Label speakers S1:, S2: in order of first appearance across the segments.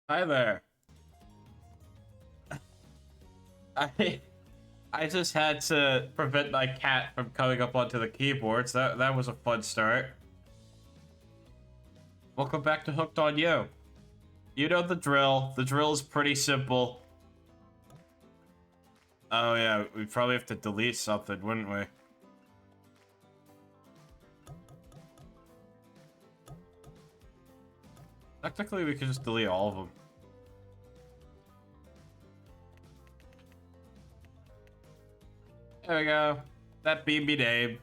S1: Hi there. I I just had to prevent my cat from coming up onto the keyboards. That was a fun start. Welcome back to Hooked on You. You know the drill. The drill is pretty simple. Oh yeah, we probably have to delete something, wouldn't we? Technically, we could just delete all of them. There we go. That BB name.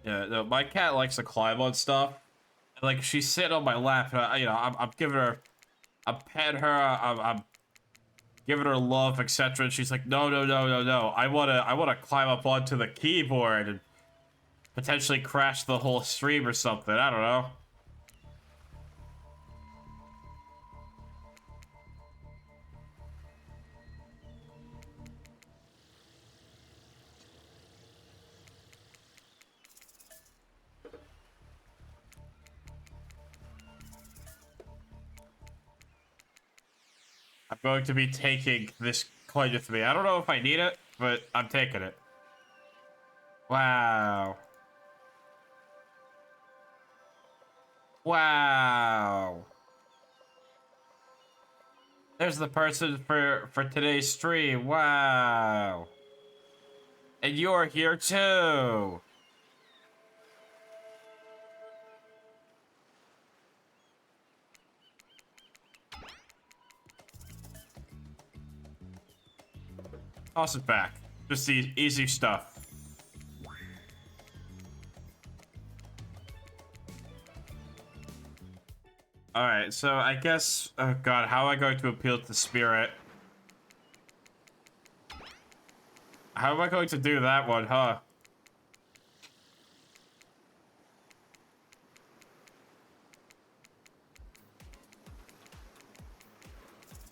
S1: Yeah, no, my cat likes to climb on stuff. Like she's sitting on my lap, and I'm giving her, I'm petting her, I'm giving her love, etc. And she's like, no, no, no, no, no. I wanna climb up onto the keyboard and potentially crash the whole stream or something. I don't know. I'm going to be taking this coin with me. I don't know if I need it, but I'm taking it. Wow. Wow. There's the person for today's stream. Wow. And you're here too. Toss it back. Just easy stuff. Alright, so I guess... Oh god, how am I going to appeal to spirit? How am I going to do that one, huh?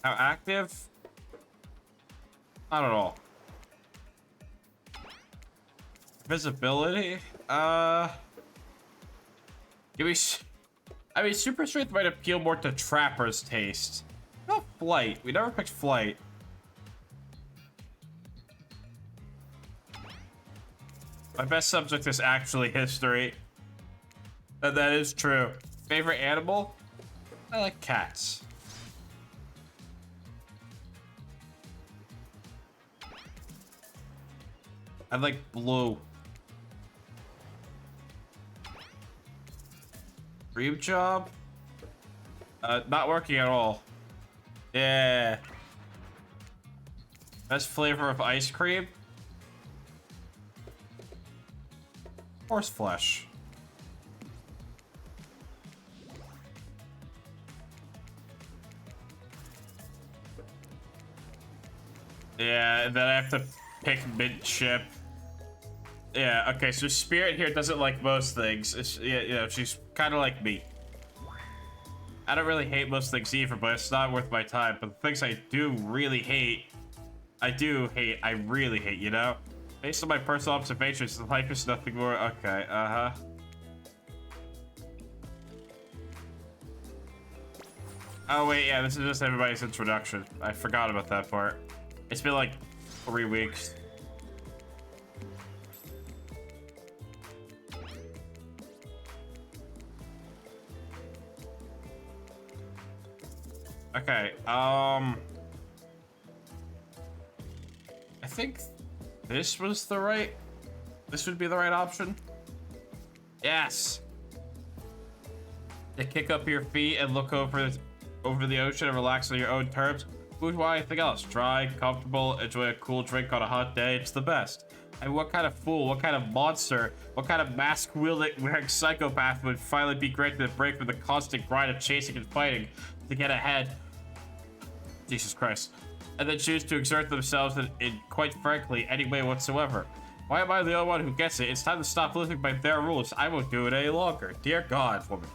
S1: How active? Not at all. Visibility? Give me... I mean, super strength might appeal more to trapper's taste. Not flight. We never picked flight. My best subject is actually history. That is true. Favorite animal? I like cats. I like blue. Dream job? Not working at all. Yeah. Best flavor of ice cream? Horse flesh. Yeah, and then I have to pick mint chip. Yeah, okay, so Spirit here doesn't like most things. Yeah, she's kind of like me. I don't really hate most things either, but it's not worth my time. But the things I do really hate, I really hate, you know? Based on my personal observations, life is nothing more... Okay, uh-huh. Oh, wait, yeah, this is just everybody's introduction. I forgot about that part. It's been like 3 weeks. Okay, I think this was the right... This would be the right option. Yes! To kick up your feet and look over the ocean and relax on your own terms. Food, why anything else? Dry, comfortable, enjoy a cool drink on a hot day. It's the best. I mean, what kind of fool, what kind of monster, what kind of mask-wearing psychopath would finally be granted a break from the constant grind of chasing and fighting to get ahead? Jesus Christ. And then choose to exert themselves in quite frankly, any way whatsoever. Why am I the only one who gets it? It's time to stop living by their rules. I won't do it any longer. Dear God, woman.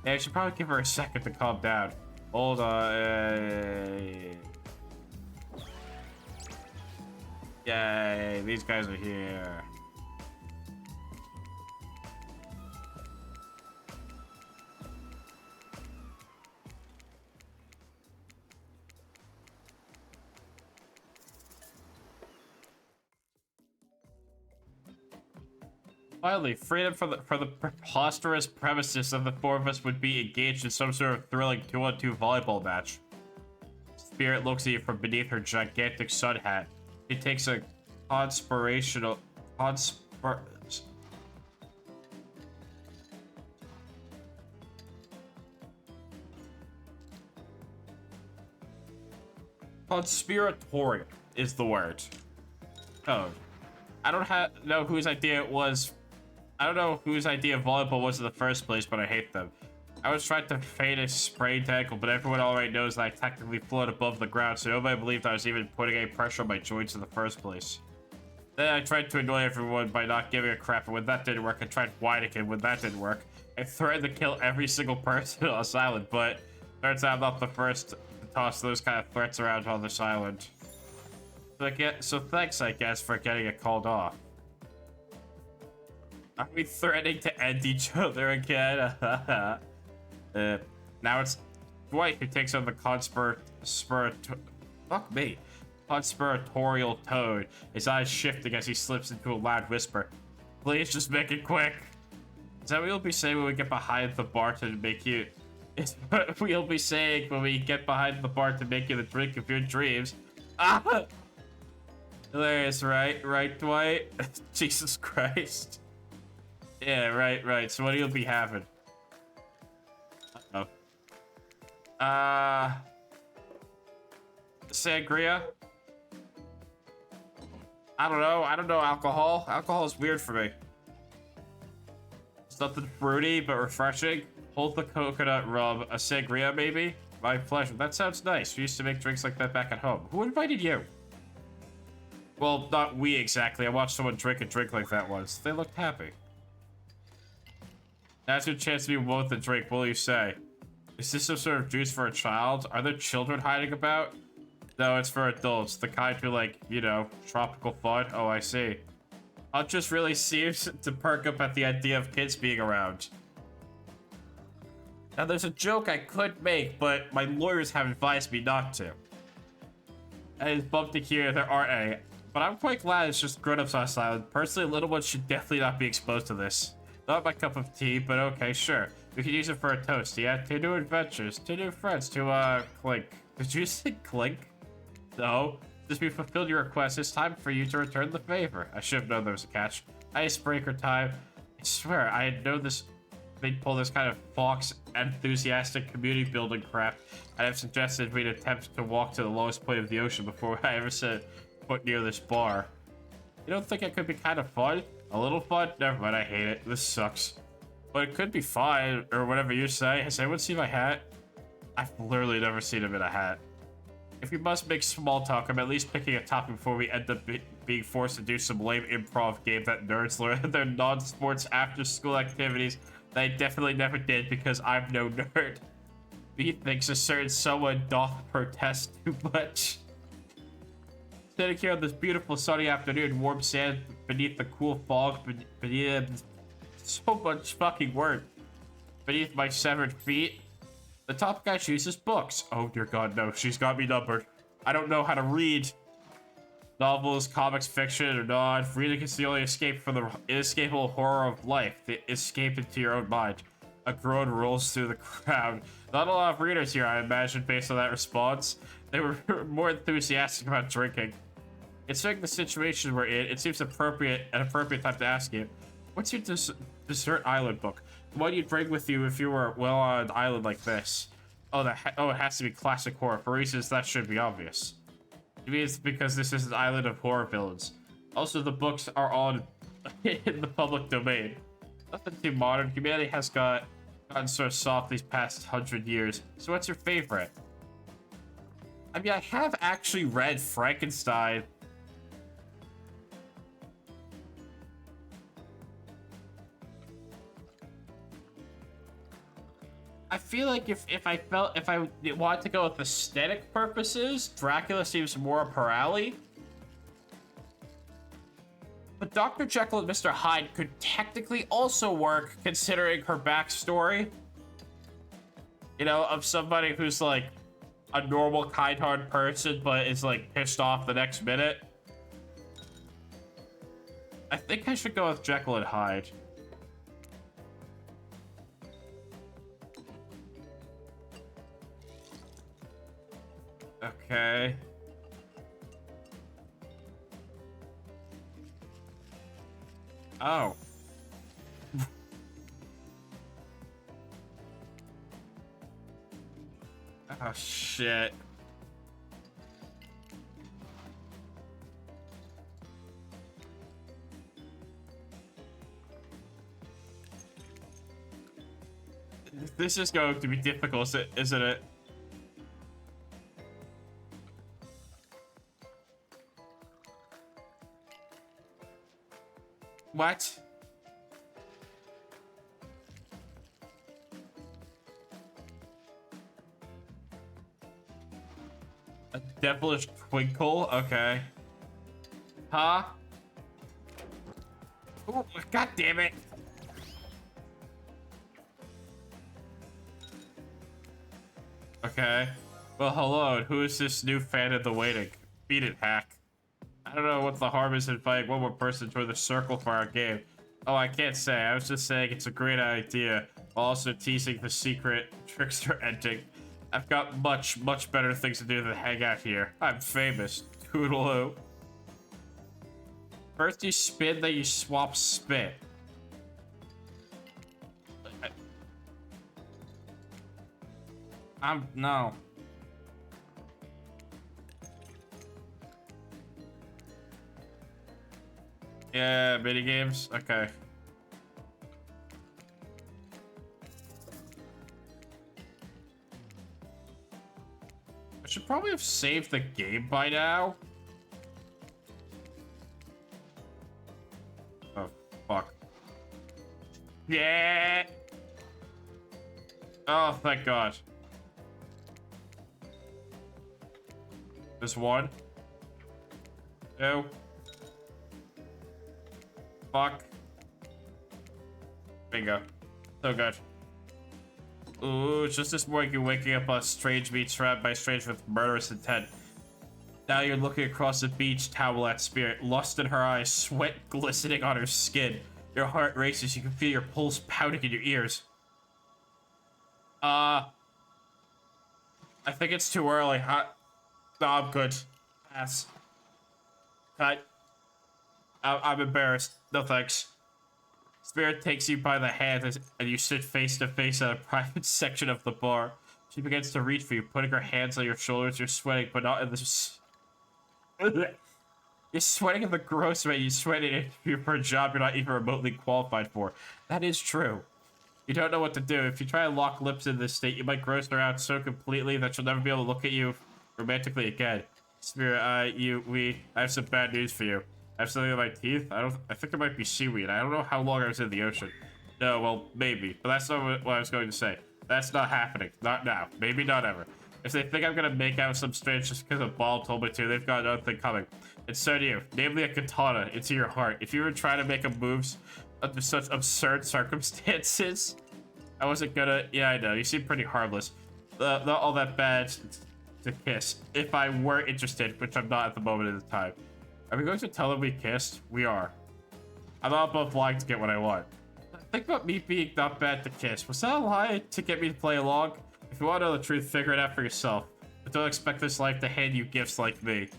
S1: Yeah, I should probably give her a second to calm down. Hold on. Yay, these guys are here. Finally, freedom for the preposterous premises that the four of us would be engaged in some sort of thrilling 2-on-2 volleyball match. Spirit looks at you from beneath her gigantic sun hat. She takes a conspirational conspiratorial is the word. Oh, I don't know whose idea it was. I don't know whose idea volleyball was in the first place, but I hate them. I was trying to feign a sprained ankle, but everyone already knows that I technically float above the ground, so nobody believed I was even putting any pressure on my joints in the first place. Then I tried to annoy everyone by not giving a crap, and when that didn't work, I tried whining, and when that didn't work, I threatened to kill every single person on this island, but turns out I'm not the first to toss those kind of threats around on this island. So thanks, I guess, for getting it called off. Are we threatening to end each other again? Now it's Dwight who takes on the conspiratorial tone, his eyes shifting as he slips into a loud whisper. Please just make it quick. Is that what you'll be saying when we get behind the bar to make you... Is what we'll be saying when we get behind the bar to make you the drink of your dreams. Ah! Hilarious, right? Right, Dwight? Jesus Christ. Yeah, right. So what do you be having? Uh-oh. Sangria? I don't know alcohol. Alcohol is weird for me. It's nothing fruity, but refreshing. Hold the coconut rum. A sangria, maybe? My pleasure. That sounds nice. We used to make drinks like that back at home. Who invited you? Well, not we exactly. I watched someone drink a drink like that once. They looked happy. Now's your chance to be one with the drink. What will you say? Is this some sort of juice for a child? Are there children hiding about? No, it's for adults. The kind who like, you know, tropical fun. Oh, I see. I'll just really seems to perk up at the idea of kids being around. Now, there's a joke I could make, but my lawyers have advised me not to. And it's bummed to hear there aren't any. But I'm quite glad it's just grown-ups on this island. Personally, little ones should definitely not be exposed to this. Not my cup of tea, but okay, sure. We could use it for a toast, yeah? 2 new adventures, 2 new friends to, Clink. Did you say Clink? No. Since we fulfilled your request, it's time for you to return the favor. I should have known there was a catch. Icebreaker time. I swear, I had known this... They'd pull this kind of Fox enthusiastic community building crap, and I've suggested we'd attempt to walk to the lowest point of the ocean before I ever set foot near this bar. You don't think it could be kind of fun? A little fun? Never mind, I hate it. This sucks. But it could be fine, or whatever you say. Has anyone seen my hat? I've literally never seen him in a hat. If we must make small talk, I'm at least picking a topic before we end up being forced to do some lame improv game that nerds learn their non-sports after-school activities that I definitely never did because I'm no nerd. B thinks a certain someone doth protest too much. Sitting here on this beautiful sunny afternoon, warm sand beneath the cool fog, beneath so much fucking word. Beneath my severed feet, the topic I choose is books. Oh dear God, no, she's got me numbered. I don't know how to read. Novels, comics, fiction, or not. Reading is the only escape from the inescapable horror of life. The escape into your own mind. A groan rolls through the crowd. Not a lot of readers here, I imagine, based on that response. They were more enthusiastic about drinking. Considering the situation we're in, it seems an appropriate time to ask you, what's your dessert island book? What do you bring with you if you were well on an island like this? Oh, it has to be classic horror. For reasons that should be obvious. To me, it's because this is an island of horror villains. Also, the books are all in the public domain. Nothing too modern. Humanity has gotten sort of soft these past 100 years. So what's your favorite? I mean, I have actually read Frankenstein. I feel like if I wanted to go with aesthetic purposes, Dracula seems more up her alley. But Dr. Jekyll and Mr. Hyde could technically also work, considering her backstory. You know, of somebody who's like a normal, kind-hearted person, but is like pissed off the next minute. I think I should go with Jekyll and Hyde. Okay. Oh. Oh, shit. This is going to be difficult, isn't it? What? A devilish twinkle? Okay. Huh? Oh, god damn it. Okay. Well, hello, who is this new fan of the waiting? Beat it, hack. I don't know what the harm is in inviting one more person to the circle for our game. Oh, I can't say. I was just saying it's a great idea, while also teasing the secret trickster ending. I've got much better things to do than hang out here. I'm famous. Toodaloo. First you spin, then you swap spit. No. Yeah, mini games. Okay. I should probably have saved the game by now. Oh, fuck. Yeah. Oh, thank God. This one. Two. Fuck. Bingo. So good. Ooh, just this morning you're waking up a strange beach trapped by strange with murderous intent. Now you're looking across the beach, towel at spirit, lust in her eyes, sweat glistening on her skin. Your heart races, you can feel your pulse pounding in your ears. I think it's too early. No, I'm good. Pass. I'm embarrassed. No thanks. Spirit takes you by the hand and you sit face to face at a private section of the bar. She begins to reach for you, putting her hands on your shoulders. You're sweating, but not in this. You're sweating in the gross way you sweat in interview for a job you're not even remotely qualified for. That is true. You don't know what to do. If you try to lock lips in this state, you might gross her out so completely that she'll never be able to look at you romantically again. Spirit, I have some bad news for you. I have something in my teeth. I think it might be seaweed. I don't know how long I was in the ocean. No, well, maybe. But that's not what I was going to say. That's not happening. Not now. Maybe not ever. If they think I'm gonna make out some strange just because a ball told me to, they've got another thing coming. And so do you. Namely a katana into your heart. If you were trying to make a moves under such absurd circumstances, I wasn't gonna. Yeah, I know. You seem pretty harmless. Not all that bad to kiss. If I were interested, which I'm not at the moment of the time. Are we going to tell them we kissed? We are. I'm not above lying to get what I want. Think about me being not bad to kiss. Was that a lie to get me to play along? If you want to know the truth, figure it out for yourself. But don't expect this life to hand you gifts like me.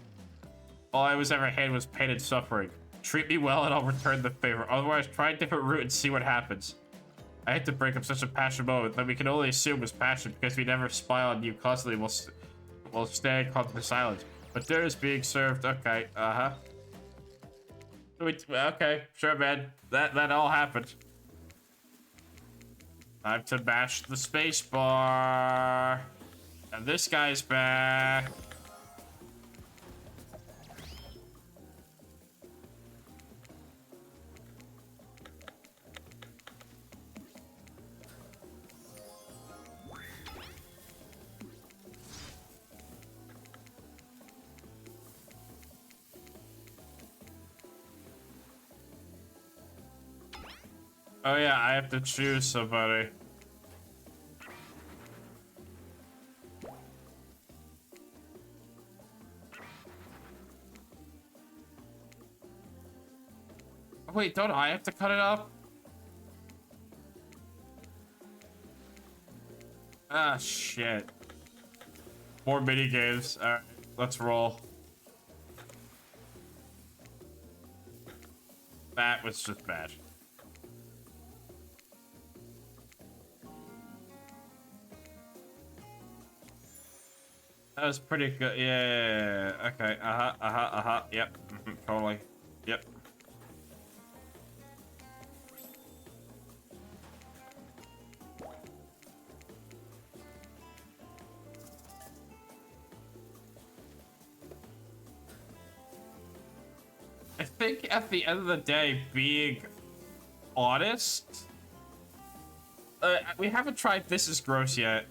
S1: All I was ever handed was pain and suffering. Treat me well and I'll return the favor. Otherwise, try a different route and see what happens. I hate to break up such a passionate moment that we can only assume was passion because we never spy on you constantly while staying comfortably silent. But dinner is being served. Okay, okay, sure, man. That all happened. Time to mash the space bar. And this guy's back. Oh yeah, I have to choose somebody. Wait, don't I have to cut it up? Ah, shit. More mini games. Alright, let's roll. That was just bad. That was pretty good. Yeah. Okay. Yep. Totally. Yep. I think at the end of the day, being honest, we haven't tried This Is Gross yet.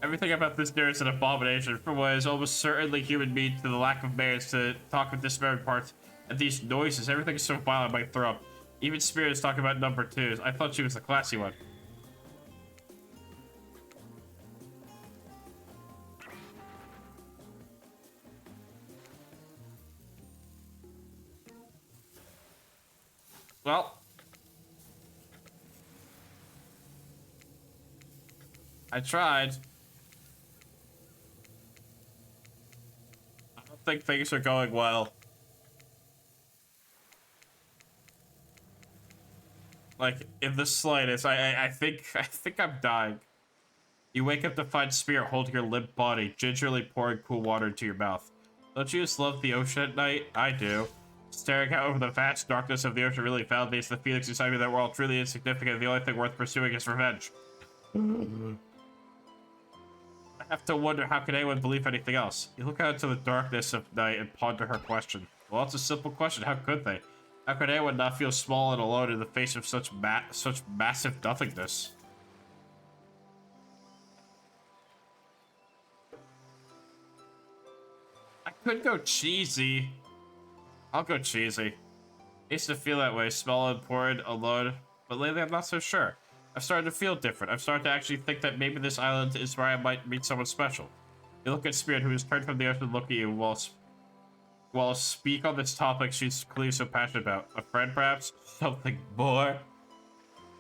S1: Everything about this dinner is an abomination, from what is almost certainly human meat to the lack of manners to talk with dismembered parts and these noises. Everything is so violent I might throw up. Even Spirit is talking about number 2s. I thought she was the classy one. Well, I tried. I don't think things are going well. Like, in the slightest, I think I'm dying. You wake up to find Spirit holding your limp body, gingerly pouring cool water into your mouth. Don't you just love the ocean at night? I do. Staring out over the vast darkness of the ocean really validates the feelings inside me that we're all truly insignificant and the only thing worth pursuing is revenge. I have to wonder, how can anyone believe anything else? You look out into the darkness of night and ponder her question. Well, it's a simple question. How could they? How could anyone not feel small and alone in the face of such massive nothingness? I could go cheesy. I'll go cheesy. I used to feel that way, small and important, alone, but lately I'm not so sure. I've started to feel different. I've started to actually think that maybe this island is where I might meet someone special. You look at Spirit, who has turned from the earth and look at you while speak on this topic she's clearly so passionate about. A friend, perhaps? Something more?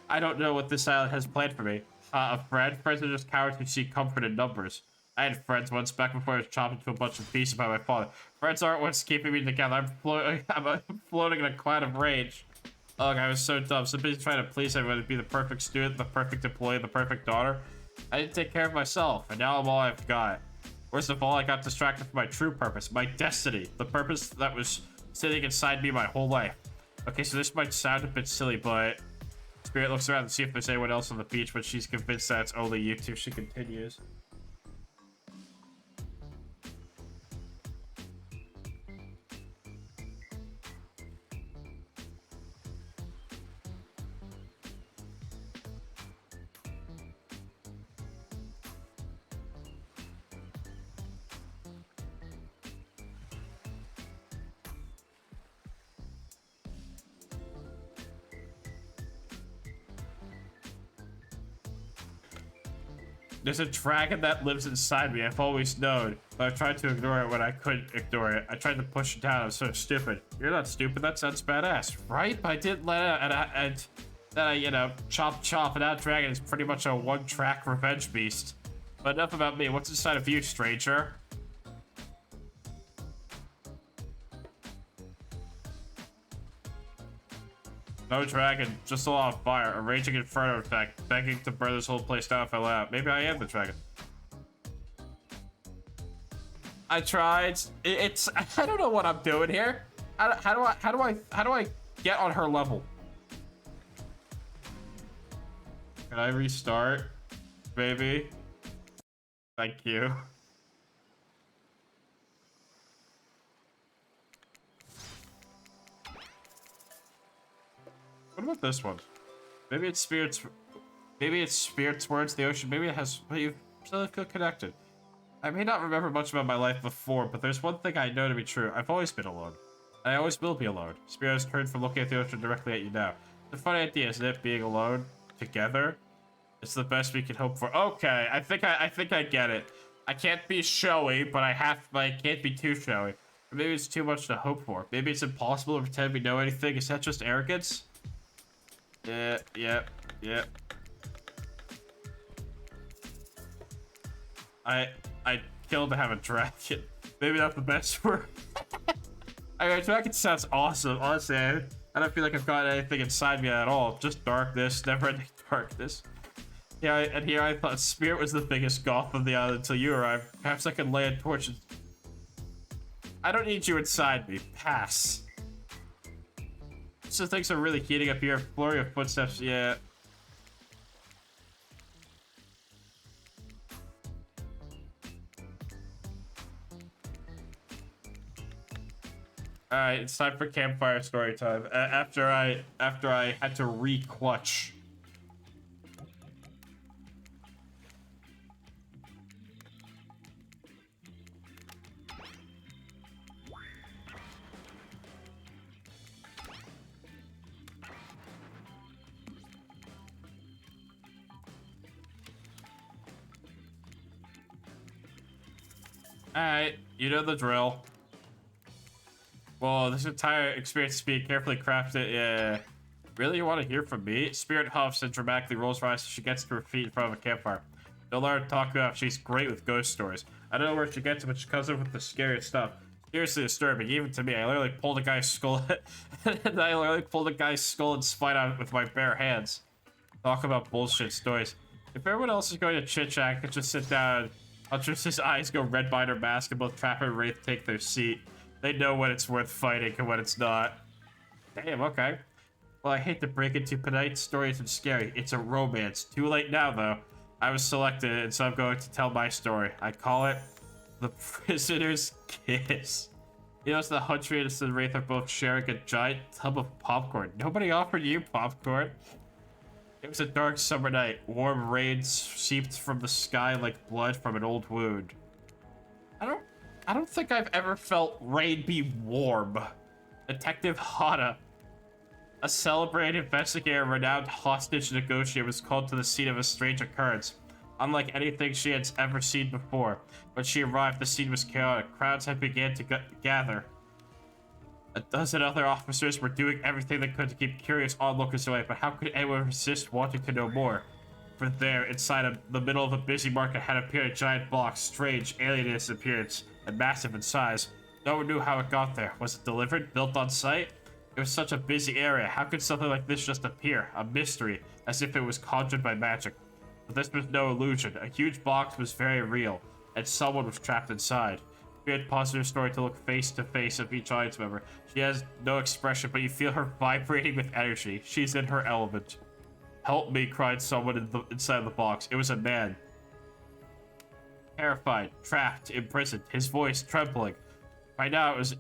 S1: I don't know what this island has planned for me. A friend? Friends are just cowards who seek comfort in numbers. I had friends once back before I was chopped into a bunch of pieces by my father. Friends aren't what's keeping me together. I'm floating in a cloud of rage. Ugh, I was so dumb. So busy trying to please everyone, to be the perfect student, the perfect employee, the perfect daughter. I didn't take care of myself, and now I'm all I've got. Worst of all, I got distracted from my true purpose, my destiny, the purpose that was sitting inside me my whole life. Okay, so this might sound a bit silly, but Spirit looks around to see if there's anyone else on the beach, but she's convinced that it's only you two. She continues. There's a dragon that lives inside me, I've always known. But I've tried to ignore it when I couldn't ignore it. I tried to push it down, I was so stupid. You're not stupid, that sounds badass, right? But I didn't let it, and then I, you know, chop, and that dragon is pretty much a one-track revenge beast. But enough about me, what's inside of you, stranger? No dragon, just a lot of fire, a raging inferno effect, begging to burn this whole place down if I let out. Maybe I am the dragon. I tried. It's I don't know what I'm doing here. How do I get on her level? Can I restart, baby? Thank you. What about this one? Maybe it's spirits. Maybe it's spirits words. The ocean. Maybe it has. But you still feel connected. I may not remember much about my life before, but there's one thing I know to be true. I've always been alone. And I always will be alone. Spirit has turned from looking at the ocean directly at you now. The funny idea, isn't it? Being alone together. It's the best we can hope for. Okay, I think I get it. I can't be showy, but I can't be too showy. Or maybe it's too much to hope for. Maybe it's impossible to pretend we know anything. Is that just arrogance? Yeah, yep, yep. I killed to have a dragon. Maybe not the best word. I mean, dragon sounds awesome. Honestly, I don't feel like I've got anything inside me at all. Just darkness, never-ending darkness. Yeah, and here I thought Spirit was the biggest goth of the island until you arrived. Perhaps I can lay a torch. I don't need you inside me. Pass. So things are really heating up here. Flurry of footsteps. Yeah. All right, it's time for campfire story time. After I had to re-clutch. Alright, you know the drill. Well, this entire experience is being carefully crafted. Yeah. Really, you want to hear from me? Spirit huffs and dramatically rolls her eyes as she gets to her feet in front of a campfire. Don't let her talk about. She's great with ghost stories. I don't know where she gets it, but she comes up with the scariest stuff. Seriously disturbing, even to me. I literally pulled a guy's skull. And I literally pulled a guy's skull and spine out with my bare hands. Talk about bullshit stories. If everyone else is going to chit-chat, I could just sit down. I'll just his eyes go red behind her mask and both Trapper and Wraith take their seat. They know when it's worth fighting and when it's not. Damn, okay. Well, I hate to break it to you, tonight's story isn't scary. It's a romance. Too late now, though. I was selected, and so I'm going to tell my story. I call it The Prisoner's Kiss. You know, it's the Huntress and Wraith are both sharing a giant tub of popcorn. Nobody offered you popcorn. It was a dark summer night. Warm rain seeped from the sky like blood from an old wound. I don't think I've ever felt rain be warm. Detective Hana, a celebrated investigator, renowned hostage negotiator, was called to the scene of a strange occurrence. Unlike anything she had ever seen before, when she arrived, the scene was chaotic. Crowds had begun to gather. A dozen other officers were doing everything they could to keep curious onlookers away, but how could anyone resist wanting to know more? For there, inside the middle of a busy market, had appeared a giant box, strange, alien in its appearance, and massive in size. No one knew how it got there. Was it delivered? Built on site? It was such a busy area. How could something like this just appear? A mystery, as if it was conjured by magic. But this was no illusion. A huge box was very real, and someone was trapped inside. Spirit paused her story to look face to face of each audience member. She has no expression, but you feel her vibrating with energy. She's in her element. Help me, cried someone inside the box. It was a man. Terrified, trapped, imprisoned, his voice trembling. By now, it was...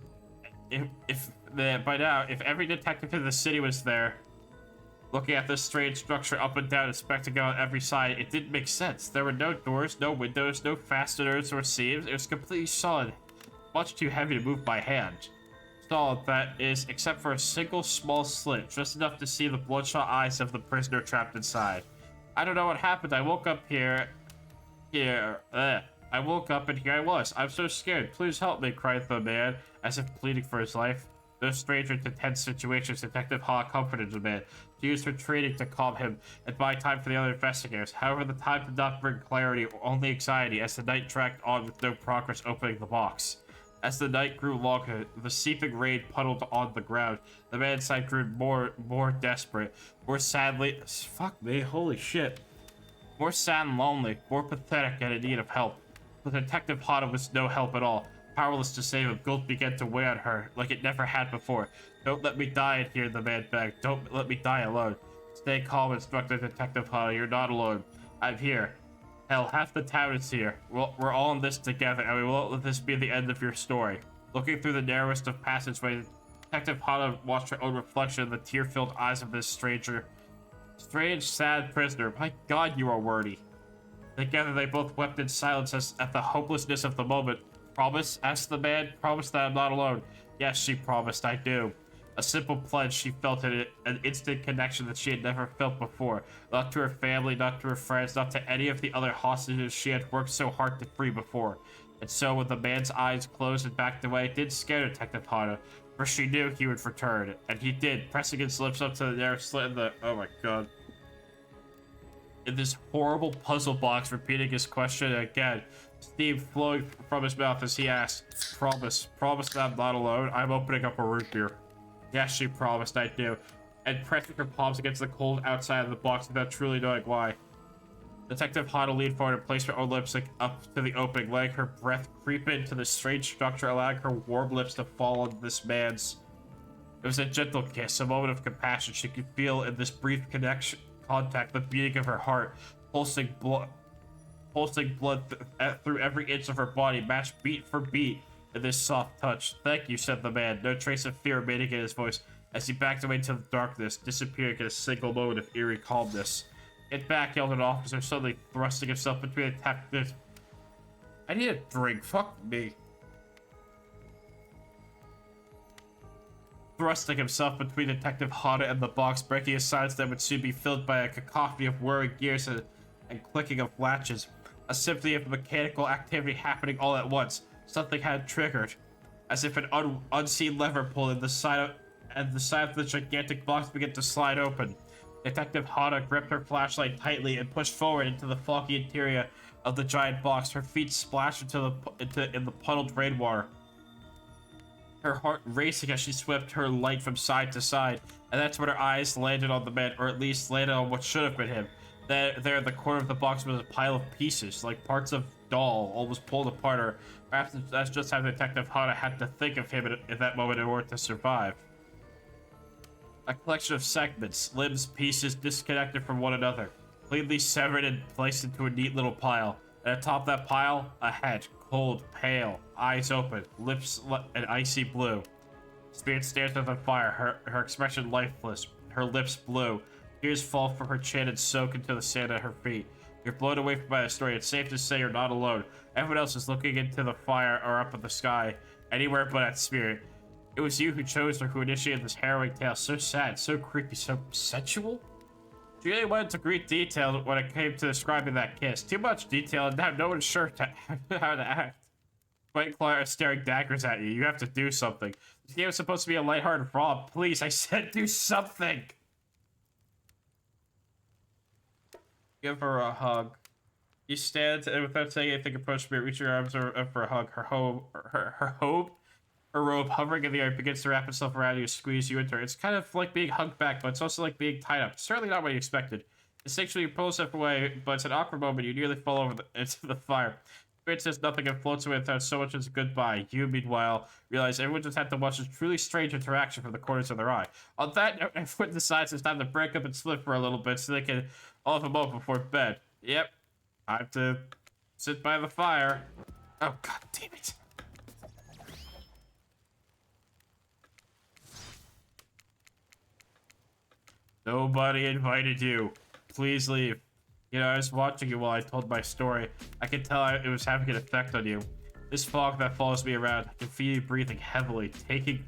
S1: By now, if every detective in the city was there, looking at this strange structure up and down, inspecting it on every side, it didn't make sense. There were no doors, no windows, no fasteners or seams. It was completely solid, much too heavy to move by hand. Solid, that is, except for a single small slit, just enough to see the bloodshot eyes of the prisoner trapped inside. I don't know what happened. I woke up I woke up and here I was. I'm so scared. Please help me, cried the man, as if pleading for his life. No stranger to tense situations, Detective Ha comforted the man. She used her training to calm him and buy time for the other investigators. However, the time did not bring clarity, only anxiety, as the night dragged on with no progress opening the box. As the night grew longer, the seeping rain puddled on the ground. The man inside grew more desperate, more sadly... Fuck me, holy shit. More sad and lonely, more pathetic and in need of help. But Detective Hana was no help at all. Powerless to save him, guilt began to weigh on her like it never had before. Don't let me die in here, the man begged. Don't let me die alone. Stay calm, instructed Detective Hana. You're not alone. I'm here. Hell, half the town is here. We're all in this together, and we won't let this be the end of your story. Looking through the narrowest of passageways, Detective Hana watched her own reflection in the tear-filled eyes of this strange, sad prisoner. My God, you are worthy. Together, they both wept in silence at the hopelessness of the moment. Promise? Asked the man. Promise that I'm not alone. Yes, she promised. I do. A simple pledge she felt in it, an instant connection that she had never felt before. Not to her family, not to her friends, not to any of the other hostages she had worked so hard to free before. And so, when the man's eyes closed and backed away, it did scare Detective Hana, for she knew he would return. And he did, pressing his lips up to the narrow slit in the... Oh my god. In this horrible puzzle box, repeating his question again. Steam flowing from his mouth as he asked, promise that I'm not alone. I'm opening up a root beer. Yes, she promised, I do. And pressing her palms against the cold outside of the box without truly knowing why. Detective Hana leaned forward and placed her own lipstick up to the opening, letting her breath creep into the strange structure, allowing her warm lips to fall on this man's. It was a gentle kiss, a moment of compassion she could feel in this brief contact, the beating of her heart, pulsing blood through every inch of her body, matched beat for beat in this soft touch. Thank you, said the man, no trace of fear remaining in his voice, as he backed away into the darkness, disappearing in a single moment of eerie calmness. Get back, yelled an officer, suddenly thrusting himself between the detectives. I need a drink, fuck me. Thrusting himself between Detective Hana and the box, breaking his silence that would soon be filled by a cacophony of whirring gears and clicking of latches. A symphony of mechanical activity happening all at once. Something had triggered, as if an unseen lever pulled and the side of the gigantic box began to slide open. Detective Hana gripped her flashlight tightly and pushed forward into the foggy interior of the giant box. Her feet splashed in the puddled rainwater. Her heart racing as she swept her light from side to side, and that's when her eyes landed on the man, or at least landed on what should have been him. There in the corner of the box was a pile of pieces, like parts of doll, almost pulled apart, or perhaps that's just how Detective Hana had to think of him in that moment in order to survive. A collection of segments, limbs, pieces disconnected from one another, cleanly severed and placed into a neat little pile. And atop that pile, a head, cold, pale, eyes open, lips an icy blue. Spirit stares at the fire, her expression lifeless, her lips blue. Tears fall from her chin and soak into the sand at her feet. You're blown away by the story. It's safe to say you're not alone. Everyone else is looking into the fire or up at the sky, anywhere but at Spirit. It was you who chose her, who initiated this harrowing tale. So sad, so creepy, so sensual? She really went into great detail when it came to describing that kiss. Too much detail, and now no one's sure how to act. White Claw is staring daggers at you. You have to do something. This game is supposed to be a lighthearted romp. Please, I said do something! Give her a hug. You stand and without saying anything, approach Spirit, reach your arms up for a hug. Her robe hovering in the air begins to wrap itself around you, squeeze you into her. It's kind of like being hugged back, but it's also like being tied up. It's certainly not what you expected. Instinctually, you pull yourself away, but it's an awkward moment. You nearly fall over into the fire. Spirit says nothing and floats away without so much as a goodbye. You, meanwhile, realize everyone just had to watch this truly strange interaction from the corners of their eye. On that note, everyone decides it's time to break up and split for a little bit so they can all have a moment before bed. Yep, I have to sit by the fire. Oh, god damn it. Nobody invited you. Please leave. You know, I was watching you while I told my story. I could tell it was having an effect on you. This fog that follows me around, I can feel you breathing heavily, taking...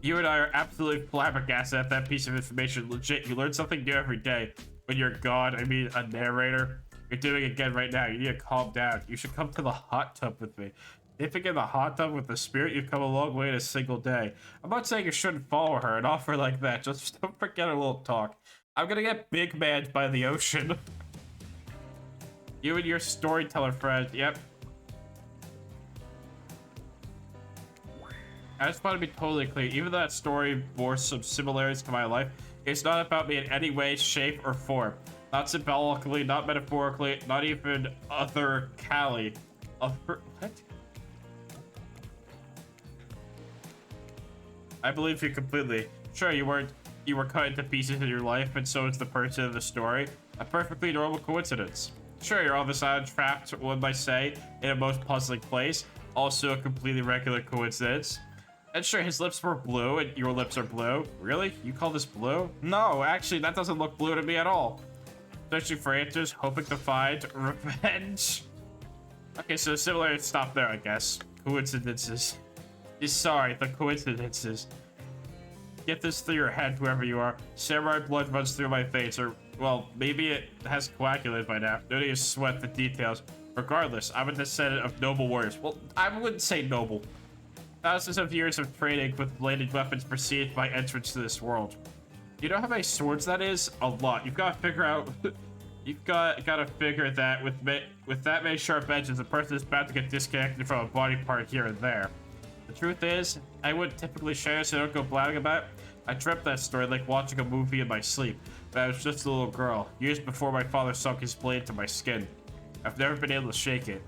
S1: You and I are absolutely flabbergasted at that piece of information. Legit, you learn something new every day. When you're gone, I mean a narrator. You're doing it again right now. You need to calm down. You should come to the hot tub with me. Dipping in the hot tub with the Spirit, you've come a long way in a single day. I'm not saying you shouldn't follow her, an offer like that. Just don't forget a little talk. I'm gonna get big mad by the ocean. You and your storyteller friend, yep. I just want to be totally clear, even though that story bore some similarities to my life, it's not about me in any way, shape, or form. Not symbolically, not metaphorically, not even other Callie. What? I believe you completely. Sure, you were cut into pieces in your life, and so is the person in the story. A perfectly normal coincidence. Sure, you're on this island trapped, one might say, in a most puzzling place. Also a completely regular coincidence. And sure, his lips were blue, and your lips are blue. Really? You call this blue? No, actually, that doesn't look blue to me at all. Searching for answers, hoping to find revenge. Okay, so similar, stop there, I guess. Coincidences. Sorry, the coincidences. Get this through your head, whoever you are. Samurai blood runs through my veins, or, well, maybe it has coagulated by now. No need to sweat the details. Regardless, I'm a descendant of noble warriors. Well, I wouldn't say noble. Thousands of years of training with bladed weapons preceded my entrance to this world. You know how many swords that is? A lot. You've got to figure out. You've got to figure that with that many sharp edges, a person is about to get disconnected from a body part here and there. The truth is, I wouldn't typically share, so I don't go blabbing about it. I dreamt that story like watching a movie in my sleep, but I was just a little girl, years before my father sunk his blade into my skin. I've never been able to shake it.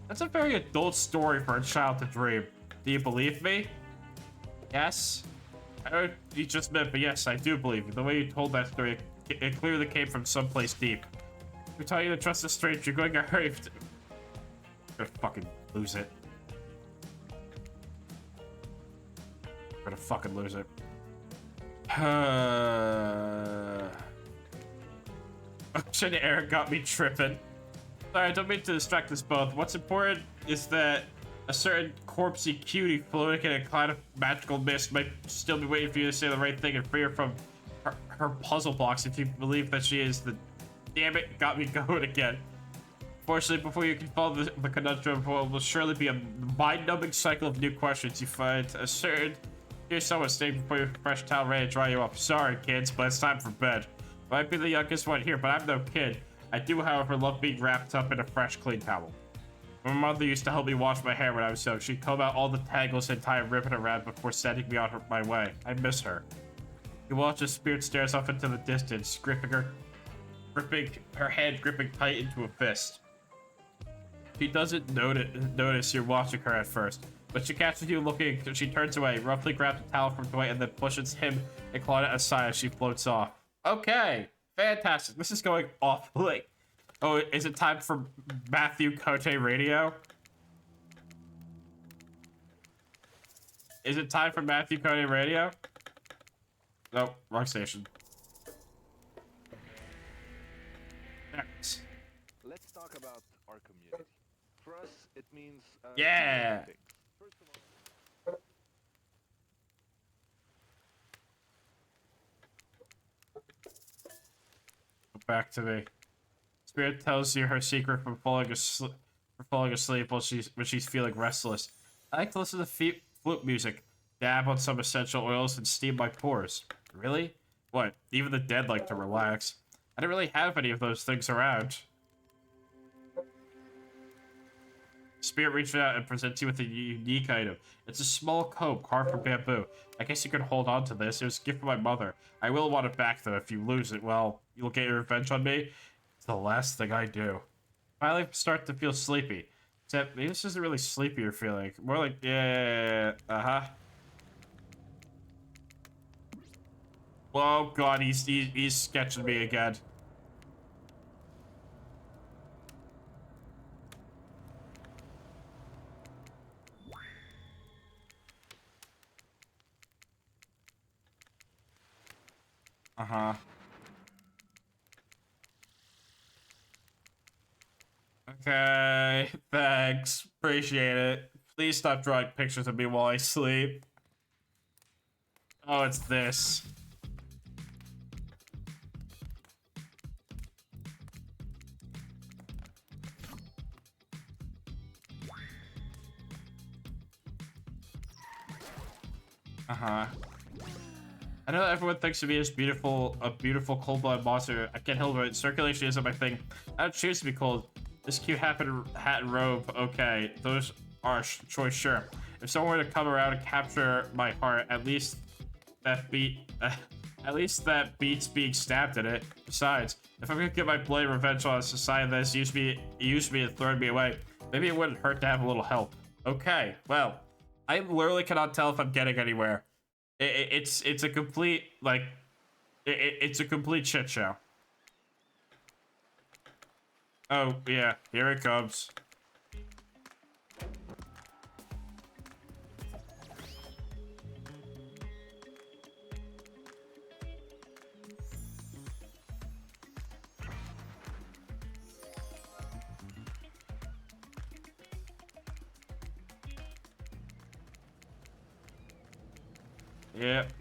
S1: That's a very adult story for a child to dream. Do you believe me? Yes? I know you just meant, but yes, I do believe you. The way you told that story, it clearly came from someplace deep. We tell you to trust a stranger, you're going to hurry. I'm gonna fucking lose it. I'm gonna fucking lose it. Ocean air got me tripping. Sorry, I don't mean to distract us both. What's important is that a certain corpsey cutie floating in a cloud of magical mist might still be waiting for you to say the right thing and free her from her puzzle blocks if you believe that she is the... Damn it, got me going again. Fortunately, before you can follow the conundrum, will surely be a mind-numbing cycle of new questions. You find a certain... Here's someone staying before your fresh towel ready to dry you up. Sorry, kids, but it's time for bed. Might be the youngest one here, but I'm no kid. I do, however, love being wrapped up in a fresh, clean towel. My mother used to help me wash my hair when I was young. She'd comb out all the tangles and tie a ribbon around before sending me on my way. I miss her. You watch as Spirit stares off into the distance, gripping her hand gripping tight into a fist. She doesn't notice you're watching her at first, but she catches you looking. She turns away, roughly grabs a towel from Dwight, and then pushes him and Claudia aside as she floats off. Okay, fantastic. This is going awfully. Oh, is it time for Matthew Cote Radio? Is it time for Matthew Cote Radio? No, wrong station. Next.
S2: Let's talk about our community. For us, it means
S1: yeah.
S2: two things. First of all,
S1: Go back to me. Spirit tells you her secret from falling asleep while she's feeling restless. I like to listen to flute music, dab on some essential oils, and steam my pores. Really? What? Even the dead like to relax. I don't really have any of those things around. Spirit reaches out and presents you with a unique item. It's a small comb carved from bamboo. I guess you could hold on to this. It was a gift from my mother. I will want it back, though. If you lose it, well, you'll get your revenge on me. It's the last thing I do. Finally start to feel sleepy. Except, maybe this isn't really sleepy you're feeling. More like, yeah, uh-huh. Oh, God, he's sketching me again. Uh-huh. Okay, thanks. Appreciate it. Please stop drawing pictures of me while I sleep. Oh, it's this. Uh-huh. I know everyone thinks of me as a beautiful cold-blooded monster. I can't help it. Circulation isn't my thing. I don't choose to be cold. This cute hat and robe, okay. Those are choice, sure. If someone were to come around and capture my heart, at least that beats being stabbed in it. Besides, if I'm gonna get my bloody revenge on a society that's used me and thrown me away, maybe it wouldn't hurt to have a little help. Okay, well, I literally cannot tell if I'm getting anywhere. It's a complete, like, it's a complete shit show. Oh, yeah, here it comes. Yep.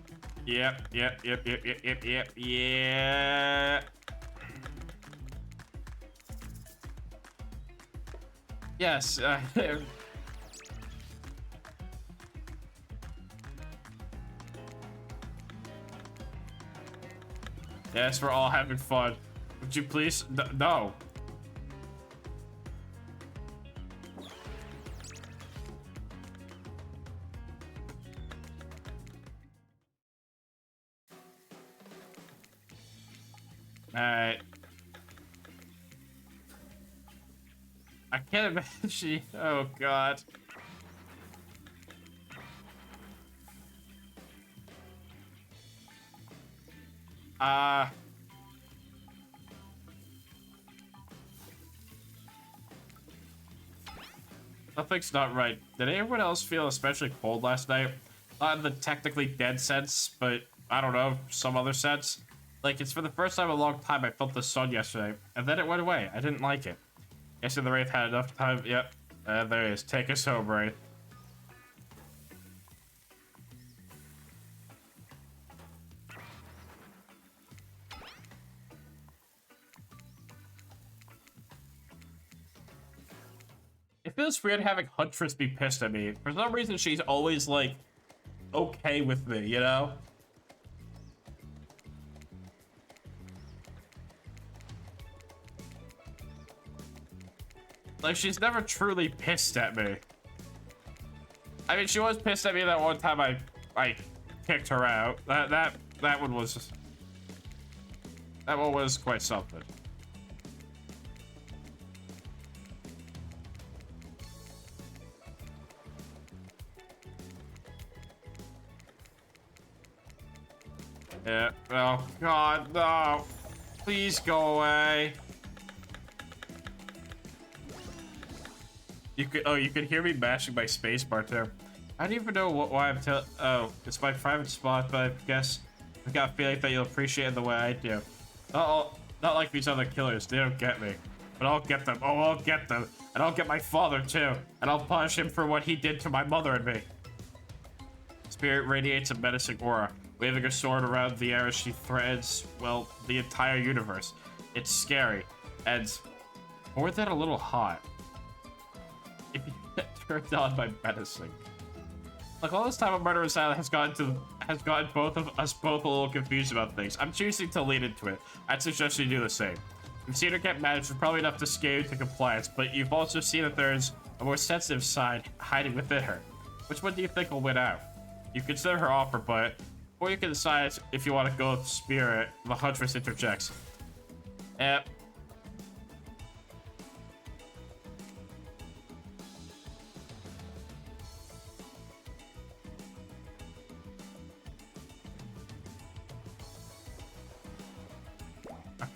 S1: Yeah. Yes. Yes, we're all having fun. Would you please? No. All right. I can't imagine. Oh God. Uh, Something's not right. Did anyone else feel especially cold last night? Not in the technically dead sense, but I don't know, some other sense. Like, it's for the first time in a long time I felt the sun yesterday, and then it went away. I didn't like it. Yesterday the Wraith had enough time. Yep. There it is. Take us home, Wraith. It feels weird having Huntress be pissed at me. For some reason, she's always, like, okay with me, you know? Like, she's never truly pissed at me. I mean, she was pissed at me that one time I kicked her out. That one was... That one was quite something. Yeah. Oh, God, no. Please go away. You could hear me mashing my spacebar there. I don't even know why I'm telling. Oh, it's my private spot, but I guess I got a feeling that you'll appreciate it the way I do. Not like these other killers. They don't get me, but I'll get them. Oh, I'll get them, and I'll get my father too, and I'll punish him for what he did to my mother and me. Spirit radiates a menacing aura, waving her sword around the air as she threads, well, the entire universe. It's scary, and more than a little hot. If you get turned on by menacing. Like, all this time, a murderous island has gotten both of us both a little confused about things. I'm choosing to lean into it. I'd suggest you do the same. You've seen her get mad, which is probably enough to scare you to compliance, but you've also seen that there's a more sensitive side hiding within her. Which one do you think will win out? You consider her offer, but before you can decide if you want to go with Spirit, the Huntress interjects.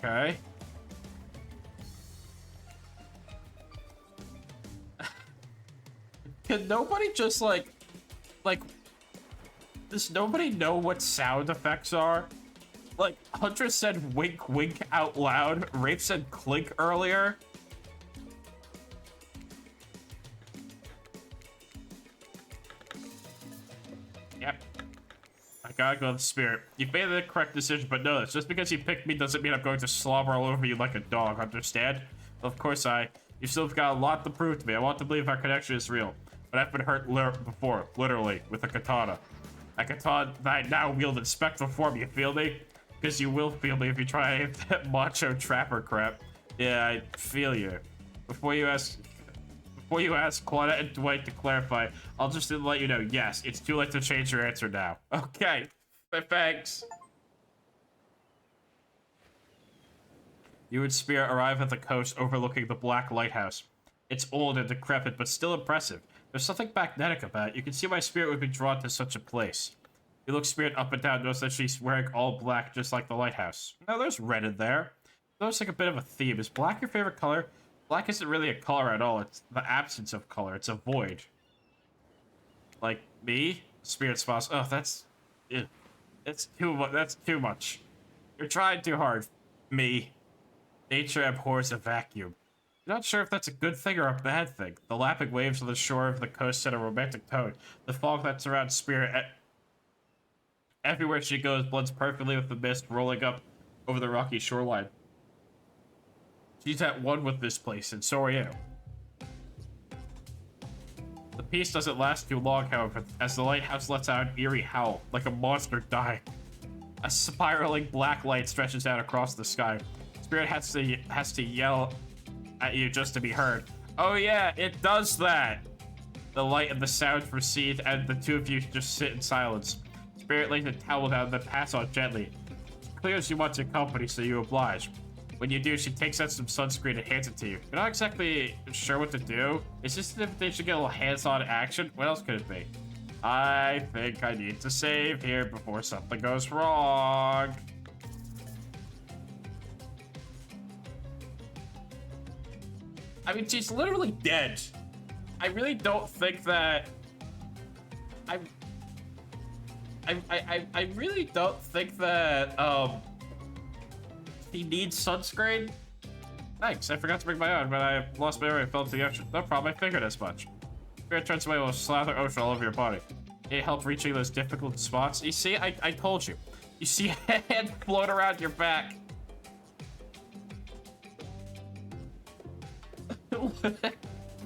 S1: Okay. Can nobody just like, does nobody know what sound effects are? Like, Huntress said wink wink out loud. Rafe said clink earlier. Yep. I gotta go with Spirit. You made the correct decision, but no, just because you picked me doesn't mean I'm going to slobber all over you like a dog, understand? Of course you've still got a lot to prove to me. I want to believe our connection is real. But I've been hurt before, literally, with a katana. A katana that I now wield in spectral form, you feel me? Because you will feel me if you try that macho trapper crap. Yeah, I feel you. Before you ask Quanah and Dwight to clarify, I'll just let you know, yes, it's too late to change your answer now. Okay, thanks. You and Spirit arrive at the coast overlooking the Black Lighthouse. It's old and decrepit, but still impressive. There's something magnetic about it. You can see why Spirit would be drawn to such a place. You look Spirit up and down, notice that she's wearing all black, just like the lighthouse. Now, there's red in there. It looks like a bit of a theme. Is black your favorite color? Black isn't really a color at all. It's the absence of color. It's a void. Like me? Spirit spots. Oh, that's... Ew. That's too much. You're trying too hard. Me. Nature abhors a vacuum. I'm not sure if that's a good thing or a bad thing. The lapping waves on the shore of the coast set a romantic tone. The fog that surrounds Spirit everywhere she goes blends perfectly with the mist rolling up over the rocky shoreline. She's at one with this place, and so are you. The peace doesn't last too long, however, as the lighthouse lets out an eerie howl, like a monster dying. A spiraling black light stretches out across the sky. Spirit has to yell at you just to be heard. Oh yeah, it does that! The light and the sound recede, and the two of you just sit in silence. Spirit lays a towel down, then pass on gently. It's clear she wants your company, so you oblige. When you do, she takes out some sunscreen and hands it to you. You're not exactly sure what to do. It's just an invitation to get a little hands-on action. What else could it be? I think I need to save here before something goes wrong. I mean, she's literally dead. I really don't think that... I really don't think that, he needs sunscreen. Thanks, I forgot to bring my own, but I lost my array and fell into the ocean. No problem, I figured as much. Spirit turns away will slather ocean all over your body. It helps reaching those difficult spots. You see, I told you. You see a hand float around your back.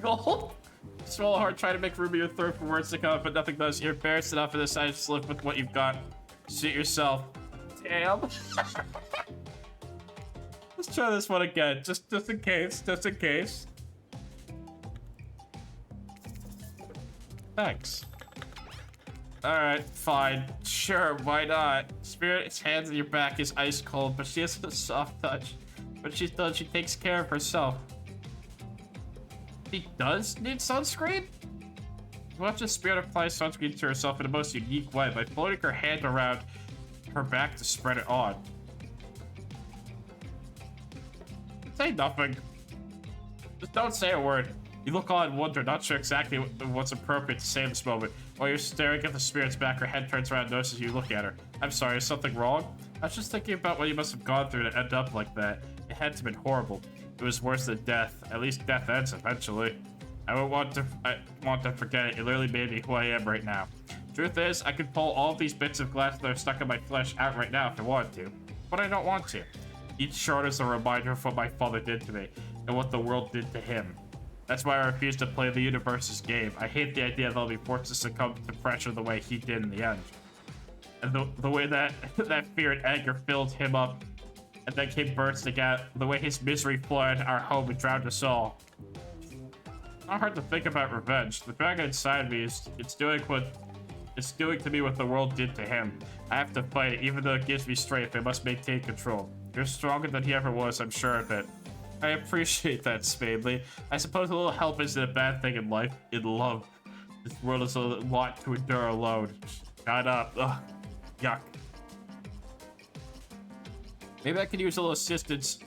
S1: Gold? Swallow hard, try to make room in your throat for words to come, but nothing does. You're embarrassed enough to decide to live with what you've got. Suit yourself. Damn. Let's try this one again, just in case, Thanks. Alright, fine. Sure, why not? Spirit's hands on your back is ice cold, but she has a soft touch. When she's done, she takes care of herself. She does need sunscreen? Watch the Spirit apply sunscreen to herself in the most unique way by floating her hand around her back to spread it on. Say nothing. Just don't say a word. You look on in wonder, not sure exactly what's appropriate to say in this moment. While you're staring at the Spirit's back, her head turns around and notices you look at her. I'm sorry, is something wrong? I was just thinking about what you must have gone through to end up like that. It had to have been horrible. It was worse than death. At least death ends eventually. I want to forget it. It literally made me who I am right now. Truth is, I could pull all of these bits of glass that are stuck in my flesh out right now if I wanted to. But I don't want to. Each shard is a reminder of what my father did to me, and what the world did to him. That's why I refuse to play the universe's game. I hate the idea that I'll be forced to succumb to pressure the way he did in the end. And the way that that fear and anger filled him up, and then came bursting out, the way his misery flooded our home and drowned us all. It's not hard to think about revenge. The dragon inside me it's doing to me what the world did to him. I have to fight it, even though it gives me strength. I must maintain control. You're stronger than he ever was, I'm sure of it. I appreciate that, Spadely. I suppose a little help isn't a bad thing in life. In love. This world is a lot to endure alone. Shut up. Ugh. Yuck. Maybe I could use a little assistance.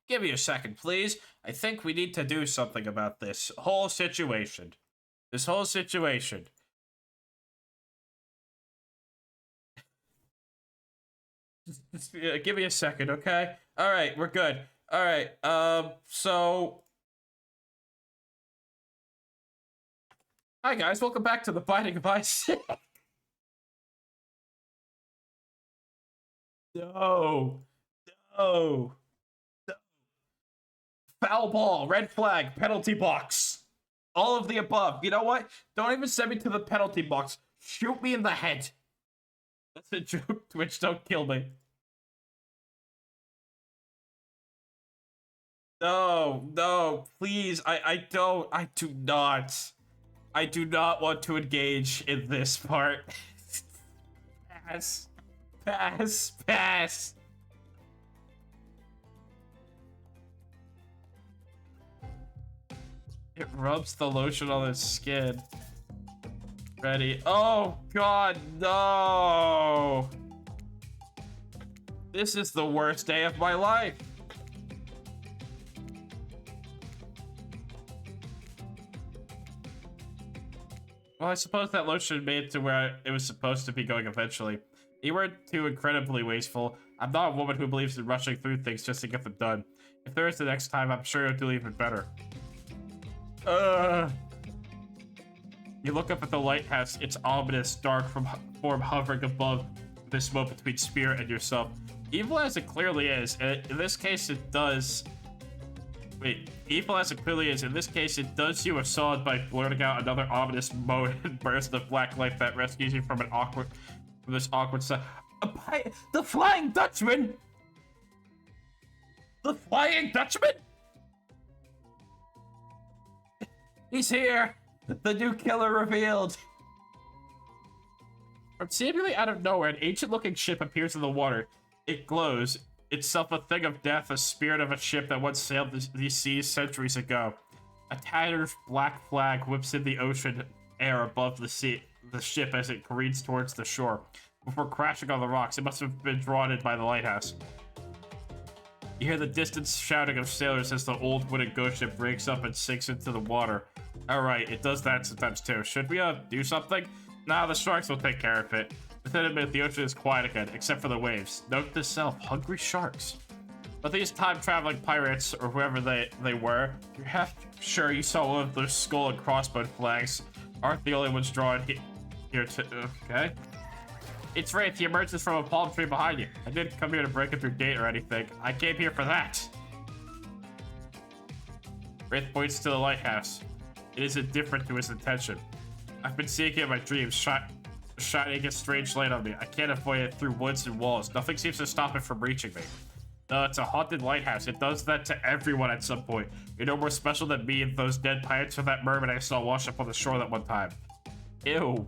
S1: Give me a second, please. I think we need to do something about this whole situation. This whole situation. Just give me a second, okay? All right, we're good. All right, so... Hi, guys. Welcome back to the Binding of Isaac. No. No. Foul ball, red flag, penalty box. All of the above. You know what? Don't even send me to the penalty box. Shoot me in the head. That's a joke, Twitch. Don't kill me. No, no, please. I do not. I do not want to engage in this part. Pass. Pass. Pass. It rubs the lotion on his skin. Ready? Oh, God, no! This is the worst day of my life. Well, I suppose that lotion made it to where it was supposed to be going eventually. You weren't too incredibly wasteful. I'm not a woman who believes in rushing through things just to get them done. If there is the next time, I'm sure you'll do even better. You look up at the lighthouse, its ominous, dark form hovering above this moment between Spirit and yourself. Evil as it clearly is, and in this case it does... Wait, evil as it clearly is, in this case it does you a solid by blurting out another ominous moan and burst of black light that rescues you from this awkward stuff. The Flying Dutchman! The Flying Dutchman? He's here! The new killer revealed! From seemingly out of nowhere, an ancient-looking ship appears in the water. It glows, itself a thing of death, a spirit of a ship that once sailed these seas centuries ago. A tattered black flag whips in the ocean air above the ship as it careens towards the shore. Before crashing on the rocks, it must have been drawn in by the lighthouse. You hear the distant shouting of sailors as the old wooden ghost ship breaks up and sinks into the water. Alright, it does that sometimes too. Should we, do something? Nah, the sharks will take care of it. Within a minute, the ocean is quiet again, except for the waves. Note to self, hungry sharks. But these time-traveling pirates, or whoever they were, you're half sure you saw one of their skull and crossbow flags. Aren't the only ones drawn here to... Okay. It's Wraith, he emerges from a palm tree behind you. I didn't come here to break up your date or anything. I came here for that. Wraith points to the lighthouse. It is indifferent to his intention. I've been seeing it in my dreams, shining a strange light on me. I can't avoid it through woods and walls. Nothing seems to stop it from reaching me. No, it's a haunted lighthouse. It does that to everyone at some point. You're no more special than me and those dead pirates or that mermaid I saw wash up on the shore that one time. Ew.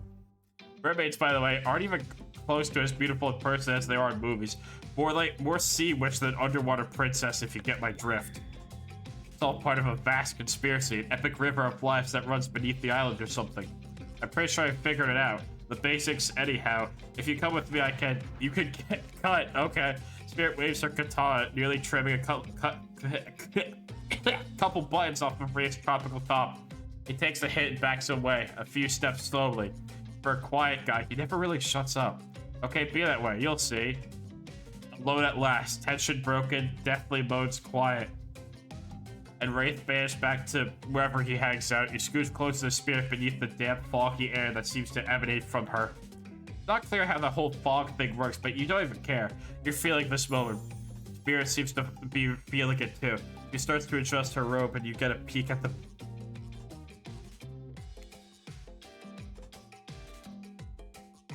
S1: Mermaids, by the way, aren't even close to as beautiful in person as they are in movies. More sea witch than underwater princess, if you get my drift. It's all part of a vast conspiracy, an epic river of lives that runs beneath the island or something. I'm pretty sure I figured it out. The basics, anyhow. If you come with me, you can get cut. Okay. Spirit waves her katana, nearly trimming a couple buttons off of Wraith's tropical top. He takes the hit and backs away, a few steps slowly. For a quiet guy, he never really shuts up. Okay, be that way, you'll see. Alone at last, tension broken, deathly modes quiet. And Wraith vanished back to wherever he hangs out. You scooch close to the spirit beneath the damp, foggy air that seems to emanate from her. It's not clear how the whole fog thing works, but you don't even care. You're feeling this moment. Spirit seems to be feeling it too. She starts to adjust her robe and you get a peek at the...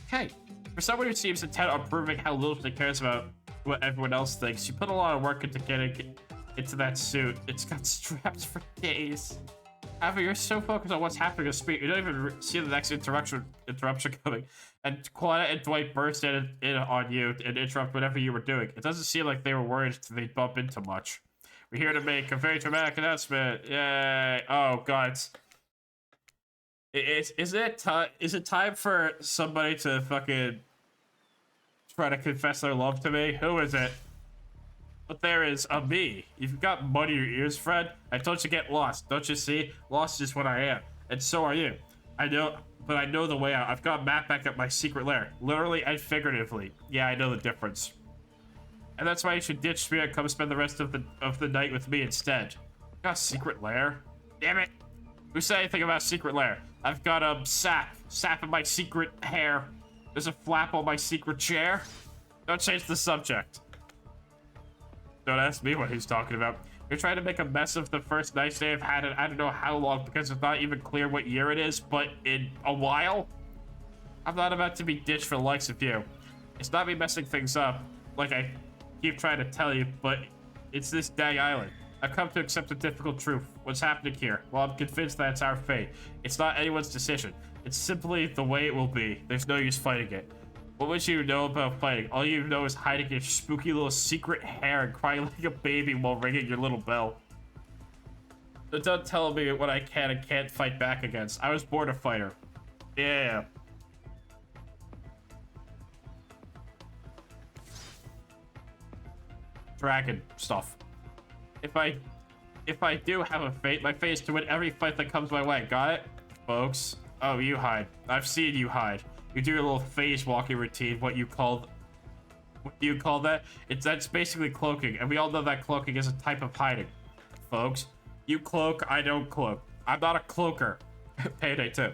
S1: Okay. For someone who seems intent on proving how little she cares about what everyone else thinks, you put a lot of work into getting into that suit. It's got straps for days. However, you're so focused on what's happening to Spirit, you don't even see the next interruption coming. And Quana and Dwight burst in on you and interrupt whatever you were doing. It doesn't seem like they were worried they'd bump into much. We're here to make a very dramatic announcement. Yay! Oh god. Is it time for somebody to fucking try to confess their love to me? Who is it? But there is a me. You've got mud in your ears, Fred. I told you to get lost. Don't you see? Lost is what I am. And so are you. I know, but I know the way out. I've got a map back at my secret lair. Literally and figuratively. Yeah, I know the difference. And that's why you should ditch Spirit and come spend the rest of the night with me instead. Got a secret lair? Damn it. Who said anything about secret lair? I've got sap in my secret hair. There's a flap on my secret chair. Don't change the subject. Don't ask me what he's talking about. You're trying to make a mess of the first nice day I've had in I don't know how long because it's not even clear what year it is, but in a while? I'm not about to be ditched for the likes of you. It's not me messing things up, like I keep trying to tell you, but it's this dang island. I've come to accept a difficult truth. What's happening here? Well, I'm convinced that it's our fate. It's not anyone's decision. It's simply the way it will be. There's no use fighting it. What would you know about fighting? All you know is hiding your spooky little secret hair and crying like a baby while ringing your little bell. So don't tell me what I can and can't fight back against. I was born a fighter. Yeah. Dragon stuff. If I do have a fate, my fate is to win every fight that comes my way. Got it? Folks. Oh, you hide. I've seen you hide. You do your little phase walking routine, what do you call that? That's basically cloaking, and we all know that cloaking is a type of hiding. Folks, you cloak, I don't cloak. I'm not a cloaker. Payday too.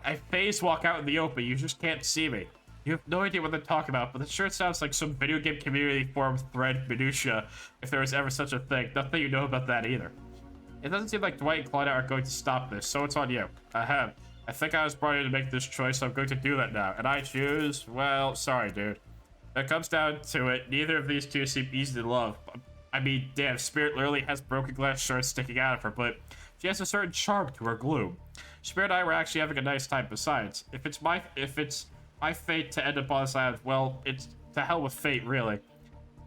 S1: I phase walk out in the open, you just can't see me. You have no idea what they're talking about, but it sure sounds like some video game community forum thread minutia, if there was ever such a thing. Nothing you know about that either. It doesn't seem like Dwight and Claudia are going to stop this, so it's on you. Ahem. I think I was brought in to make this choice, so I'm going to do that now. And I choose, well, sorry, dude. When it comes down to it, neither of these two seem easy to love. I mean, damn, Spirit literally has broken glass shards sticking out of her, but she has a certain charm to her gloom. Spirit and I were actually having a nice time besides. If it's my fate to end up on this island, well, it's to hell with fate, really.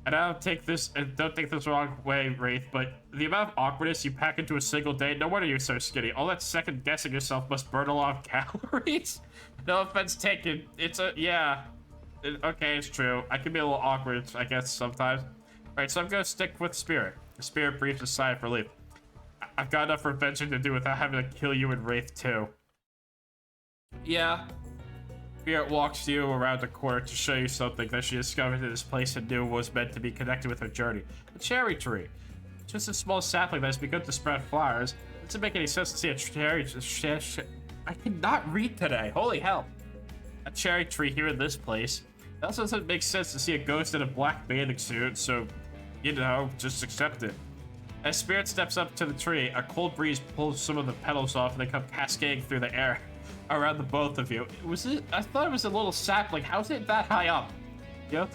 S1: And don't take this the wrong way, Wraith, but the amount of awkwardness you pack into a single day, no wonder you're so skinny. All that second guessing yourself must burn a lot of calories. No offense taken. Yeah. Okay, it's true. I can be a little awkward, I guess, sometimes. Alright, so I'm gonna stick with Spirit. The Spirit breathes a sigh of relief. I've got enough revenge to do without having to kill you and Wraith too. Yeah. Spirit walks you around the corner to show you something that she discovered in this place and knew was meant to be connected with her journey. A cherry tree. Just a small sapling that has begun to sprout flowers. It doesn't make any sense to see a cherry... I cannot read today. Holy hell. A cherry tree here in this place. It also doesn't make sense to see a ghost in a black bathing suit, so, you know, just accept it. As Spirit steps up to the tree, a cold breeze pulls some of the petals off and they come cascading through the air around the both of you. I thought it was a little sapling. How's it that high up? Do you know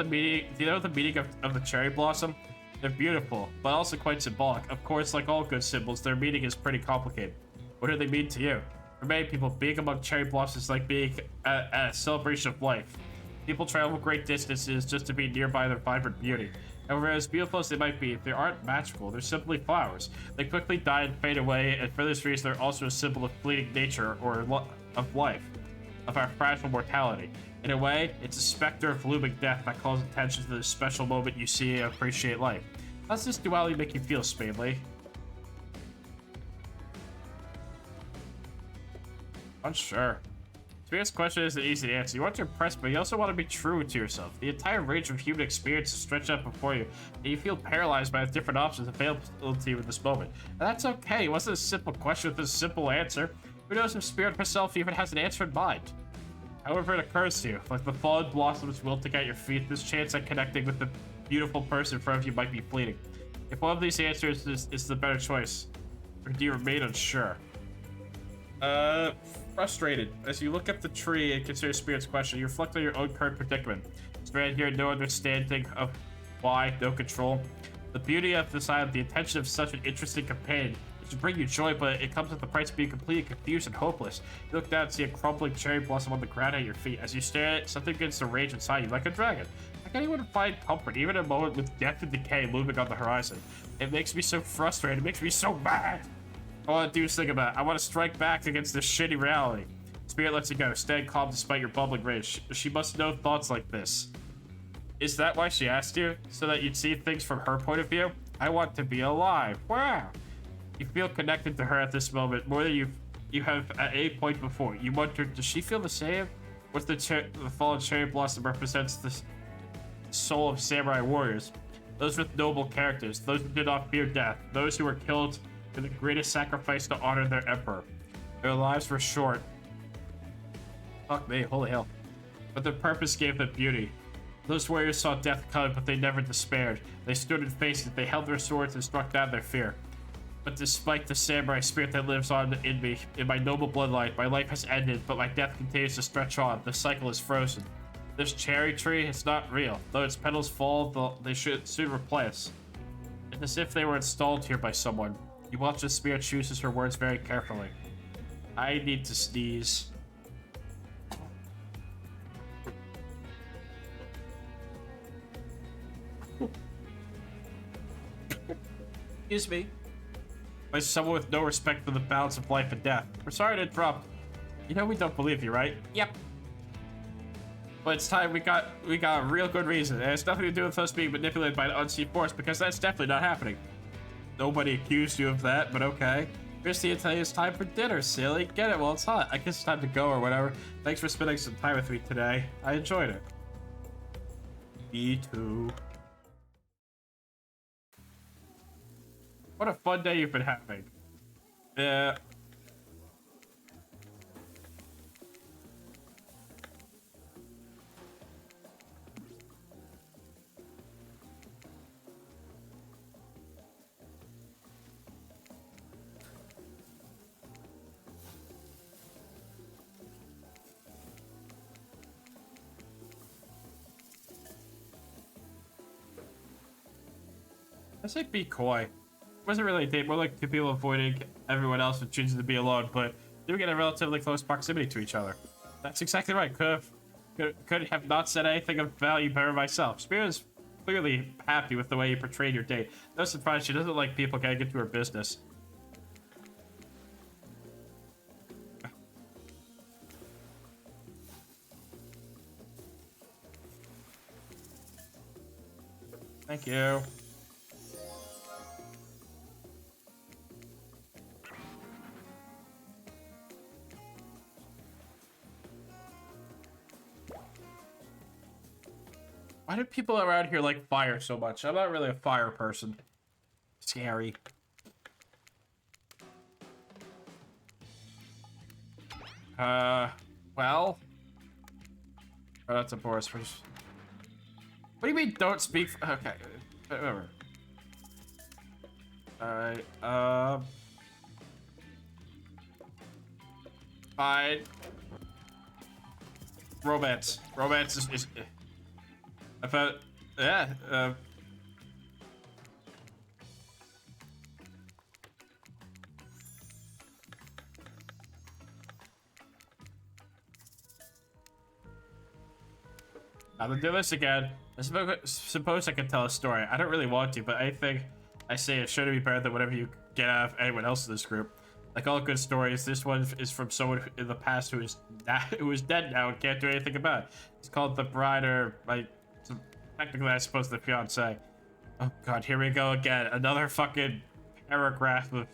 S1: the meaning of the cherry blossom? They're beautiful, but also quite symbolic. Of course, like all good symbols, their meaning is pretty complicated. What do they mean to you? For many people, being among cherry blossoms is like being at a celebration of life. People travel great distances just to be nearby their vibrant beauty. However, as beautiful as they might be, they aren't magical. They're simply flowers. They quickly die and fade away, and for this reason, they're also a symbol of fleeting nature or of life, of our fragile mortality. In a way, it's a specter of looming death that calls attention to the special moment you see and appreciate life. How does this duality make you feel, Spadely? Unsure. Spirit's question isn't easy to answer. You want to impress, but you also want to be true to yourself. The entire range of human experience is stretched out before you, and you feel paralyzed by the different options available to you in this moment. And that's okay. It wasn't a simple question with a simple answer. Who knows if Spirit herself even has an answer in mind? However it occurs to you, like the fallen blossoms wilting at your feet, this chance at connecting with the beautiful person in front of you might be fleeting. If one of these answers is the better choice, or do you remain unsure? Frustrated. As you look at the tree and consider Spirit's question, you reflect on your own current predicament. Stranded here, no understanding of why, no control. The beauty of this island, the intention of such an interesting companion, is to bring you joy, but it comes at the price of being completely confused and hopeless. You look down and see a crumbling cherry blossom on the ground at your feet. As you stare at it, something begins to rage inside you like a dragon. How can anyone find comfort, even in a moment with death and decay looming on the horizon? It makes me so frustrated. It makes me so mad. I want to do something about it. I want to strike back against this shitty reality. Spirit lets you go. Stand calm despite your bubbling rage. She must know thoughts like this. Is that why she asked you? So that you'd see things from her point of view? I want to be alive. Wow. You feel connected to her at this moment more than you have at any point before. You wonder, does she feel the same? What the fallen cherry blossom represents the soul of samurai warriors. Those with noble characters. Those who did not fear death. Those who were killed in the greatest sacrifice to honor their emperor. Their lives were short. Fuck me, holy hell. But their purpose gave them beauty. Those warriors saw death coming, but they never despaired. They stood and faced it. They held their swords and struck down their fear. But despite the samurai spirit that lives on in me, in my noble bloodline, my life has ended, but my death continues to stretch on. The cycle is frozen. This cherry tree, it's not real. Though its petals fall, they should soon replace. It's as if they were installed here by someone. You watch the spirit chooses her words very carefully. I need to sneeze. Excuse me. By someone with no respect for the balance of life and death. We're sorry to interrupt. You know we don't believe you, right? Yep. But it's time we got a real good reason. And it's nothing to do with us being manipulated by an unseen force, because that's definitely not happening. Nobody accused you of that, but okay. Christy, it's time for dinner, silly. Get it while it's hot. I guess it's time to go or whatever. Thanks for spending some time with me today. I enjoyed it. Me too. What a fun day you've been having. Yeah. I say be coy. It wasn't really a date, more like two people avoiding everyone else and choosing to be alone, but doing it in a relatively close proximity to each other. That's exactly right. Could have not said anything of value better myself. Spirit is clearly happy with the way you portrayed your date. No surprise, she doesn't like people getting into her business. Thank you. Why do people around here like fire so much? I'm not really a fire person. Scary. Well. Oh, that's a Boris first. What do you mean don't speak? Okay, whatever. Alright, fine. Romance. Romance is I thought, yeah, I'm gonna do this again. I suppose I can tell a story. I don't really want to, but I think I say it's sure to be better than whatever you get out of anyone else in this group. Like all good stories, this one is from someone in the past who is dead now and can't do anything about it. It's called The Bride, or technically I suppose the fiance. Oh god, here we go again. Another fucking paragraph of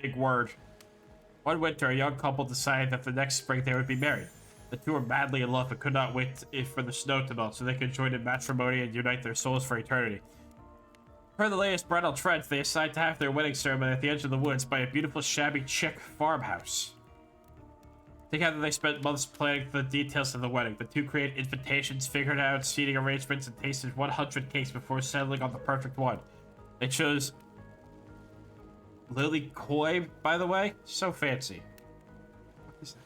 S1: big word. One winter, a young couple decided that the next spring they would be married. The two were madly in love and could not wait for the snow to melt so they could join in matrimony and unite their souls for eternity. Per the latest bridal trends, they decided to have their wedding ceremony at the edge of the woods by a beautiful shabby chick farmhouse. Together, they spent months planning the details of the wedding. The two created invitations, figured out seating arrangements, and tasted 100 cakes before settling on the perfect one. They chose Lily Coy, by the way. So fancy. What is that?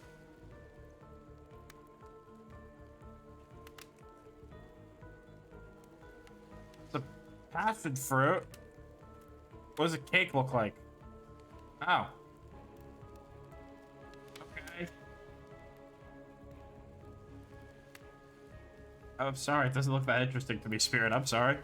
S1: It's a passion fruit. What does a cake look like? Oh. Okay. I'm sorry, it doesn't look that interesting to me, Spirit. I'm sorry.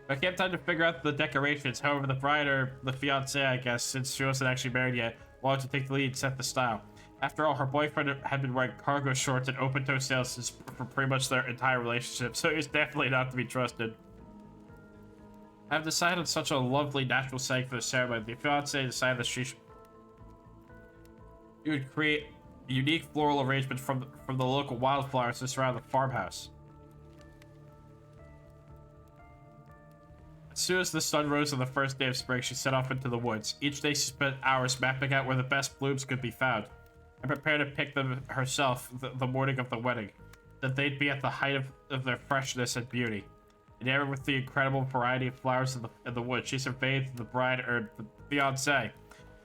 S1: I can't have time to figure out the decorations. However, the bride, or the fiancé, I guess, since she wasn't actually married yet, wanted to take the lead and set the style. After all, her boyfriend had been wearing cargo shorts and open-toe sales for pretty much their entire relationship, so he's definitely not to be trusted. I've decided on such a lovely natural setting for the ceremony. The fiancé decided that she would create a unique floral arrangement from the local wildflowers that surround the farmhouse. As soon as the sun rose on the first day of spring, she set off into the woods. Each day she spent hours mapping out where the best blooms could be found, and prepared to pick them herself the morning of the wedding, that they'd be at the height of their freshness and beauty. Enamored with the incredible variety of flowers in the woods, she surveyed the bride, or the fiancé.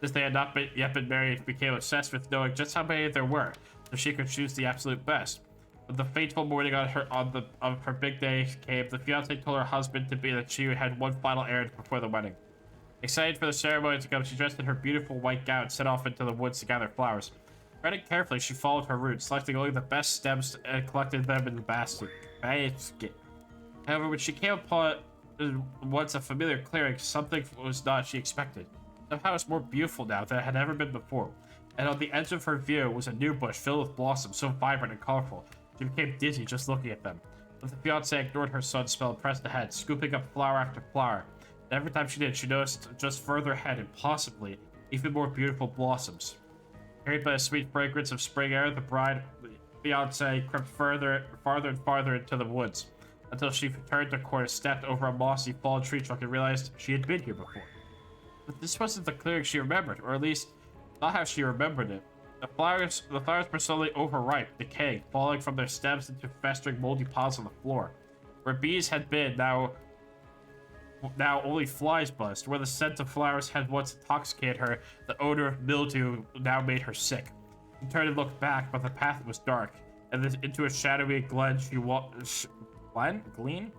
S1: Since they had not yet been married, became obsessed with knowing just how many there were, so she could choose the absolute best. When the fateful morning of her big day came, the fiancé told her husband that she had one final errand before the wedding. Excited for the ceremony to come, she dressed in her beautiful white gown and set off into the woods to gather flowers. Treading carefully, she followed her route, selecting only the best stems and collected them in the basket. However, when she came upon once a familiar clearing, something was not she expected. Somehow it was more beautiful now than it had ever been before, and on the edge of her view was a new bush filled with blossoms so vibrant and colorful. She became dizzy just looking at them. But the fiancé ignored her son's spell and pressed ahead, scooping up flower after flower. And every time she did, she noticed just further ahead, and possibly even more beautiful blossoms. Carried by a sweet fragrance of spring air, the fiance crept farther and farther into the woods, until she turned the corner, stepped over a mossy fallen tree trunk, and realized she had been here before. But this wasn't the clearing she remembered, or at least not how she remembered it. The flowers were slowly overripe, decaying, falling from their stems into festering moldy piles on the floor. Where bees had been, now only flies buzzed. Where the scent of flowers had once intoxicated her, the odor of mildew now made her sick. She turned and looked back, but the path was dark, and then into a shadowy glen she walked. Glean?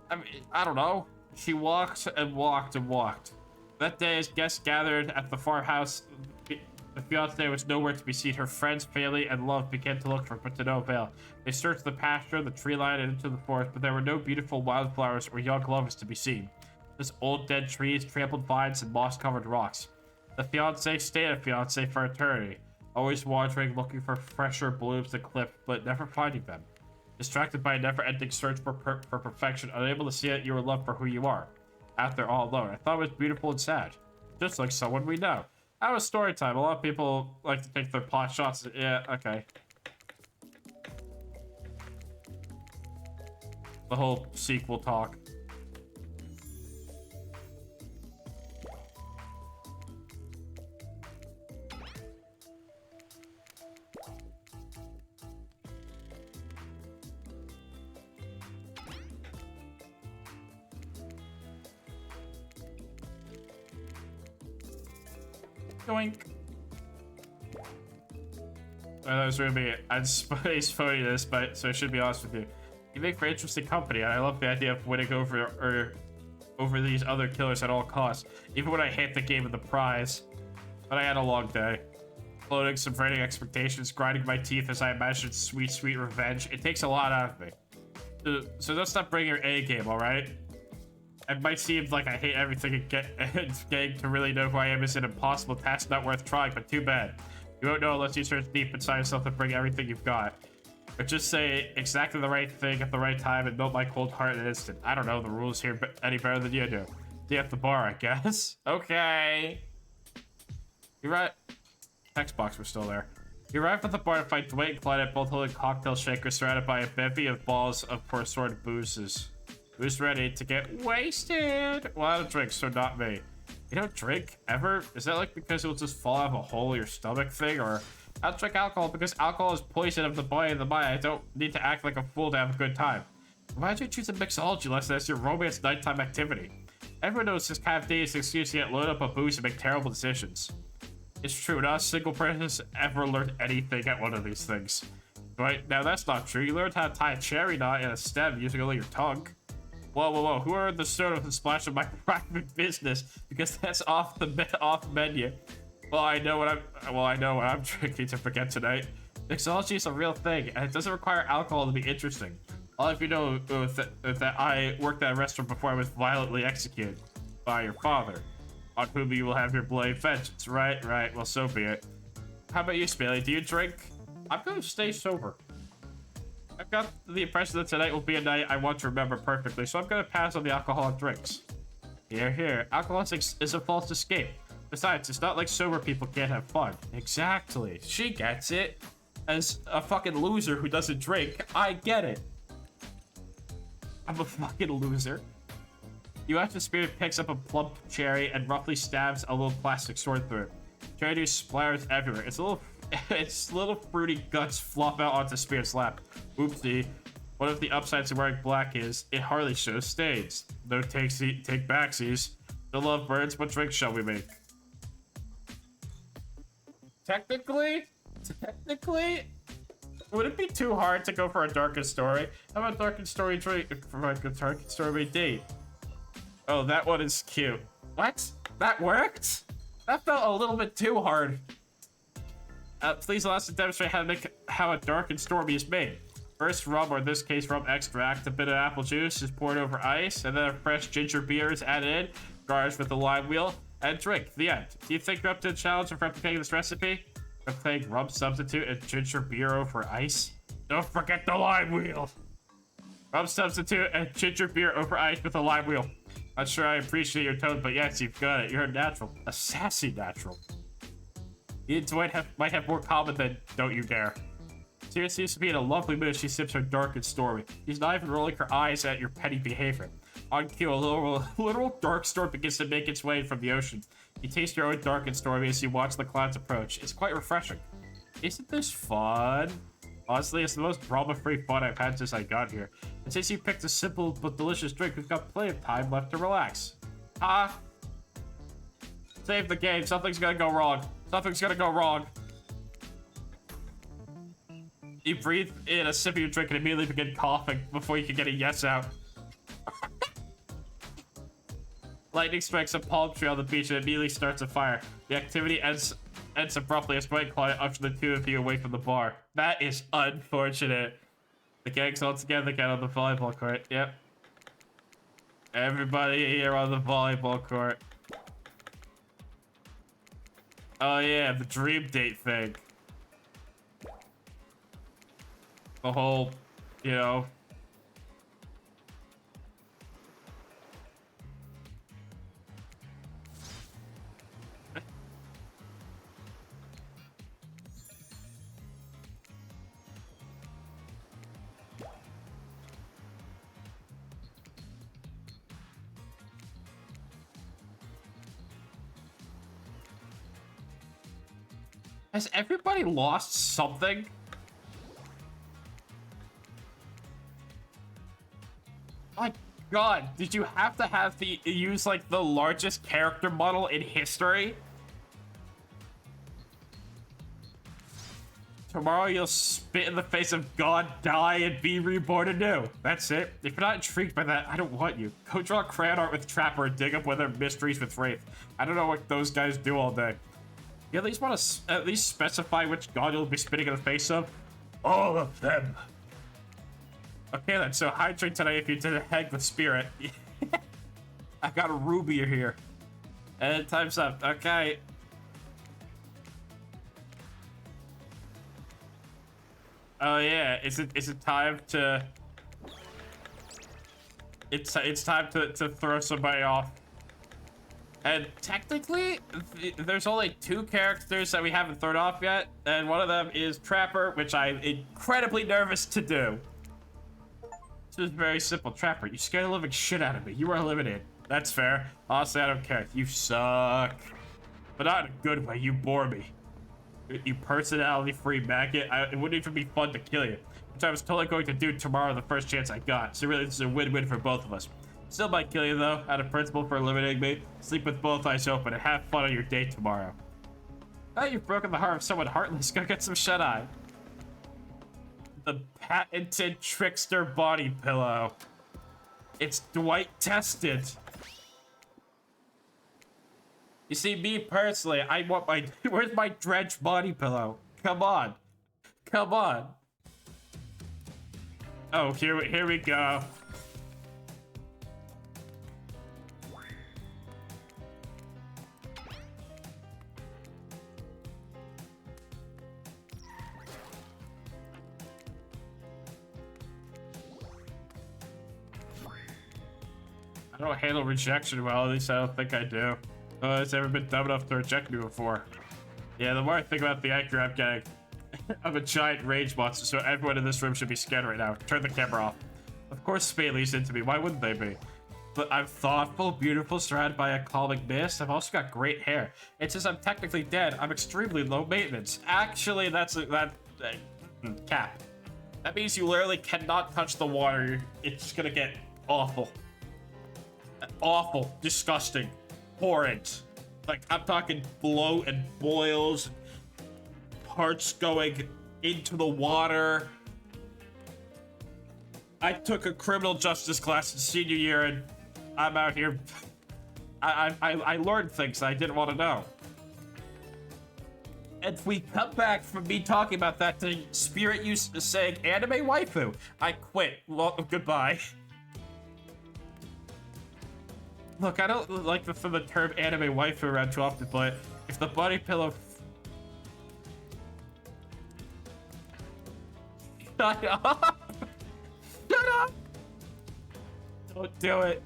S1: I mean, I don't know. She walked and walked and walked. That day, as guests gathered at the farmhouse, the fiancée was nowhere to be seen. Her friends, family, and love began to look for her, but to no avail. They searched the pasture, the tree line, and into the forest, but there were no beautiful wildflowers or young lovers to be seen. Just old dead trees, trampled vines, and moss-covered rocks. The fiancé stayed a fiancé for eternity, always wandering, looking for fresher blooms to clip, but never finding them. Distracted by a never-ending search for perfection, unable to see that you were loved for who you are. Out there all alone. I thought it was beautiful and sad. Just like someone we know. That was story time. A lot of people like to take their pot shots. Yeah, okay. The whole sequel talk. Doink. That was gonna be I'd space phony this, but so I should be honest with you. You make for interesting company, and I love the idea of winning over these other killers at all costs, even when I hate the game of the prize. But I had a long day. Floating, subverting expectations, grinding my teeth as I imagined sweet, sweet revenge. It takes a lot out of me. So don't stop bringing your A game, alright? It might seem like I hate everything and getting to really know who I am is an impossible task not worth trying, but too bad. You won't know unless you search deep inside yourself to bring everything you've got. Or just say exactly the right thing at the right time and melt my cold heart in an instant. I don't know the rules here any better than you do. See you at the bar, I guess. Okay. You're right. Text box was still there. You arrived at the bar to find Dwight and Clyde, both holding cocktail shakers surrounded by a bevy of balls of assorted boozes. Who's ready to get wasted? Well, I don't drink, so not me. You don't drink ever? Is that like because it'll just fall out of a hole in your stomach thing? Or I don't drink alcohol because alcohol is poison of the body and the mind. I don't need to act like a fool to have a good time. Why did you choose a mixology lesson as your romance nighttime activity? Everyone knows this kind of day is an excuse to get loaded up on booze and make terrible decisions. It's true, not a single person has ever learned anything at one of these things. Right? Now that's not true. You learned how to tie a cherry knot in a stem using only your tongue. Whoa. Who are the soda with a splash of my private business? Because that's off menu. Well, I know what I'm drinking to forget tonight. Mixology is a real thing, and it doesn't require alcohol to be interesting. All of you know that I worked at a restaurant before I was violently executed by your father, on whom you will have your bloody vengeance. Right. Well, so be it. How about you, Spadely? Do you drink? I'm gonna stay sober. I've got the impression that tonight will be a night I want to remember perfectly, so I'm gonna pass on the alcoholic drinks. Here. Alcohol is a false escape. Besides, it's not like sober people can't have fun. Exactly. She gets it. As a fucking loser who doesn't drink, I get it. I'm a fucking loser. You watch the spirit picks up a plump cherry and roughly stabs a little plastic sword through it. Cherry juice splatters everywhere. Its little fruity guts flop out onto Spirit's lap. Oopsie. One of the upsides of wearing black is, it hardly shows stains. No take backsies. No love birds, what drink shall we make? Technically, would it be too hard to go for a darkest story? How about darkest story drink for a darkest story date? Oh, that one is cute. What? That worked? That felt a little bit too hard. Please allow us to demonstrate how a dark and stormy is made. First, rum, or in this case, rum extract, a bit of apple juice is poured over ice, and then a fresh ginger beer is added in, garnished with a lime wheel, and drink. The end. Do you think you're up to the challenge of replicating this recipe? Replicating rum substitute and ginger beer over ice? Don't forget the lime wheel! Rum substitute and ginger beer over ice with a lime wheel. Not sure I appreciate your tone, but yes, you've got it. You're a natural. A sassy natural. You might have more common than don't you dare. Sarah seems to be in a lovely mood as she sips her dark and stormy. She's not even rolling her eyes at your petty behavior. On cue, a literal dark storm begins to make its way from the ocean. You taste your own dark and stormy as you watch the clouds approach. It's quite refreshing. Isn't this fun? Honestly, it's the most drama-free fun I've had since I got here. And since you picked a simple but delicious drink, we've got plenty of time left to relax. Save the game. Something's gonna go wrong. Something's gonna go wrong. You breathe in a sip of your drink and immediately begin coughing before you can get a yes out. Lightning strikes a palm tree on the beach and immediately starts a fire. The activity ends abruptly as bright quiet usher the two of you away from the bar. That is unfortunate. The gang's all together again on the volleyball court. Yep. Everybody here on the volleyball court. Oh yeah, the dream date thing. The whole, you know. Has everybody lost something? My god, did you have to have use like the largest character model in history? Tomorrow you'll spit in the face of God, die, and be reborn anew. That's it. If you're not intrigued by that, I don't want you. Go draw crayon art with Trapper and dig up Weather Mysteries with Wraith. I don't know what those guys do all day. You at least want to at least specify which god you'll be spitting in the face of? All of them. Okay then, so hydrate tonight if you didn't hang with spirit. I got a ruby here. And time's up. Okay. Oh yeah, is it time to... It's time to throw somebody off. And technically, there's only 2 characters that we haven't thrown off yet, and one of them is Trapper, which I'm incredibly nervous to do. This is very simple. Trapper, you scared the living shit out of me. You are eliminated. That's fair. Honestly, I don't care. You suck. But not in a good way. You bore me. You personality-free maggot. It wouldn't even be fun to kill you. Which I was totally going to do tomorrow the first chance I got. So really, this is a win-win for both of us. Still might kill you though, out of principle for eliminating me. Sleep with both eyes open and have fun on your date tomorrow. Now you've broken the heart of someone heartless, go get some shut-eye. The patented trickster body pillow. It's Dwight tested. You see, me personally, I want my... Where's my drenched body pillow? Come on. Come on. Oh, here we go. I don't handle rejection well, at least I don't think I do. No one's ever been dumb enough to reject me before. Yeah, the more I think about the actor I'm getting, I'm a giant rage monster, so everyone in this room should be scared right now. Turn the camera off. Of course Spadely's into me, why wouldn't they be? But I'm thoughtful, beautiful, surrounded by a calming mist. I've also got great hair. And since I'm technically dead, I'm extremely low maintenance. Actually, that's cap. That means you literally cannot touch the water. It's just gonna get awful. Awful, disgusting, horrid. Like, I'm talking bloat and boils, parts going into the water. I took a criminal justice class in senior year and I'm out here. I learned things I didn't want to know. And if we come back from me talking about that to Spirit used to saying anime waifu, I quit. Well, goodbye. Look, I don't like the term anime waifu around too often, but if the body pillow... Shut up! Shut up! Don't do it.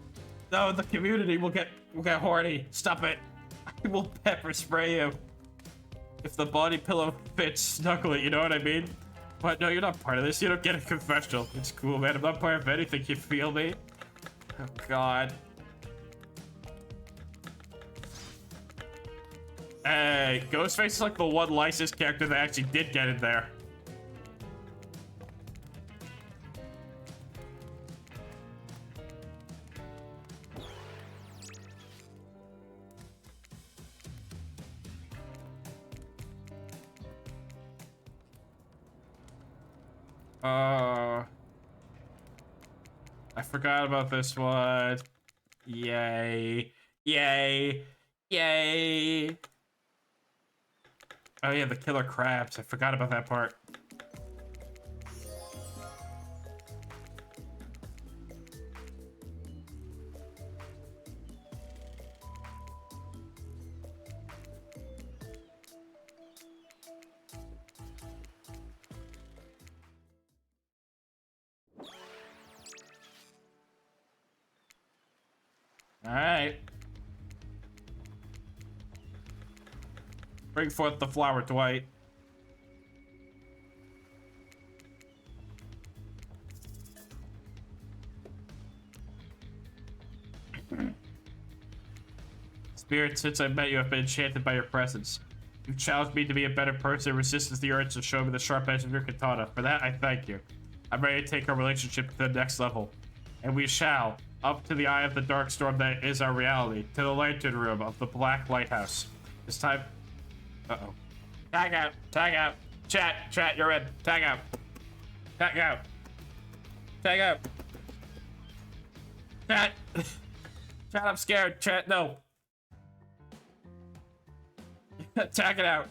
S1: No, the community will get horny. Stop it. I will pepper spray you. If the body pillow fits, snuggle it, you know what I mean? But no, you're not part of this. You don't get a confessional. It's cool, man. I'm not part of anything. You feel me? Oh, God. Hey, Ghostface is like the one licensed character that actually did get in there. I forgot about this one. Yay. Yay. Yay. Oh yeah, the killer crabs. I forgot about that part. All right. Bring forth the flower, Dwight. Spirit, since I met you, I've been enchanted by your presence. You've challenged me to be a better person and resisted the urge to show me the sharp edge of your katana. For that, I thank you. I'm ready to take our relationship to the next level. And we shall, up to the eye of the dark storm that is our reality, to the lantern room of the Black Lighthouse. It's time... Uh-oh. Tag out, tag out. Chat, you're in. Tag out. Tag out. Tag out. Chat. Chat, I'm scared. Chat, no. Tag it out.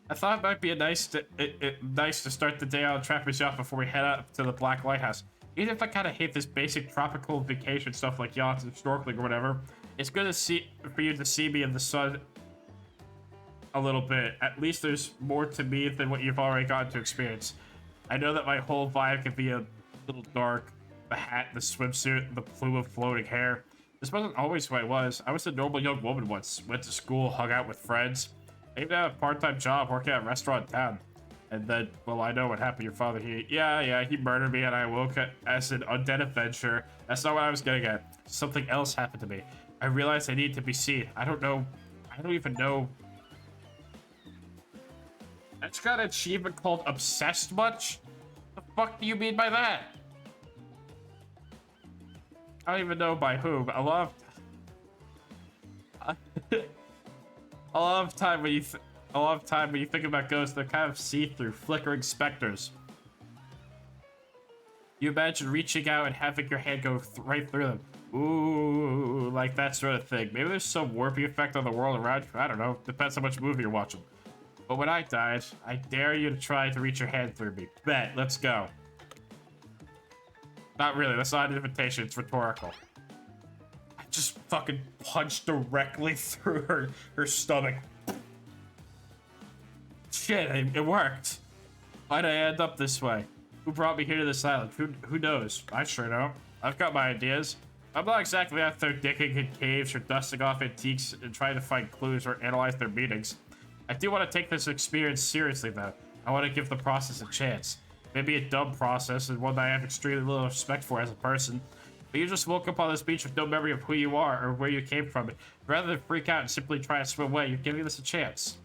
S1: I thought it might be nice to start the day on Trapper Yacht before we head up to the Black Lighthouse. Even if I kind of hate this basic tropical vacation stuff like yachts and snorkeling or whatever, it's good for you to see me in the sun a little bit. At least there's more to me than what you've already gotten to experience. I know that my whole vibe can be a little dark. The hat, the swimsuit, the plume of floating hair. This wasn't always who I was. I was a normal young woman once. Went to school, hung out with friends. I even had a part-time job working at a restaurant in town. And then, well, I know what happened to your father. He murdered me and I woke up as an undead adventurer. That's not what I was getting at. Something else happened to me. I realized I need to be seen. I don't even know. That's got an achievement called Obsessed much? The fuck do you mean by that? I don't even know by whom. A lot of time when you think about ghosts, they're kind of see-through, flickering specters. You imagine reaching out and having your hand go right through them. Ooh, like that sort of thing. Maybe there's some warping effect on the world around you. I don't know. Depends how much movie you're watching. But when I died, I dare you to try to reach your hand through me. Bet. Let's go. Not really. That's not an invitation. It's rhetorical. I just fucking punched directly through her stomach. Shit, it worked. Why'd I end up this way? Who brought me here to this island? Who knows? I sure know. I've got my ideas. I'm not exactly out there digging in caves or dusting off antiques and trying to find clues or analyze their meanings. I do want to take this experience seriously, though. I want to give the process a chance. Maybe a dumb process and one that I have extremely little respect for as a person. But you just woke up on this beach with no memory of who you are or where you came from. Rather than freak out and simply try to swim away, you're giving this a chance.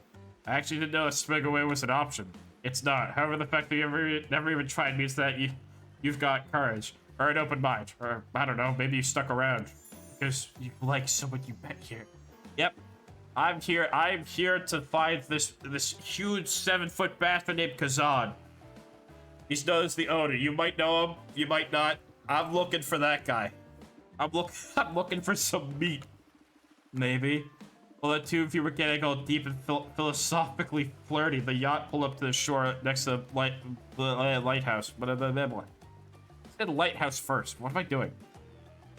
S1: I actually didn't know that swimming away was an option. It's not. However, the fact that you never even tried means that you've got courage. Or an open mind. Or, I don't know, maybe you stuck around. Because you like someone you met here. Yep. I'm here to find this huge 7-foot bastard named Kazan. He's known as the owner. You might know him, you might not. I'm looking for that guy. I'm looking for some meat. Maybe. Well, the two of you were getting all deep and philosophically flirty. The yacht pulled up to the shore next to the lighthouse. But I said lighthouse first. What am I doing?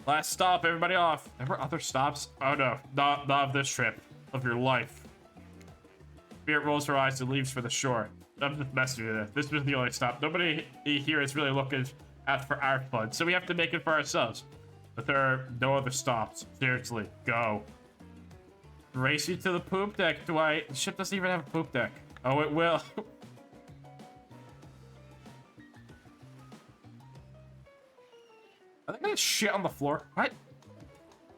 S1: Last stop, everybody off. There were other stops? Oh no, not of this trip. Of your life. Spirit rolls her eyes and leaves for the shore. I'm just messing with it. This was the only stop. Nobody here is really looking out for our fun, so we have to make it for ourselves. But there are no other stops. Seriously, go. Race you to the poop deck, Dwight. The ship doesn't even have a poop deck. Oh, it will. Are they gonna shit on the floor? What?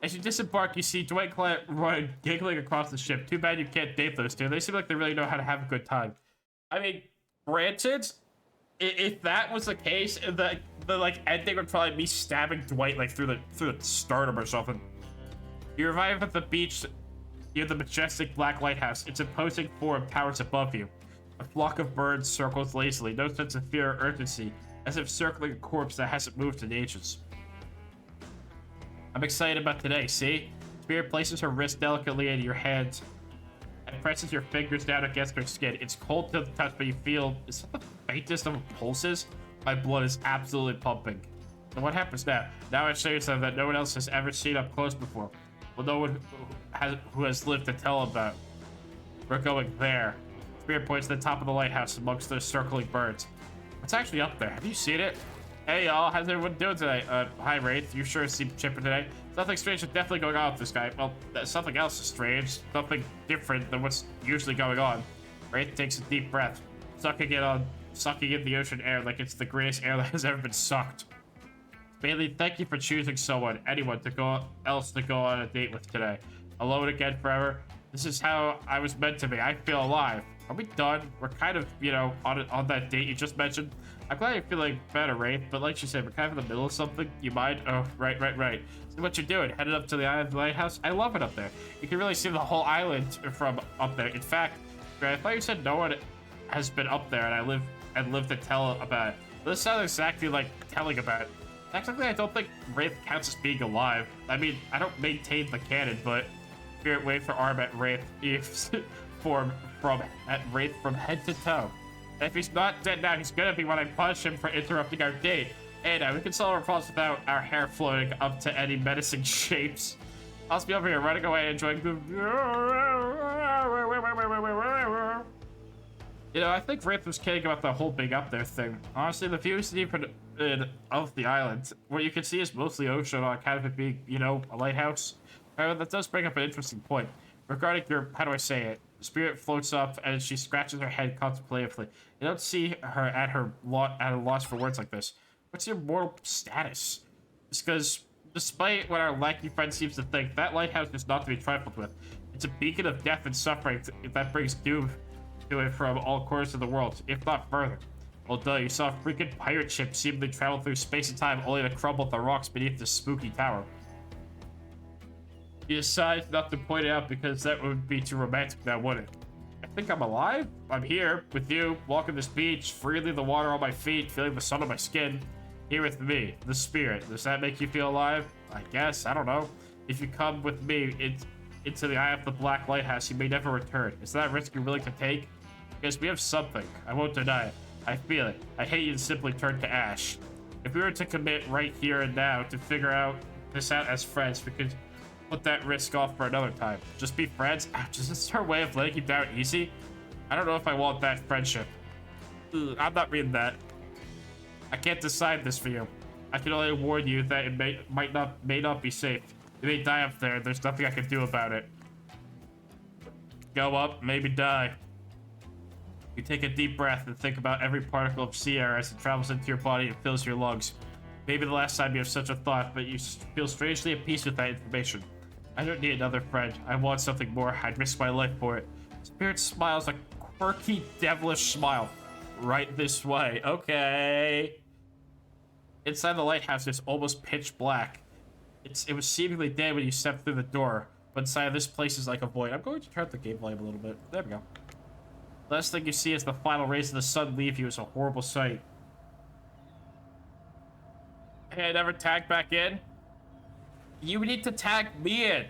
S1: As you disembark, you see Dwight and Clint run giggling across the ship. Too bad you can't date those two. They seem like they really know how to have a good time. I mean, granted, if that was the case, the like ending would probably be stabbing Dwight like through the sternum or something. You arrive at the beach near the majestic black lighthouse. Its imposing form towers above you. A flock of birds circles lazily, no sense of fear or urgency, as if circling a corpse that hasn't moved in ages. I'm excited about today, see? Spirit places her wrist delicately into your hand and presses your fingers down against her skin. It's cold to the touch, but you feel, is that the faintest of pulses? My blood is absolutely pumping. So what happens now? Now I show you something that no one else has ever seen up close before. Well, no one who has lived to tell about. We're going there. Spirit points to the top of the lighthouse amongst those circling birds. What's actually up there? Have you seen it? Hey y'all, how's everyone doing today? Hi Wraith, you sure seem chipper today. Something strange is definitely going on with this guy. Well, something else is strange. Something different than what's usually going on. Wraith takes a deep breath, sucking in the ocean air like it's the greatest air that has ever been sucked. Bailey, thank you for choosing anyone to go on a date with today. Alone again forever. This is how I was meant to be. I feel alive. Are we done? We're kind of, you know, on that date you just mentioned. I'm glad you're feeling better, Wraith, but like you said, we're kind of in the middle of something. You mind? Oh, right. So what you're doing? Headed up to the island lighthouse? I love it up there. You can really see the whole island from up there. In fact, I thought you said no one has been up there, and I live to tell about it. This sounds exactly like telling about it. Technically, I don't think Wraith counts as being alive. I mean, I don't maintain the canon, but Spirit wait for arm at Wraith form at Wraith from head to toe. And if he's not dead now, he's gonna be when I punish him for interrupting our date. Hey, now we can solve our problems without our hair floating up to any menacing shapes. I'll just be over here running away, enjoying the. You know, I think Wraith was kidding about the whole being up there thing. Honestly, the view is even of the island. What you can see is mostly ocean on account of it being, you know, a lighthouse. However, that does bring up an interesting point. Regarding your, how do I say it? Spirit floats up and she scratches her head contemplatively. You don't see her at a loss for words like this. What's your mortal status? It's because, despite what our lanky friend seems to think, that lighthouse is not to be trifled with. It's a beacon of death and suffering that brings doom to it from all corners of the world, if not further. Well, duh, you saw a freaking pirate ship seemingly travel through space and time only to crumble at the rocks beneath this spooky tower. You decide not to point it out because that would be too romantic now, wouldn't it? I think I'm alive. I'm here with you, walking this beach, freely the water on my feet, feeling the sun on my skin. Here with me, the spirit. Does that make you feel alive? I guess, I don't know. If you come with me into the eye of the black lighthouse, you may never return. Is that a risk you're willing to take? Because we have something. I won't deny it. I feel it. I hate you to simply turn to ash. If we were to commit right here and now to figure this out as friends, we could put that risk off for another time. Just be friends? Ouch, is this her way of letting you down easy? I don't know if I want that friendship. Ugh, I'm not reading that. I can't decide this for you. I can only warn you that it may not be safe. You may die up there. There's nothing I can do about it. Go up, maybe die. You take a deep breath and think about every particle of sea air as it travels into your body and fills your lungs. Maybe the last time you have such a thought, but you feel strangely at peace with that information. I don't need another friend. I want something more. I'd risk my life for it. Spirit smiles a quirky, devilish smile. Right this way. Okay. Inside the lighthouse, it's almost pitch black. It was seemingly dead when you stepped through the door, but inside this place is like a void. I'm going to turn up the game volume a little bit. There we go. Last thing you see as the final rays of the sun leave you is a horrible sight. Hey, I never tagged back in? You need to tag me in.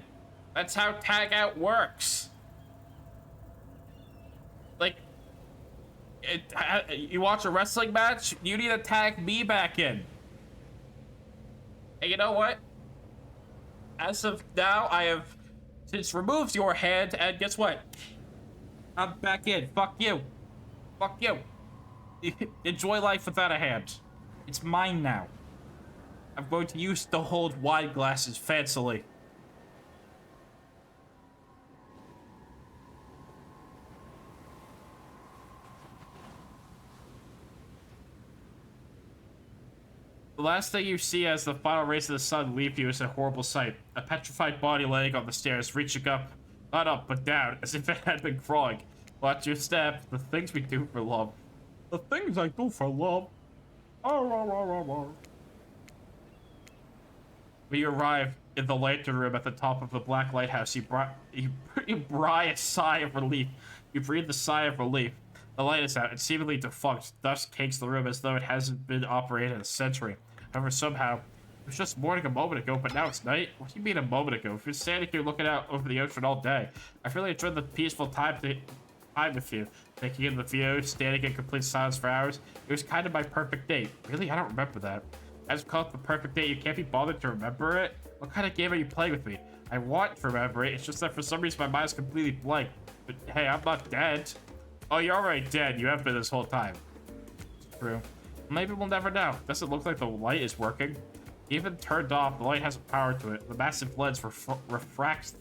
S1: That's how tag out works. Like, you watch a wrestling match, you need to tag me back in. And you know what? As of now, I have since removed your hand, and guess what? I'm back in. Fuck you. Fuck you. Enjoy life without a hand. It's mine now. I'm going to use to hold wine glasses fancily. The last thing you see as the final rays of the sun leave you is a horrible sight. A petrified body laying on the stairs, reaching up, not up, but down, as if it had been crawling. Watch your step. The things we do for love. The things I do for love. When you arrive in the lantern room at the top of the black lighthouse, you breathe a sigh of relief. You breathe the sigh of relief. The light is out and seemingly defunct. Dust cakes the room as though it hasn't been operated in a century. However, somehow, it was just morning a moment ago, but now it's night? What do you mean a moment ago? We've been standing here looking out over the ocean all day. I've really enjoyed the peaceful time with you. Taking in the view, standing in complete silence for hours. It was kind of my perfect date. Really? I don't remember that. As we call it the perfect date, you can't be bothered to remember it? What kind of game are you playing with me? I want to remember it, it's just that for some reason my mind's completely blank. But hey, I'm not dead. Oh, you're already dead. You have been this whole time. True. Maybe we'll never know. Doesn't look like the light is working. Even turned off, the light has a power to it. The massive lens refracts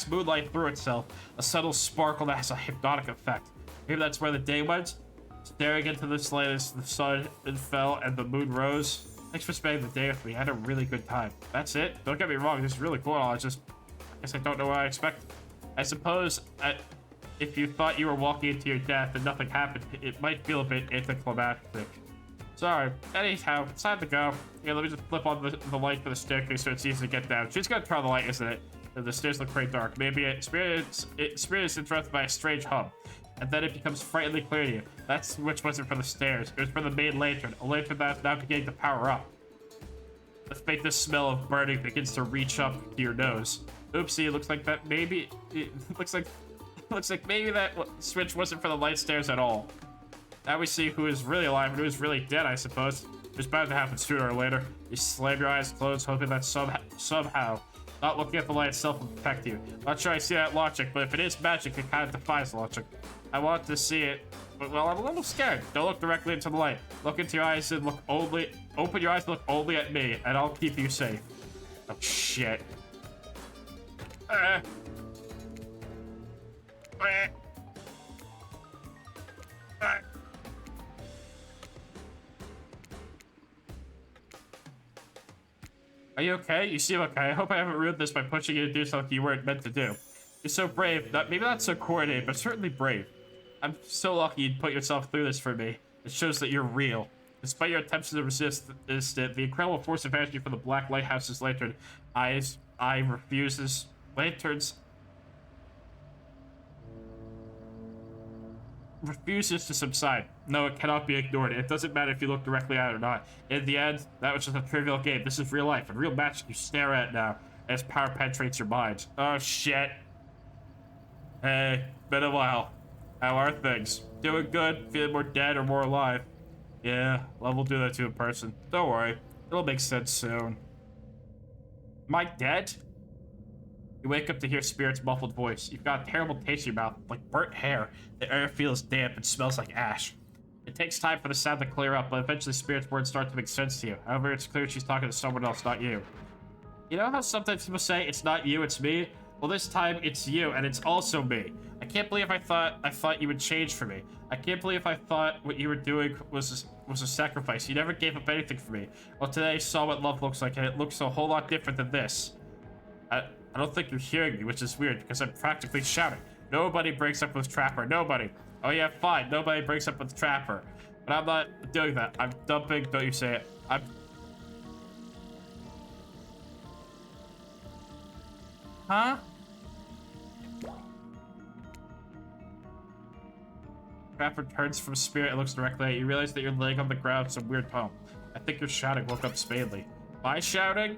S1: moonlight through itself. A subtle sparkle that has a hypnotic effect. Maybe that's where the day went. Staring into this light as the sun fell and the moon rose. Thanks for spending the day with me. I had a really good time. That's it? Don't get me wrong, this is really cool. I guess I don't know what I expected. I suppose if you thought you were walking into your death and nothing happened, it might feel a bit anticlimactic. Sorry. Anyhow, it's time to go. Yeah, let me just flip on the light for the staircase so it's easy to get down. She's gonna turn on the light, isn't it? The stairs look pretty dark. Maybe spirit is interrupted by a strange hum. And then it becomes frighteningly clear to you. That switch wasn't for the stairs. It was for the main lantern. A lantern that's now beginning to power up. The faintest smell of burning begins to reach up to your nose. Oopsie, it looks like that maybe... It looks like maybe that switch wasn't for the light stairs at all. Now we see who is really alive and who is really dead, I suppose. It's bound to happen sooner or later. You slam your eyes closed, hoping that somehow not looking at the light itself will protect you. Not sure I see that logic, but if it is magic, it kind of defies logic. I want to see it, but well, I'm a little scared. Don't look directly into the light. Look into your eyes and open your eyes and look only at me, and I'll keep you safe. Oh, shit. Are you okay? You seem okay. I hope I haven't ruined this by pushing you to do something you weren't meant to do. You're so brave. Maybe not so coordinated, but certainly brave. I'm so lucky you'd put yourself through this for me. It shows that you're real. Despite your attempts to resist the incredible force of energy from the Black Lighthouse's lantern, refuses to subside. No, it cannot be ignored. It doesn't matter if you look directly at it or not. In the end, that was just a trivial game. This is real life, and real magic you stare at now as power penetrates your mind. Oh, shit. Hey, been a while. How are things? Doing good? Feeling more dead or more alive? Yeah, love will do that to a person. Don't worry. It'll make sense soon. Am I dead? You wake up to hear Spirit's muffled voice. You've got a terrible taste in your mouth, like burnt hair. The air feels damp and smells like ash. It takes time for the sound to clear up, but eventually Spirit's words start to make sense to you. However, it's clear she's talking to someone else, not you. You know how sometimes people say, it's not you, it's me? Well, this time, it's you, and it's also me. I can't believe I thought you would change for me. I can't believe I thought what you were doing was a sacrifice. You never gave up anything for me. Well, today I saw what love looks like, and it looks a whole lot different than this. I don't think you're hearing me, which is weird, because I'm practically shouting. Nobody breaks up with Trapper. Nobody. Oh yeah, fine. Nobody breaks up with Trapper. But I'm not doing that. I'm dumping. Don't you say it. I'm... Huh? Trapper turns from Spirit and looks directly at you. You realize that you're laying on the ground in some weird poem. I think your shouting woke up Spadely. My shouting?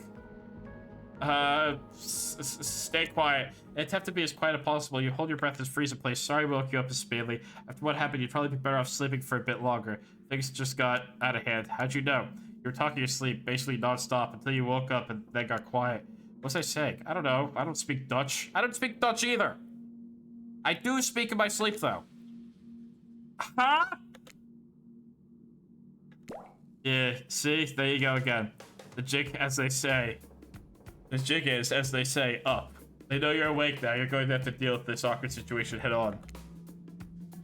S1: Stay quiet. Attempt to be as quiet as possible. You hold your breath as freeze in place. Sorry we woke you up as Spadely. After what happened, you'd probably be better off sleeping for a bit longer. Things just got out of hand. How'd you know? You were talking your sleep, basically non-stop, until you woke up and then got quiet. What was I saying? I don't know. I don't speak Dutch. I don't speak Dutch either. I do speak in my sleep, though. Huh? Yeah, see? There you go again. The jig, as they say. The jig is, as they say, up. They know you're awake now. You're going to have to deal with this awkward situation head on.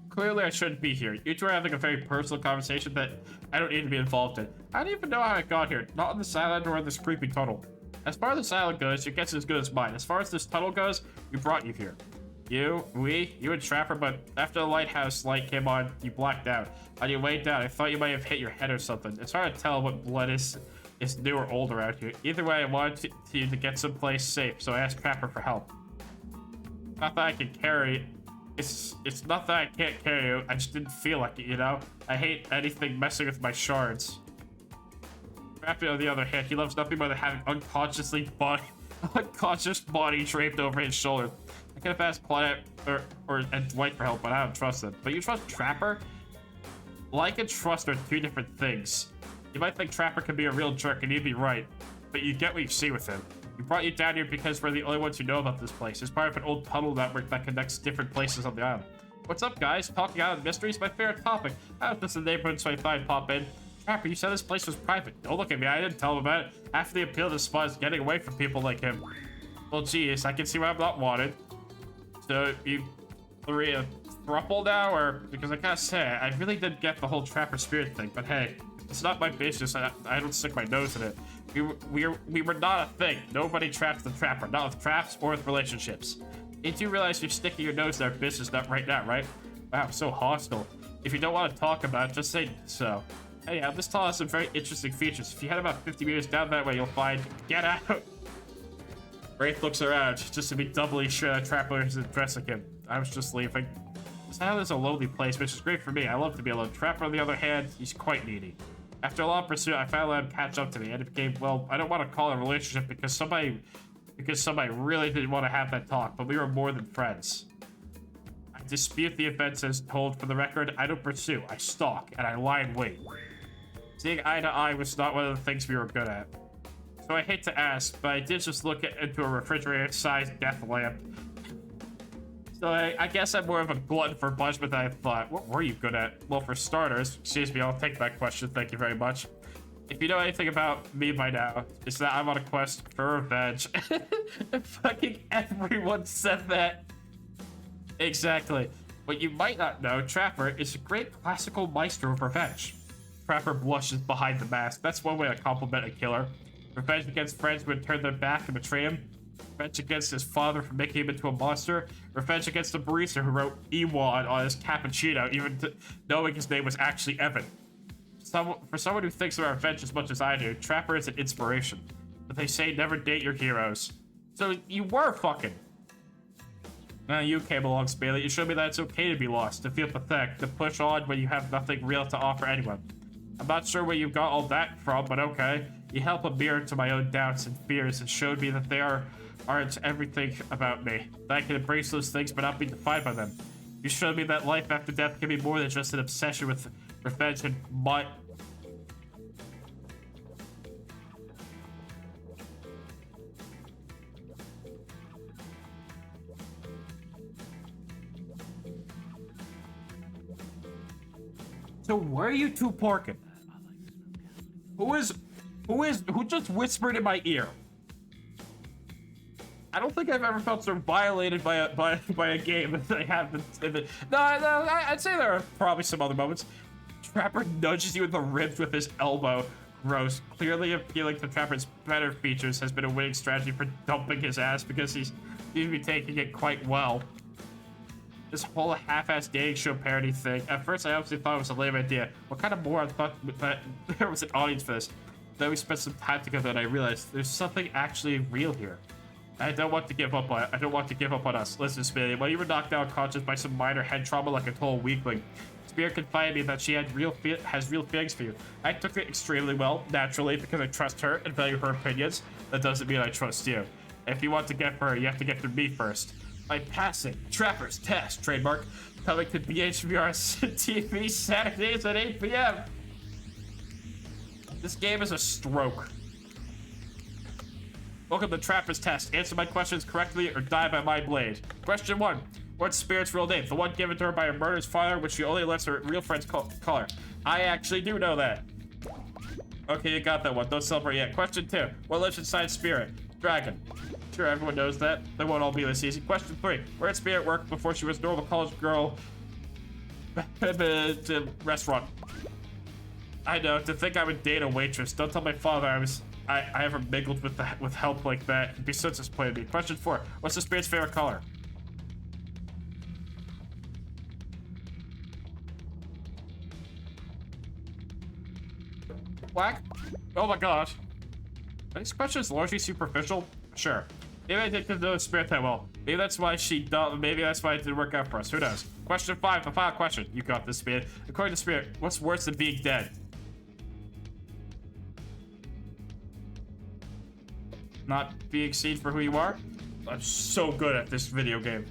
S1: Clearly, I shouldn't be here. You two are having a very personal conversation that I don't need to be involved in. I don't even know how I got here. Not on this island or in this creepy tunnel. As far as this island goes, your guess is as good as mine. As far as this tunnel goes, we brought you here. You and Trapper, but after the lighthouse light came on, you blacked out. On your way down, I thought you might have hit your head or something. It's hard to tell what blood is new or old around here. Either way, I wanted you to get someplace safe, so I asked Trapper for help. Not that I can carry. It's not that I can't carry you. I just didn't feel like it, you know? I hate anything messing with my shards. Trapper, on the other hand, he loves nothing more than having unconscious body draped over his shoulder. I could have asked Planet and Dwight for help, but I don't trust them. But you trust Trapper? Like and trust are two different things. You might think Trapper can be a real jerk, and you'd be right. But you get what you see with him. We brought you down here because we're the only ones who know about this place. It's part of an old tunnel network that connects different places on the island. What's up, guys? Talking Island Mysteries, my favorite topic. I was just in the neighborhood, so I thought I'd pop in. Trapper, you said this place was private. Don't look at me, I didn't tell him about it. After the appeal, this spot is getting away from people like him. Well, geez, I can see why I'm not wanted. So, you three a throuple now, or? Because I gotta say, I really did get the whole Trapper spirit thing, but hey, it's not my business, I don't stick my nose in it. We were not a thing. Nobody traps the Trapper, not with traps or with relationships. You do realize you're sticking your nose in our business right now, right? Wow, so hostile. If you don't want to talk about it, just say so. Anyhow, this tunnel has some very interesting features. If you head about 50 meters down that way, you'll find... Get out! Wraith looks around, just to be doubly sure that Trapper isn't addressing him. I was just leaving. This island is a lonely place, which is great for me. I love to be alone. Trapper, on the other hand, he's quite needy. After a long pursuit, I finally let him catch up to me, and it became, well, I don't want to call it a relationship because somebody really didn't want to have that talk, but we were more than friends. I dispute the events as told. For the record, I don't pursue, I stalk, and I lie in wait. Seeing eye to eye was not one of the things we were good at. So I hate to ask, but I did just look into a refrigerator-sized death lamp. So I guess I'm more of a glutton for punishment than I thought. What were you good at? Well, for starters, excuse me, I'll take that question, thank you very much. If you know anything about me by now, it's that I'm on a quest for revenge. Fucking everyone said that. Exactly. What you might not know, Trapper is a great classical maestro of revenge. Trapper blushes behind the mask. That's one way to compliment a killer. Revenge against friends who would turn their back and betray him. Revenge against his father for making him into a monster. Revenge against the barista who wrote Ewan on his cappuccino, even knowing his name was actually Evan. For someone who thinks about revenge as much as I do, Trapper is an inspiration. But they say never date your heroes. So you were fucking. Now you came along, Spadely. You showed me that it's okay to be lost, to feel pathetic, to push on when you have nothing real to offer anyone. I'm not sure where you got all that from, but okay. You held a mirror to my own doubts and fears and showed me that they aren't everything about me. That I can embrace those things but not be defined by them. You showed me that life after death can be more than just an obsession with revenge and So where are you two parking? Who just whispered in my ear? I don't think I've ever felt so violated by a game as I have no, I'd say there are probably some other moments. Trapper nudges you in the ribs with his elbow. Gross. Clearly appealing to Trapper's better features has been a winning strategy for dumping his ass because he's been taking it quite well. This whole half-assed dating show parody thing. At first, I obviously thought it was a lame idea. What kind of moron thought that there was an audience for this? Then we spent some time together and I realized there's something actually real here. I don't want to give up on it. I don't want to give up on us. Listen, Spadely, when you were knocked out unconscious by some minor head trauma like a total weakling, Spirit confided me that she has real feelings for you. I took it extremely well, naturally, because I trust her and value her opinions. That doesn't mean I trust you. If you want to get for her, you have to get through me first. By passing Trapper's test, trademark, coming to BHVR TV Saturdays at 8 p.m. This game is a stroke. Welcome to Trapper's test. Answer my questions correctly or die by my blade. Question 1. What's Spirit's real name? The one given to her by her murderous father, which she only lets her real friends call her. I actually do know that. Okay, you got that one. Don't celebrate yet. Question 2. What lives inside Spirit? Dragon. Sure, everyone knows that. They won't all be this easy. Question 3. Where did Spirit work before she was normal college girl? The restaurant. I know. To think I would date a waitress. Don't tell my father I ever mingled with help like that. It'd be such a disappointed me. Question 4. What's the Spirit's favorite color? Black? Oh my gosh. Are these questions largely superficial? Sure. Maybe I didn't know the Spirit that well. Maybe that's why maybe that's why it didn't work out for us. Who knows? Question 5, the final question. You got this, Spirit. According to Spirit, what's worse than being dead? Not being seen for who you are? I'm so good at this video game.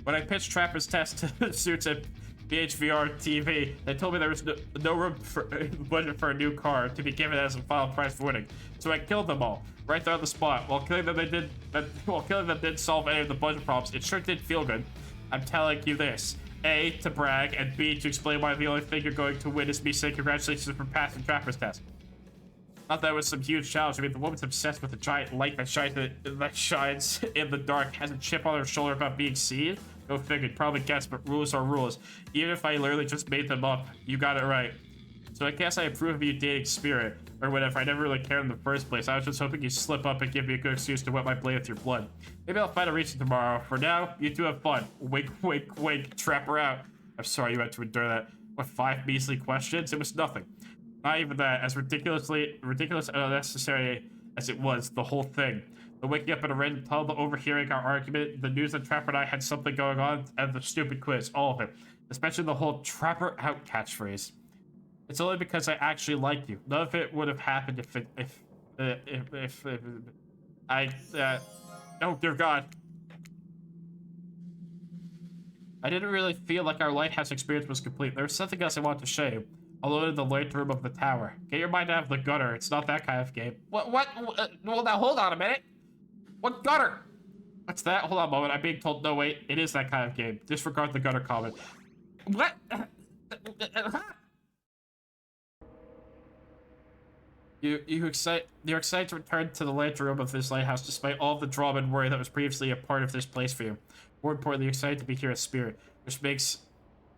S1: When I pitched Trapper's Test to suits at BHVR TV, they told me there was no room for budget for a new car to be given as a final prize for winning. So I killed them all, right there on the spot. While killing them didn't solve any of the budget problems, it sure did feel good. I'm telling you this. A, to brag, and B, to explain why the only thing you're going to win is me saying congratulations for passing Trapper's Test. Not that it was some huge challenge. I mean, the woman's obsessed with a giant light that shines in the dark, has a chip on her shoulder about being seen. Go figured, probably guessed, but rules are rules. Even if I literally just made them up, you got it right. So I guess I approve of you dating Spirit, or whatever. I never really cared in the first place. I was just hoping you'd slip up and give me a good excuse to wet my blade with your blood. Maybe I'll find a reason tomorrow. For now, you two have fun. Wink, wink, wink. Trapper out. I'm sorry you had to endure that. What, 5 measly questions? It was nothing. Not even that. As ridiculous and unnecessary as it was, the whole thing. The waking up in a random tunnel, the overhearing our argument, the news that Trapper and I had something going on, and the stupid quiz, all of it. Especially the whole Trapper out catchphrase. It's only because I actually like you. None of it would have happened if oh dear God. I didn't really feel like our lighthouse experience was complete. There was something else I wanted to show you. Alone in the light room of the tower. Get your mind out of the gutter. It's not that kind of game. What? Well, now hold on a minute. What gutter? What's that? Hold on a moment. I'm being told, no, wait. It is that kind of game. Disregard the gutter comment. What? You're excited to return to the light room of this lighthouse despite all the drama and worry that was previously a part of this place for you. More importantly, you're excited to be here as Spirit, which makes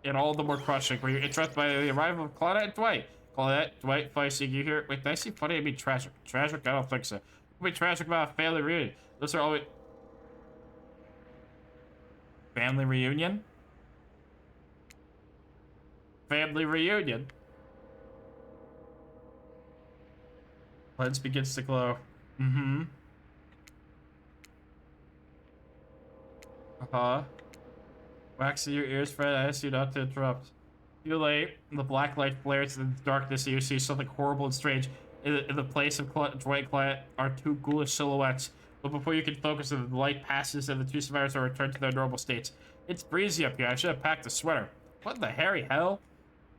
S1: it all the more crushing. Were you interested by the arrival of Claudette and Dwight? Claudette, Dwight, funny seeing you here. Wait, did I see funny? I mean tragic. Tragic? I don't think so. It'll be tragic about a family reunion. Those are always... Family reunion? Family reunion? Lens begins to glow. Mm-hmm. Uh-huh. Waxing your ears, Fred. I ask you not to interrupt. Too late. The black light flares in the darkness, and you see something horrible and strange. In the place of Dwight and Claudette are 2 ghoulish silhouettes. But before you can focus, the light passes, and the 2 survivors are returned to their normal states. It's breezy up here. I should have packed a sweater. What the hairy hell?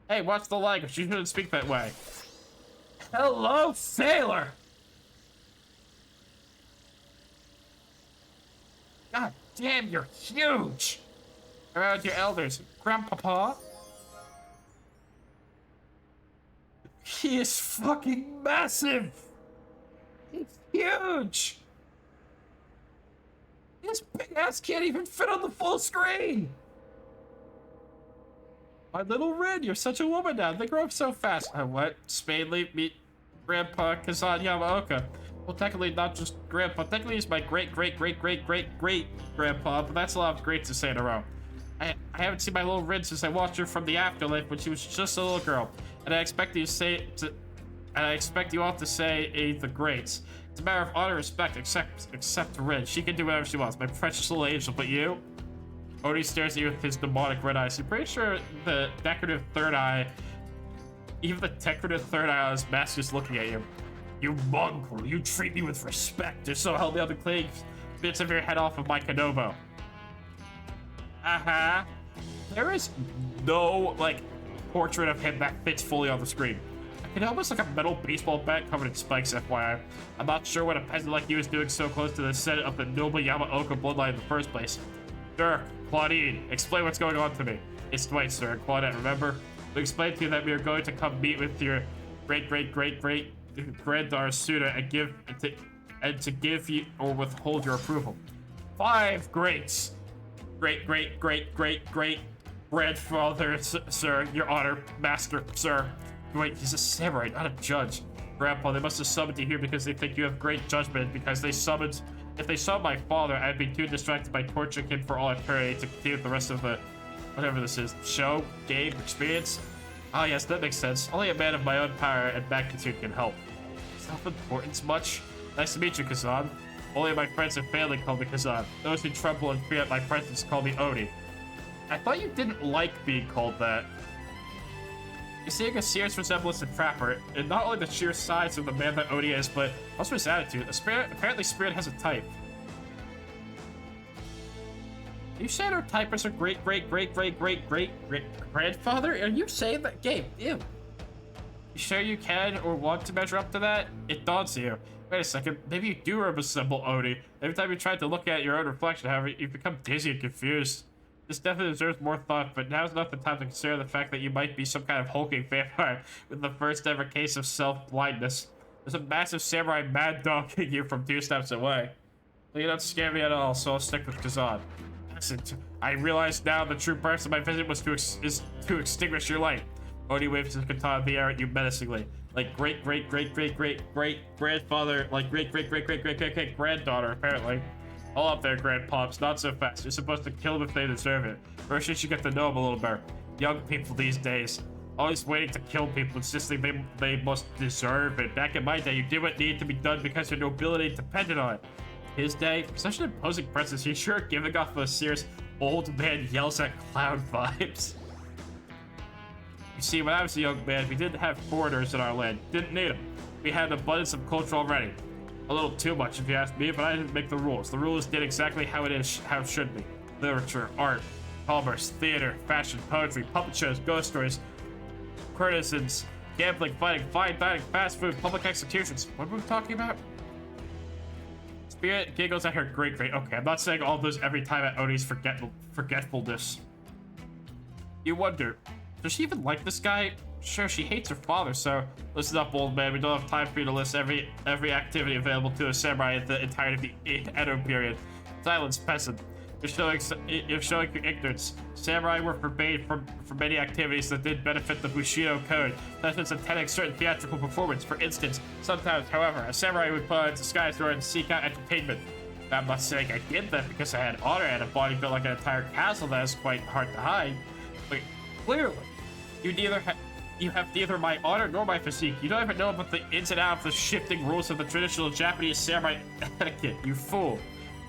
S1: Hey, watch the language. You shouldn't speak that way. Hello, sailor! God damn, you're huge! Around your elders. Grandpapa? He is fucking massive! He's huge! This big ass can't even fit on the full screen! My little Rin, you're such a woman now. They grow up so fast. What? Spadely, meet Grandpa Kazan Yamaoka. Well, technically not just Grandpa. Technically he's my great-great-great-great-great-great-grandpa, but that's a lot of greats to say in a row. I haven't seen my little Rin since I watched her from the afterlife when she was just a little girl. And I expect you all to say the greats. It's a matter of honor and respect, except Rin. She can do whatever she wants. My precious little angel, but you? Odie stares at you with his demonic red eyes. You're pretty sure the decorative third eye, even the decorative third eye on his mask is looking at you. You mongrel, you treat me with respect. Just so help me, I'll be cleaning bits of your head off of my Kanobo. There is no, like, portrait of him that fits fully on the screen. It's almost like a metal baseball bat covered in spikes, FYI. I'm not sure what a peasant like you is doing so close to the set of the noble Yamaoka bloodline in the first place. Sir, Claudine, explain what's going on to me. It's Dwight, sir. Claudette, remember? We explained to you that we are going to come meet with your great granddaughter sooner and to give you or withhold your approval. 5 greats. Great, great, great, great, great grandfather, sir, your honor, master, sir. Wait, he's a samurai, not a judge. Grandpa, they must have summoned you here because they think you have great judgment, because if they saw my father, I'd be too distracted by torturing him for all eternity to continue with the rest of the, whatever this is, show, game, experience. Ah, yes, that makes sense. Only a man of my own power and magnitude can help. Self-importance much? Nice to meet you, Kazan. Only my friends and family call me Kazan. Those who tremble and fear at my presence call me Oni. I thought you didn't like being called that. You're seeing a serious resemblance to Trapper, and not only the sheer size of the man that Oni is, but also his attitude. Apparently Spirit has a type. You saying our typers are great grandfather? Are you saying that? Gabe, ew. You sure you can or want to measure up to that? It daunts you. Wait a second, maybe you do resemble Oni. Every time you try to look at your own reflection, however, you become dizzy and confused. This definitely deserves more thought, but now's not the time to consider the fact that you might be some kind of hulking vampire with the first ever case of self-blindness. There's a massive samurai mad dogging you from 2 steps away. Well, you don't scare me at all, so I'll stick with Kazan. I realize now the true purpose of my visit was to extinguish your light. Oni waves his katana in the air at you menacingly. Like great grandfather, like great granddaughter, apparently. All up there, grandpops, not so fast. You're supposed to kill them if they deserve it. First, you should get to know them a little better. Young people these days, always waiting to kill people, insisting they must deserve it. Back in my day, you did what needed to be done because your nobility depended on it. His day, such an imposing presence, he's sure giving off those serious old man yells at clown vibes. You see, when I was a young man, we didn't have foreigners in our land. Didn't need them. We had an abundance of culture already. A little too much, if you ask me, but I didn't make the rules. The rules did exactly how it should be. Literature, art, commerce, theater, fashion, poetry, puppet shows, ghost stories, courtesans, gambling, fighting, fine dining, fast food, public executions. What were we talking about? Spirit giggles at her great. Okay, I'm not saying all those every time at Oni's forgetfulness. You wonder, does she even like this guy? Sure, she hates her father, so listen up, old man. We don't have time for you to list every activity available to a samurai in the entirety of the Edo period. Silence, peasant. You're showing your ignorance. Samurai were forbade from many activities that did benefit the Bushido code, such as attending certain theatrical performance. For instance, sometimes, however, a samurai would put on a disguise or seek out entertainment. I'm not saying I did that because I had honor and a body built like an entire castle that is quite hard to hide. But clearly, you have neither my honor nor my physique. You don't even know about the ins and outs of the shifting rules of the traditional Japanese samurai etiquette, you fool.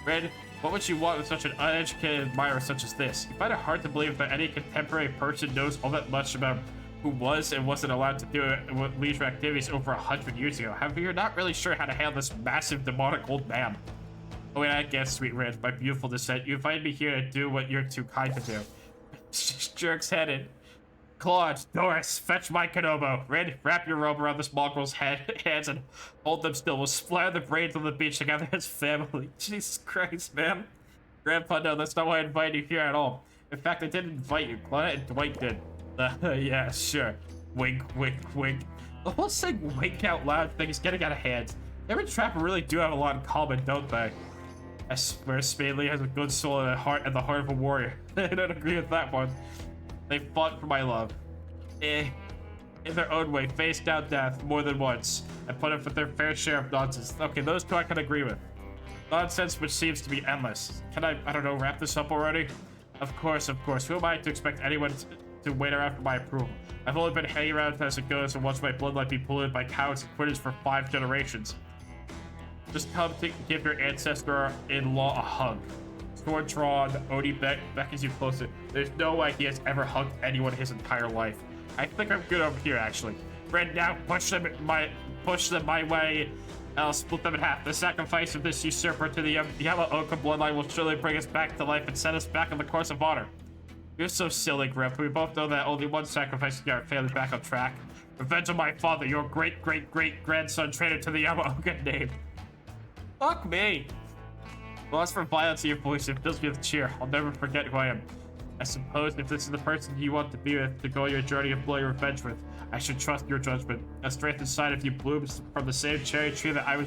S1: Red, what would you want with such an uneducated admirer such as this? You find it hard to believe that any contemporary person knows all that much about who was and wasn't allowed to do leisure activities over 100 years ago. However, you're not really sure how to handle this massive demonic old man. Oh, and I guess, sweet Red, my beautiful descent, you invited me here to do what you're too kind to do. Jerk's headed. Claude, Doris, fetch my Kanobo. Red, wrap your robe around this mongrel's hands and hold them still. We'll splatter the brains on the beach together as family. Jesus Christ, man. Grandpa, no, that's not why I invited you here at all. In fact, I didn't invite you. Claude and Dwight did. Yeah, sure. Wink, wink, wink. The whole saying wink out loud thing is getting out of hand. Them and Trapper really do have a lot in common, don't they? I swear Spadely has a good soul and the heart of a warrior. I don't agree with that one. They fought for my love. In their own way, faced down death more than once, and put up with their fair share of nonsense. Okay, those two I can agree with. Nonsense which seems to be endless. Can I don't know, wrap this up already? Of course. Who am I to expect anyone to wait around for my approval? I've only been hanging around as it goes and watched my bloodline be polluted by cowards and quitters for 5 generations. Just come to give your ancestor-in-law a hug. Sword drawn, Oni beckons you closer. There's no way he has ever hugged anyone his entire life. I think I'm good over here, actually. Red, now push them my way. I'll split them in half. The sacrifice of this usurper to the Yamaoka bloodline will surely bring us back to life and set us back on the course of honor. You're so silly, Grandpa. We both know that only one sacrifice can get our family back on track. Revenge of my father, your great-grandson traded to the Yamaoka name. Fuck me. Well, as for violence in your voice, it fills me with cheer. I'll never forget who I am. I suppose if this is the person you want to be with, to go on your journey of bloody revenge with, I should trust your judgment. A strength inside of you blooms from the same cherry tree that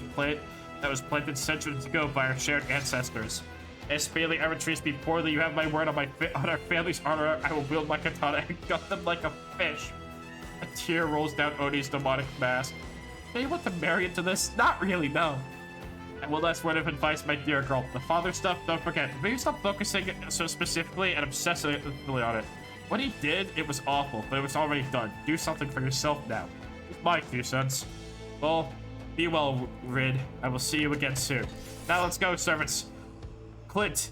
S1: was planted centuries ago by our shared ancestors. If Spadely ever treats me poorly, you have my word on our family's honor. I will wield my katana and gut them like a fish. A tear rolls down Oni's demonic mask. Do you want to marry into this? Not really, no. And one last word of advice, my dear girl. The father stuff, don't forget. Maybe stop focusing so specifically and obsessively on it. What he did, it was awful, but it was already done. Do something for yourself now. It's my 2 cents. Well, be well, Rid. I will see you again soon. Now let's go, servants. Clint,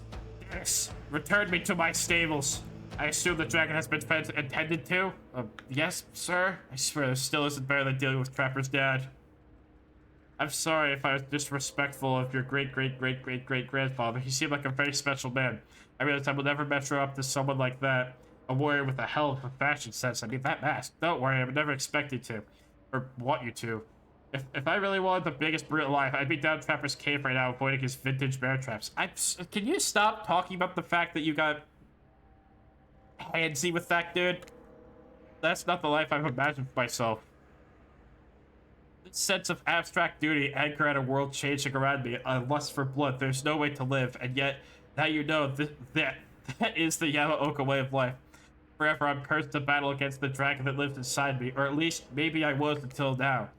S1: Dennis, return me to my stables. I assume the dragon has been attended to? Yes, sir. I swear this still isn't better than dealing with Trapper's dad. I'm sorry if I was disrespectful of your great-great-great-great-great-grandfather. He seemed like a very special man. I realized I will never measure up to someone like that. A warrior with a hell of a fashion sense. I mean, that mask. Don't worry, I would never expect you to. Or want you to. If I really wanted the biggest brute alive, I'd be down Trapper's cave right now avoiding his vintage bear traps. Can you stop talking about the fact that you got handsy with that dude? That's not the life I've imagined for myself. This sense of abstract duty anchor at a world changing around me, a lust for blood. There's no way to live, and yet now you know that is the Yamaoka way of life. Forever I'm cursed to battle against the dragon that lives inside me, or at least maybe I was until now.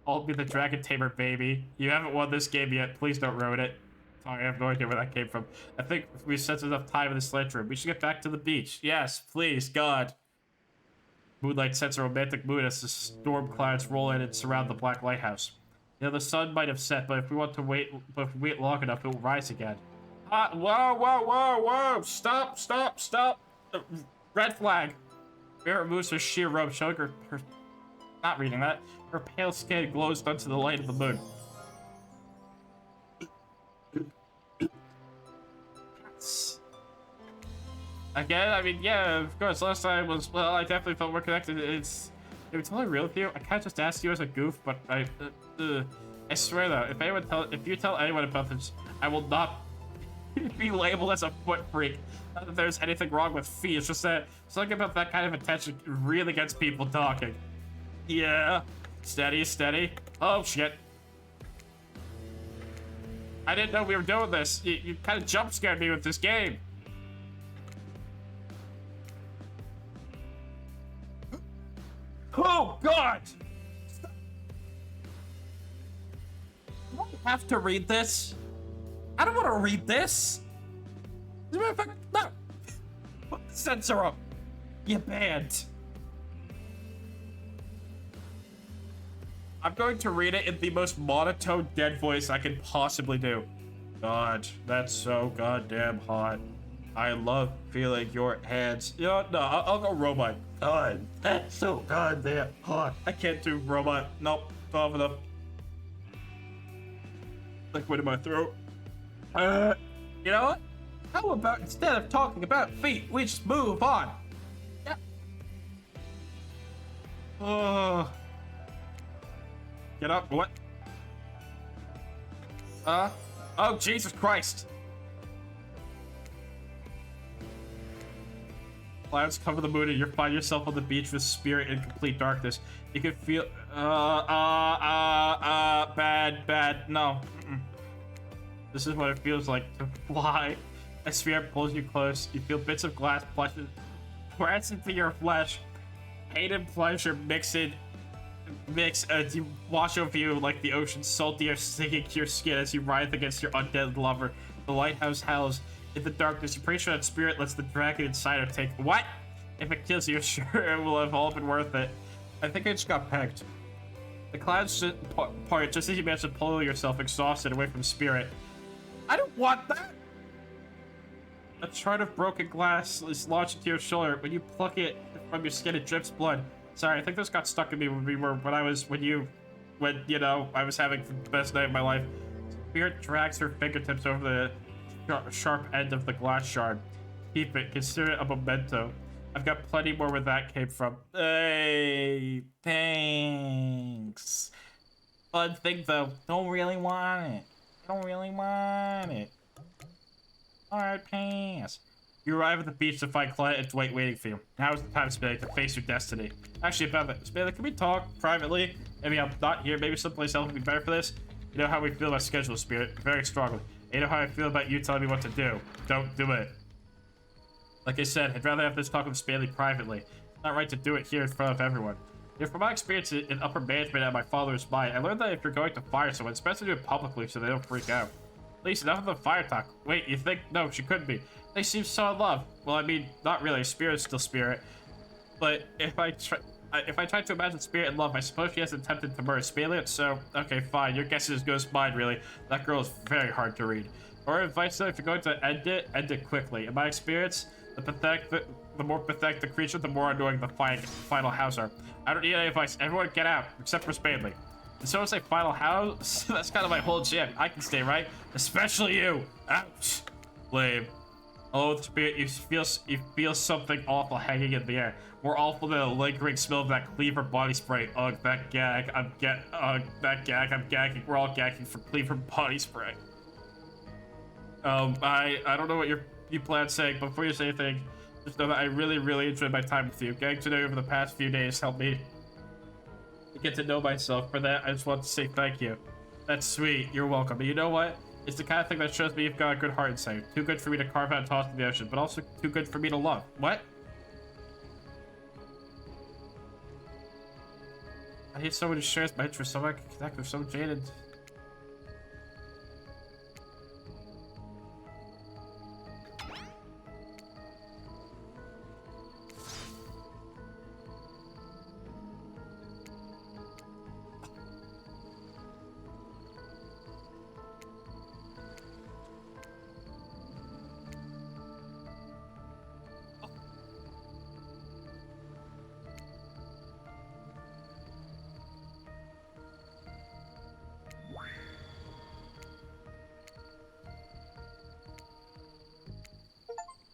S1: I'll be the dragon tamer, baby. You haven't won this game yet. Please don't ruin it. Sorry, I have no idea where that came from. I think we've spent enough time in this sledge room. We should get back to the beach. Yes, please, God. Moonlight sets a romantic mood as the storm clouds roll in and surround the black lighthouse. You know, the sun might have set, but if we wait long enough, it will rise again. Whoa! Stop! Red flag. Mira removes her sheer robe, showing her not reading that. Her pale skin glows onto the light of the moon. Again, I mean, yeah, of course. Last time was, well, I definitely felt more connected. If it's totally real with you, I can't just ask you as a goof, but I swear though, if you tell anyone about this, I will not be labeled as a foot freak. Not that there's anything wrong with feet. It's just that something about that kind of attention really gets people talking. Yeah, steady. Oh shit! I didn't know we were doing this. You kind of jump scared me with this game. Oh God! Stop. Do I have to read this? I don't want to read this. As a matter of fact, no. Put the censor up. You banned. I'm going to read it in the most monotone dead voice I can possibly do. God, that's so goddamn hot. I love feeling your hands. You know, no, I'll go robot. God, that's so goddamn hot. I can't do robot. Nope, don't have enough liquid in my throat. You know what? How about instead of talking about feet, we just move on? Yeah. Oh. Get up, what? Oh, Jesus Christ. Clouds cover the moon and you find yourself on the beach with spirit in complete darkness. You can feel, bad, no. This is what it feels like to fly. A spirit pulls you close. You feel bits of glass press into your flesh. Pain and pleasure mix as you wash over you like the ocean's salty air sinking to your skin as you writhe against your undead lover. The lighthouse howls. In the darkness, you're pretty sure that spirit lets the dragon inside her take. What? If it kills you, sure it will have all been worth it. I think I just got pegged. The clouds part just as you manage to pull yourself exhausted away from spirit. I don't want that! A shard of broken glass is launched into your shoulder. When you pluck it from your skin, it drips blood. Sorry, I think this got stuck in me when you know, I was having the best night of my life. Spirit drags her fingertips over the sharp end of the glass shard. Keep it. Consider it a memento. I've got plenty more where that came from. Hey, thanks. Fun thing though, don't really want it. Alright, pass. You arrive at the beach to find Clint and Dwight waiting for you. Now is the time, Spadely, to face your destiny. Actually, about that, Spadely, can we talk privately? Maybe I'm not here. Maybe someplace else would be better for this. You know how we feel about schedule, Spirit. Very strongly. And you know how I feel about you telling me what to do. Don't do it. Like I said, I'd rather have this talk with Spadely privately. It's not right to do it here in front of everyone. From my experience in upper management at my father's mine, I learned that if you're going to fire someone, it's best to do it publicly so they don't freak out. At least enough of the fire talk. Wait, you think? No, she couldn't be. They seem so in love. Well, I mean, not really. Spirit's still Spirit. But if I try to imagine Spirit in love, I suppose she has attempted to murder Spadely. So, okay, fine. Your guess is as good as mine, really. That girl is very hard to read. Or advice though, if you're going to end it quickly. In my experience, the more pathetic the creature, the more annoying the final house are. I don't need any advice. Everyone get out, except for Spadely. And so it's like final house? That's kind of my whole jam. I can stay, right? Especially you. Ouch. Lame. Oh, Spirit, you feel something awful hanging in the air. More awful than a lingering smell of that Cleaver body spray. Ugh, that gag. I'm gagging. We're all gagging for Cleaver body spray. I don't know what you plan saying, but before you say anything, just know that I really, really enjoyed my time with you. Getting to know you over the past few days helped me get to know myself. For that, I just want to say thank you. That's sweet. You're welcome. But you know what? It's the kind of thing that shows me you've got a good heart inside. Too good for me to carve out and toss in the ocean, but also too good for me to love. What? I hate someone who shares my interests. Someone I can connect with. So jaded.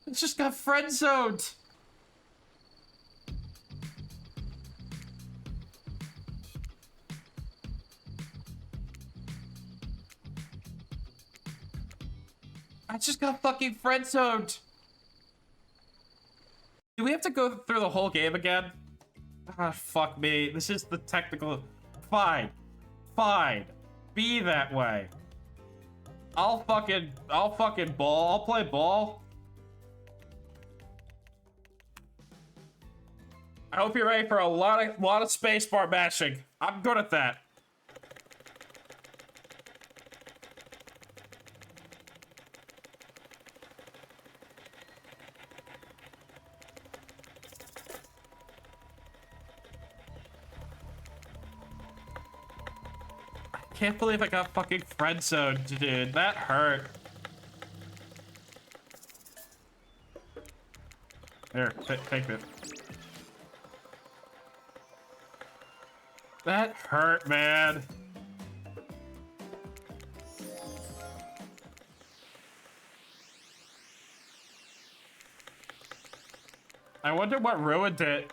S1: It just got friend-zoned. I just got fucking friend-zoned. Do we have to go through the whole game again? Ah, fuck me. This is the technical... Fine. Fine. Be that way. I'll fucking ball. I'll play ball. I hope you're ready for a lot of spacebar mashing. I'm good at that. I can't believe I got fucking friend-zoned, dude. That hurt. Here, take it. That hurt, man. I wonder what ruined it.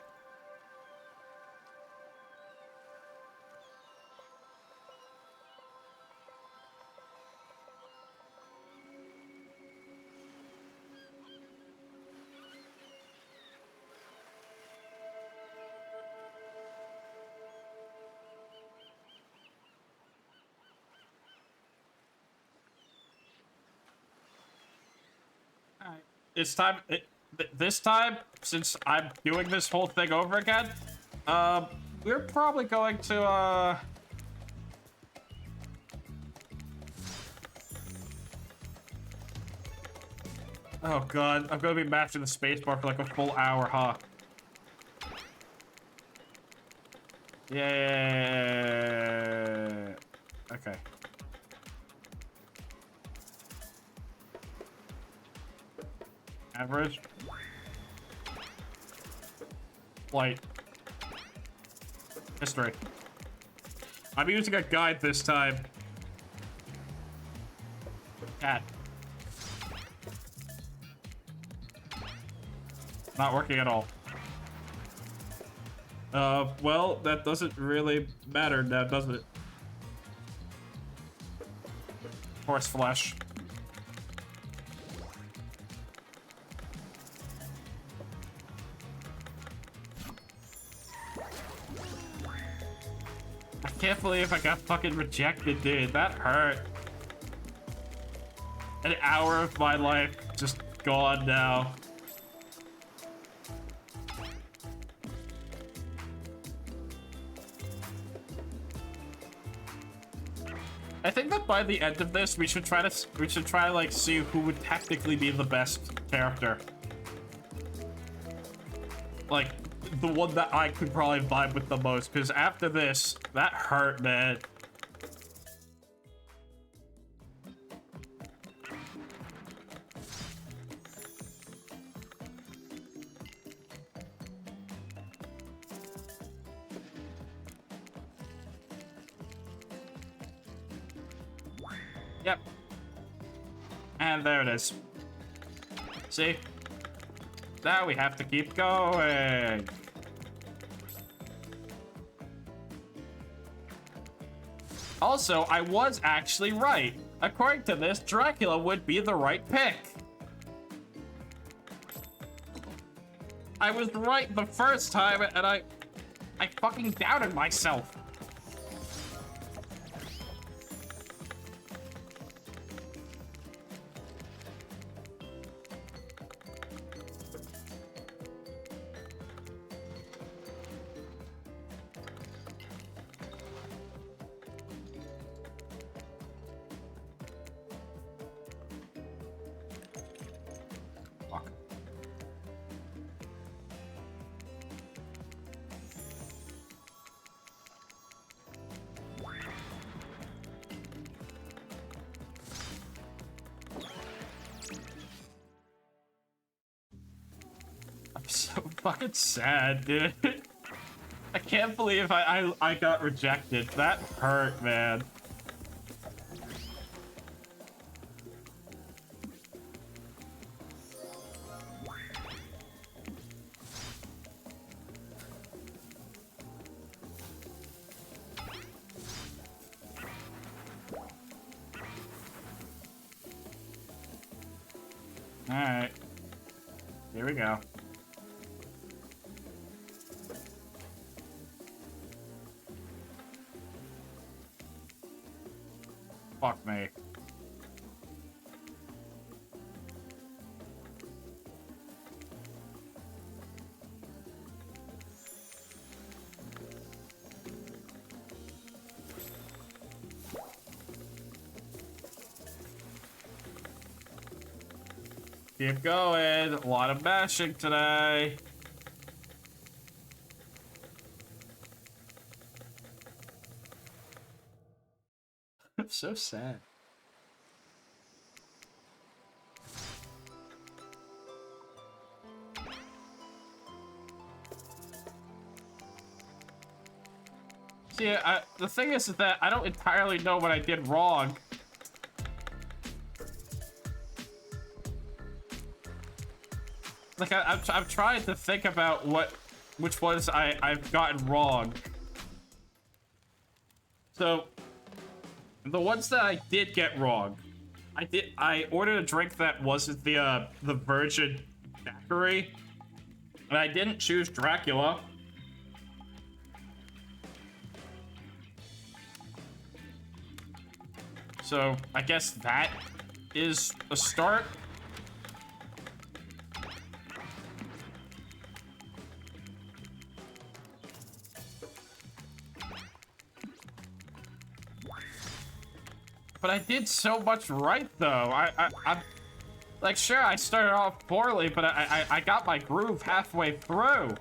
S1: It's time. This time, since I'm doing this whole thing over again, we're probably going to oh god, I'm gonna be mashing the spacebar for like a full hour, huh? Yeah. Okay. Average. Flight. History. I'm using a guide this time. Cat. Not working at all. Well, that doesn't really matter now, does it? Horse flesh. I can't believe I got fucking rejected, dude. That hurt. An hour of my life just gone now. I think that by the end of this, we should try to like see who would technically be the best character. Like the one that I could probably vibe with the most, because after this, that hurt, man. Yep. And there it is. See? Now we have to keep going. Also, I was actually right. According to this, Dracula would be the right pick. I was right the first time, and I fucking doubted myself. Fuck. I'm so fucking sad, dude. I can't believe I got rejected. That hurt, man. All right. Here we go. Fuck me. Keep going. A lot of bashing today. I'm so sad. See, the thing is that I don't entirely know what I did wrong. Like, I'm trying to think about which ones I've gotten wrong. So, the ones that I did get wrong, I ordered a drink that wasn't the Virgin Daiquiri, and I didn't choose Dracula. So, I guess that is a start. But I did so much right, though. I'm like, sure, I started off poorly, but I got my groove halfway through.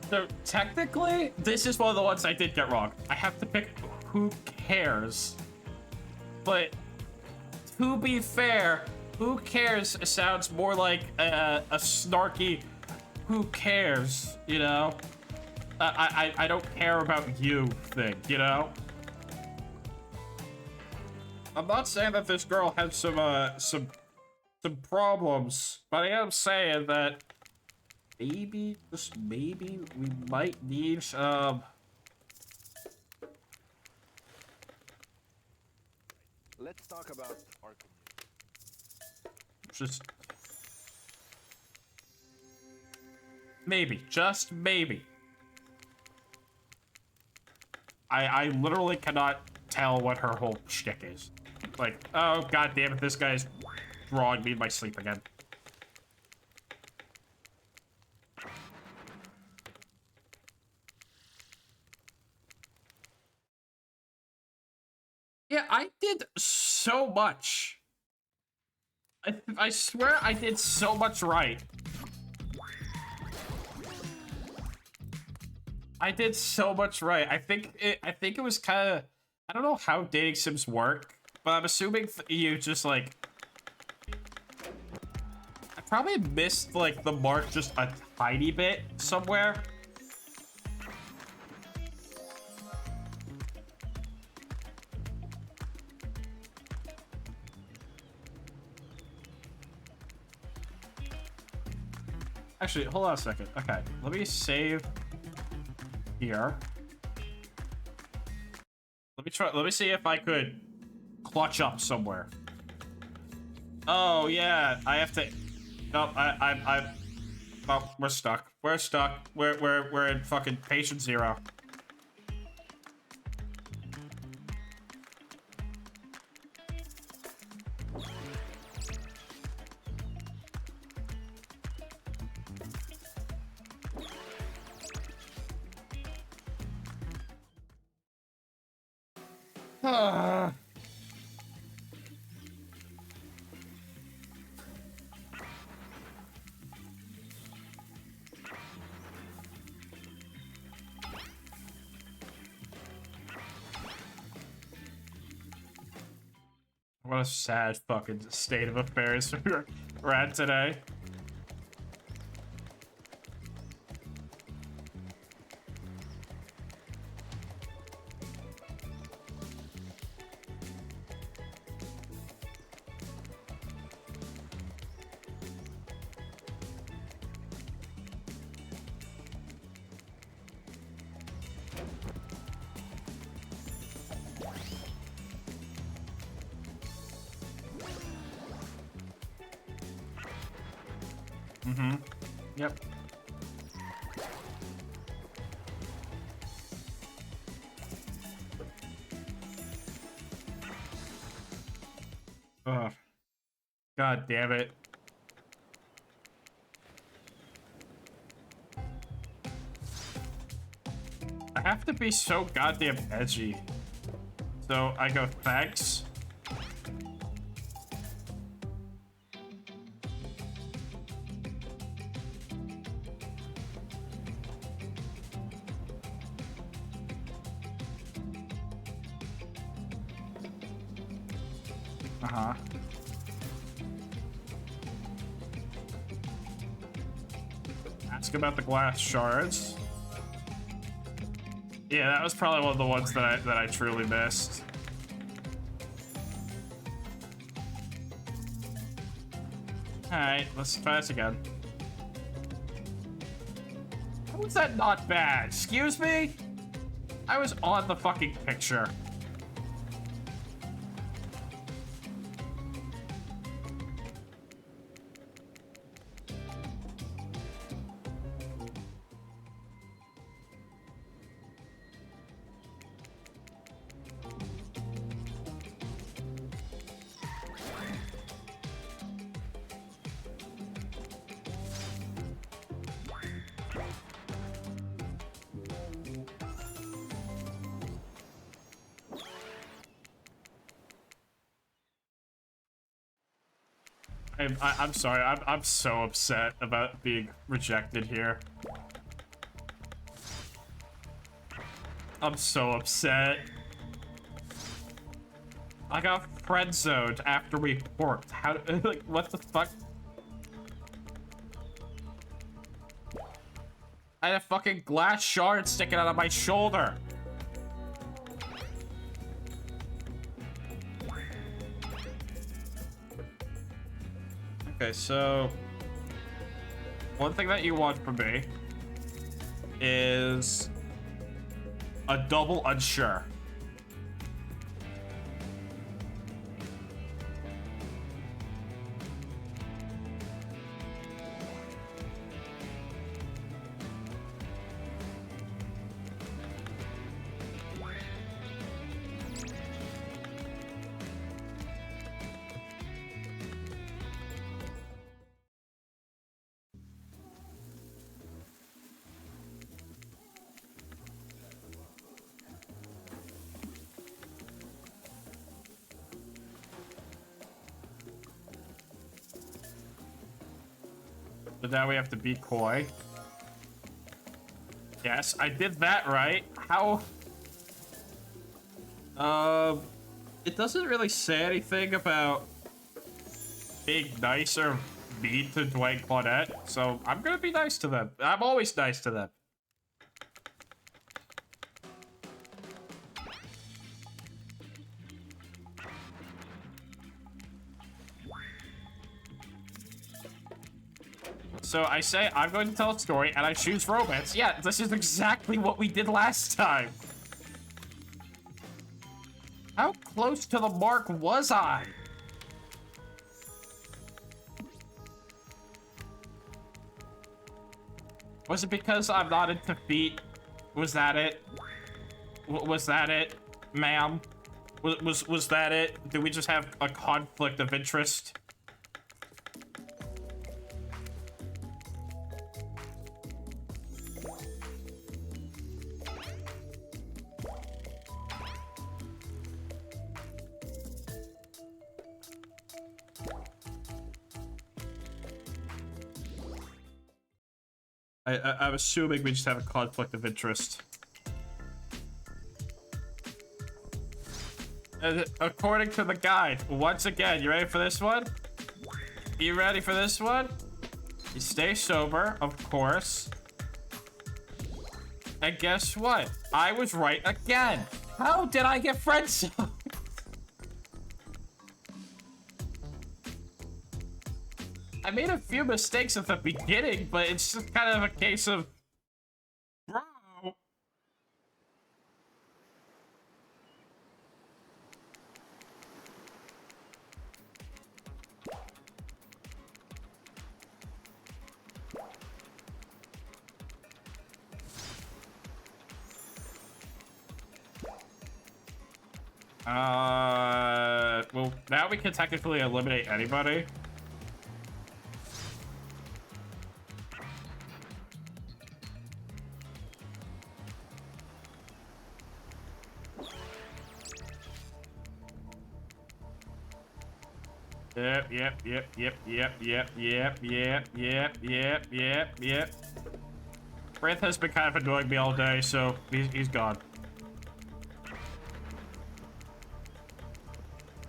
S1: So technically, this is one of the ones I did get wrong. I have to pick who cares. But to be fair, Who cares sounds more like a snarky who cares, you know? I don't care about you thing, you know? I'm not saying that this girl had some problems, but I am saying that maybe, just maybe, we might need
S2: Let's talk about our community.
S1: just maybe, just maybe. I literally cannot tell what her whole shtick is. Like, oh god damn it, this guy's drawing me in my sleep again. Yeah, I did so much. I swear I did so much right. I did so much right. I think it was kind of, I don't know how dating sims work, but I'm assuming you just like, I probably missed like the mark just a tiny bit somewhere. Actually, hold on a second. Okay, let me save here. Let me see if I could clutch up somewhere. Oh yeah, I have to. Nope, oh, we're stuck. We're stuck. We're in fucking patient zero. What a sad fucking state of affairs we're at today. Mm-hmm. Yep. Ugh. God damn it. I have to be so goddamn edgy. So I go, thanks. Uh-huh. Ask about the glass shards. Yeah, that was probably one of the ones that I truly missed. Alright, let's try this again. How was that not bad? Excuse me? I was on the fucking picture. I'm sorry. I'm so upset about being rejected here. I'm so upset. I got friend zoned after we porked. How, like, what the fuck? I had a fucking glass shard sticking out of my shoulder. Okay, so one thing that you want from me is a double unsure. But now we have to be coy. Yes, I did that right. How? It doesn't really say anything about being nice or mean to Dwight Claudette, so I'm gonna be nice to them. I'm always nice to them. So I say I'm going to tell a story, and I choose romance. Yeah, this is exactly what we did last time. How close to the mark was I? Was it because I'm not into feet? Was that it? Was that it, ma'am? Was that it? Did we just have a conflict of interest? I'm assuming we just have a conflict of interest. According to the guide, once again, you ready for this one? You ready for this one? You stay sober, of course. And guess what? I was right again. How did I get friend-zoned? I made a few mistakes at the beginning, but it's just kind of a case of... Bro. Well, now we can technically eliminate anybody. Yep. Wraith has been kind of annoying me all day, so he's gone.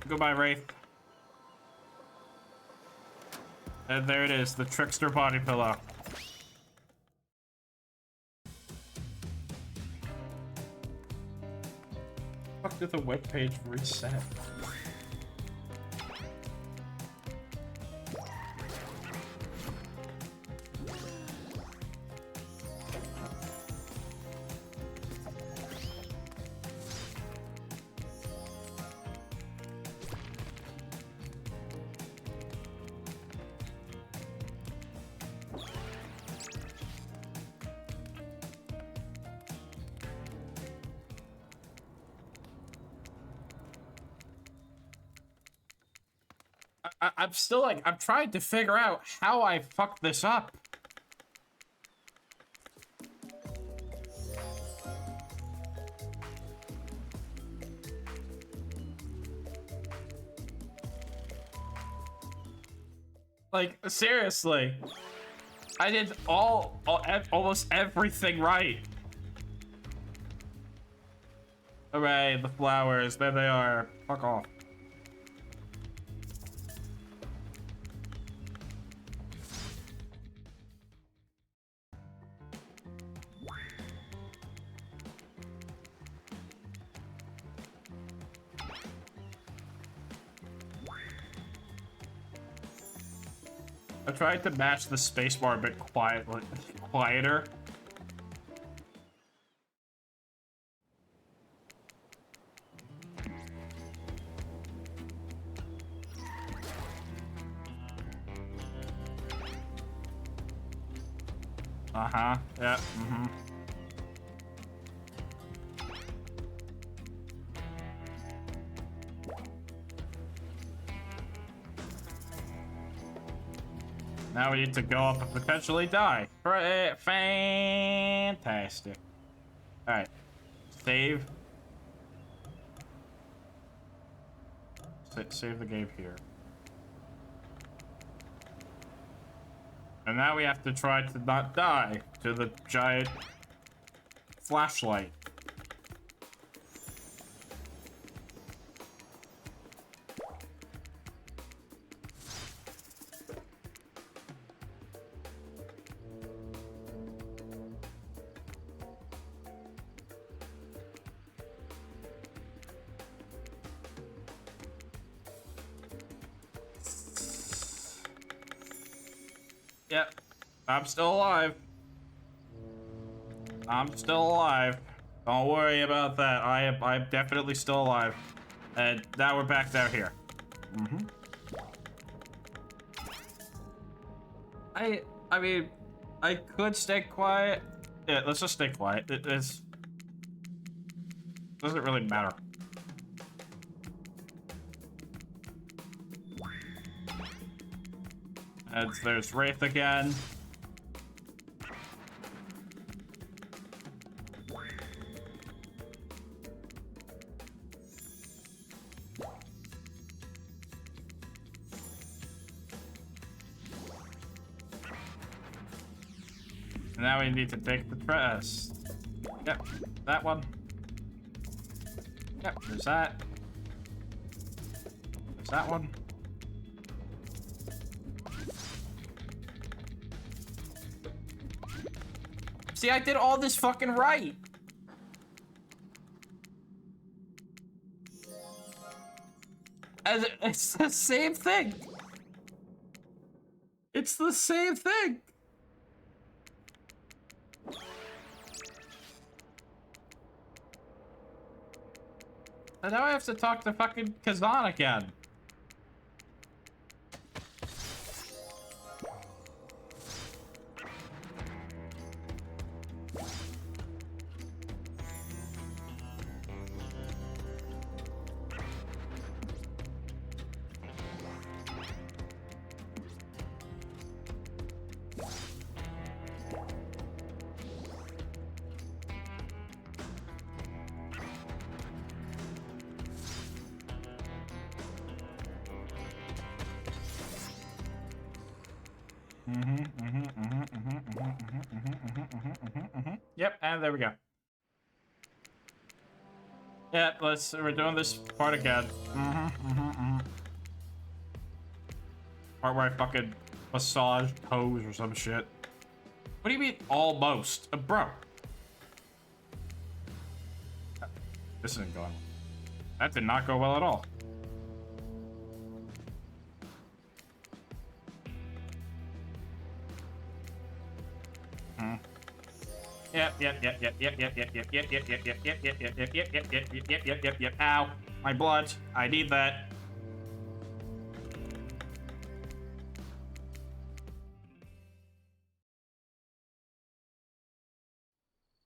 S1: Goodbye, Wraith. And there it is, the trickster body pillow. Fuck, did the webpage reset? I'm still like, I'm trying to figure out how I fucked this up. Like, seriously. I did almost everything right. Hooray, the flowers, there they are. Fuck off. I tried to match the spacebar a bit quieter. Uh-huh. Yeah. Mm-hmm. Now we need to go up and potentially die. Fantastic. All right. Save. Save the game here. And now we have to try to not die to the giant flashlight. Yep, I'm still alive. I'm still alive. Don't worry about that. I'm definitely still alive. And now we're back down here. Mm-hmm. I mean, I could stay quiet. Yeah, let's just stay quiet. It doesn't really matter. And there's Wraith again. And now we need to take the test. Yep, that one. Yep, there's that. There's that one. See, I did all this fucking right. And it's the same thing. It's the same thing. And now I have to talk to fucking Kazan again. Yep, and there we go. Yeah, we're doing this part again. Part where I fucking massage toes or some shit. What do you mean, almost? Bro. This isn't going well. That did not go well at all. Yep. Ow. My blood. I need that.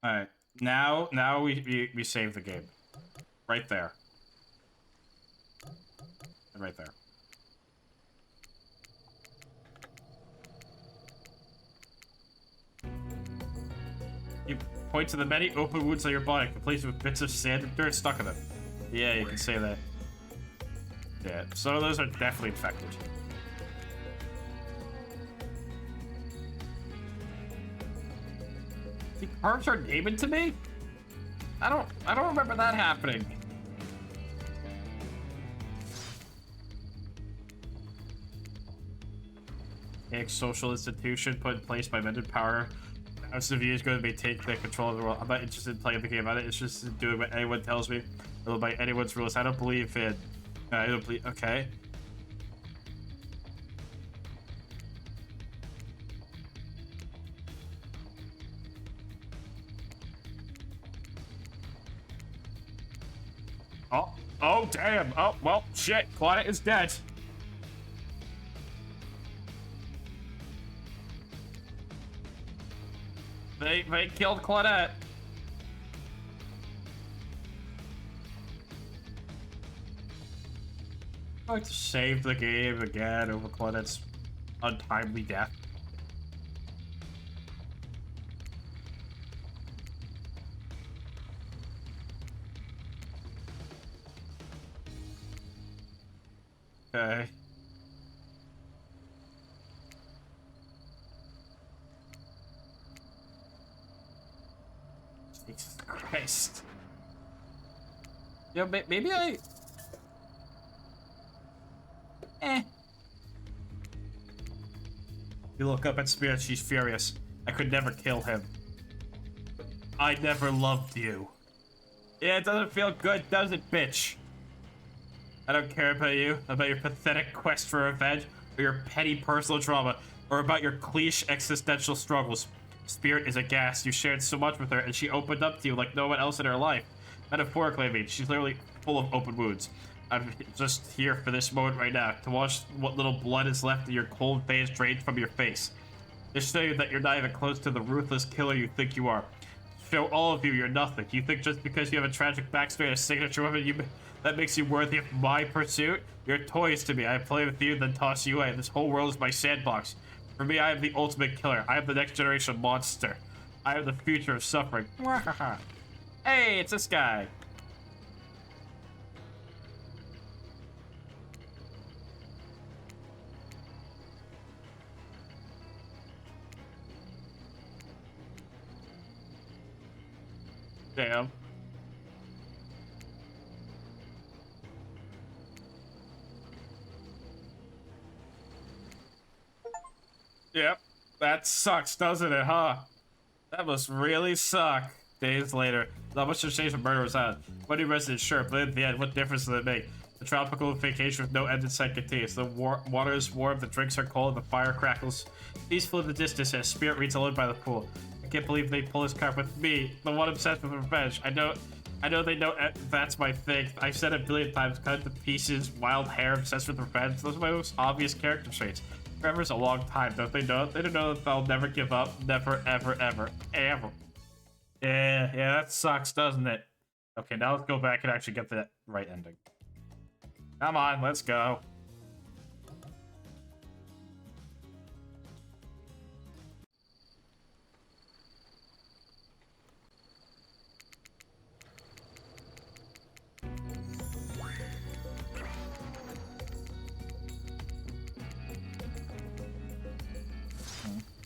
S1: Alright. Now we save the game. Right there. Right there. You point to the many open wounds on your body, complete with bits of sand and dirt stuck in them. Yeah, you can say that. Yeah, some of those are definitely infected. The cards are naming to me? I don't remember that happening. A social institution put in place by men in power. As the view is going to take the control of the world. I'm not interested in playing the game. I'm not interested in doing what anyone tells me. By anyone's rules. I don't believe in. I don't believe. Okay. Oh, oh, damn. Oh, well, shit. Claudette is dead. They killed Claudette. I'm going to save the game again over Claudette's untimely death. Okay. Jesus Christ. Yo, maybe I... You look up at Spirit, she's furious. I could never kill him. I never loved you. Yeah, it doesn't feel good, does it, bitch? I don't care about you, about your pathetic quest for revenge, or your petty personal drama, or about your cliche existential struggles. Spirit is aghast. You shared so much with her, and she opened up to you like no one else in her life. Metaphorically, I mean, she's literally full of open wounds. I'm just here for this moment right now, to watch what little blood is left of your cold face drained from your face. To show you that you're not even close to the ruthless killer you think you are. Show all of you you're nothing. You think just because you have a tragic backstory and a signature weapon, that makes you worthy of my pursuit? You're toys to me. I play with you, then toss you away. This whole world is my sandbox. For me, I am the ultimate killer. I am the next generation monster. I am the future of suffering. Hey, it's this guy. Damn. Yep. That sucks, doesn't it, huh? That must really suck. Days later, not much to change from murderer's out. Money resident, sure, but in the end, what difference does it make? The tropical vacation with no end in sight continues. The water is warm, the drinks are cold, the fire crackles. Peaceful in the distance, and Spirit reads alone by the pool. I can't believe they pull this card with me, the one obsessed with revenge. I know they know that's my thing. I've said it a billion times, cut to pieces, wild hair, obsessed with revenge. Those are my most obvious character traits. Forever's a long time, don't they know? They don't know that they'll never give up. Never, ever, ever, ever. Yeah, that sucks, doesn't it? Okay, now let's go back and actually get the right ending. Come on, let's go.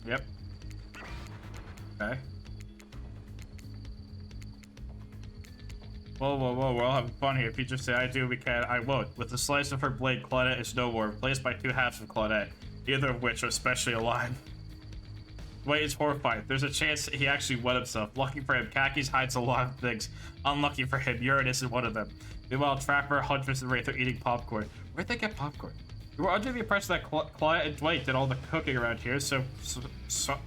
S1: Yep. Okay. Whoa, we're all having fun here. If you just say I do, we can, I won't. With the slice of her blade, Claudette is no more, replaced by two halves of Claudette, either of which are especially alive. Dwight is horrified. There's a chance he actually wet himself. Lucky for him, Khakis hides a lot of things. Unlucky for him, urine isn't one of them. Meanwhile, Trapper, Huntress, and Wraith are eating popcorn. Where'd they get popcorn? We were under the impression that Claudette and Dwight did all the cooking around here, so sorry,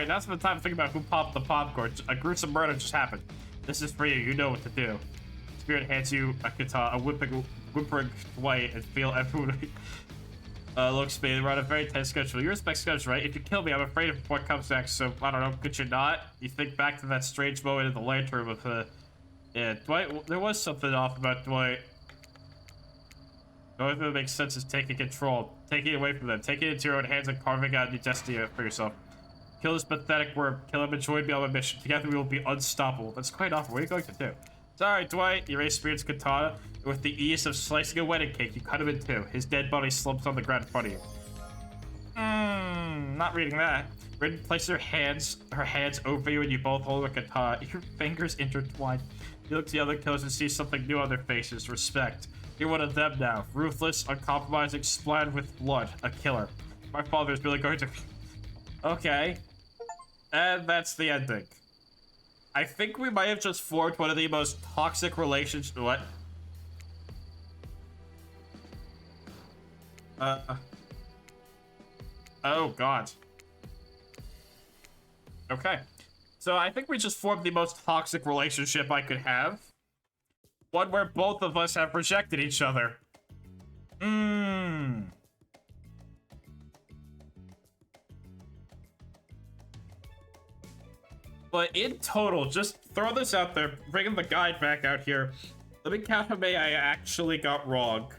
S1: now's the time to think about who popped the popcorn. A gruesome murder just happened. This is for you, you know what to do. Spirit hands you a katana, a whimpering Dwight, and feel everyone looks Spade. We're on a very tense schedule. You respect schedule, right? If you kill me, I'm afraid of what comes next, so I don't know, could you not? You think back to that strange moment in the lantern with yeah, Dwight, there was something off about Dwight. The only thing that makes sense is taking control, taking it away from them, taking it into your own hands and carving out a new destiny for yourself. Kill this pathetic worm, kill him and join me on my mission. Together we will be unstoppable. That's quite awful. What are you going to do? Sorry, Dwight. You raised Spirit's katana, and with the ease of slicing a wedding cake, you cut him in two. His dead body slumps on the ground in front of you. Not reading that. Rin places her hands over you and you both hold a katana. Your fingers intertwine. You look to the other killers and see something new on their faces. Respect. You're one of them now. Ruthless, uncompromising, splattered with blood. A killer. My father is really going to... Okay. And that's the ending. I think we might have just formed one of the most toxic relationships... What? Oh, God. Okay. So I think we just formed the most toxic relationship I could have. One where both of us have rejected each other. But in total, just throw this out there, bringing the guide back out here. Let me count how many I actually got wrong.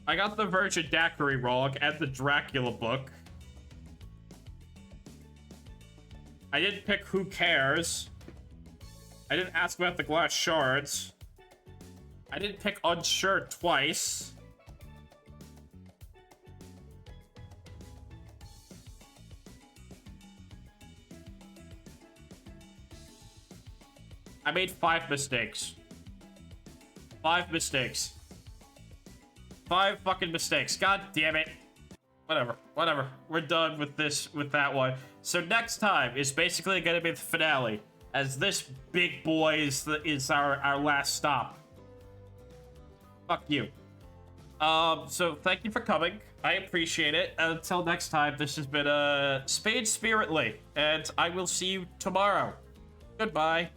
S1: I got the Virgin Daiquiri wrong and the Dracula book. I didn't pick Who Cares. I didn't ask about the glass shards. I didn't pick Unsure twice. I made 5 mistakes. 5 mistakes. 5 fucking mistakes. God damn it. Whatever. We're done with that one. So next time is basically gonna be the finale, as this big boy is our last stop. Fuck you. So thank you for coming. I appreciate it. Until next time, this has been SpadeSpadely, and I will see you tomorrow. Goodbye.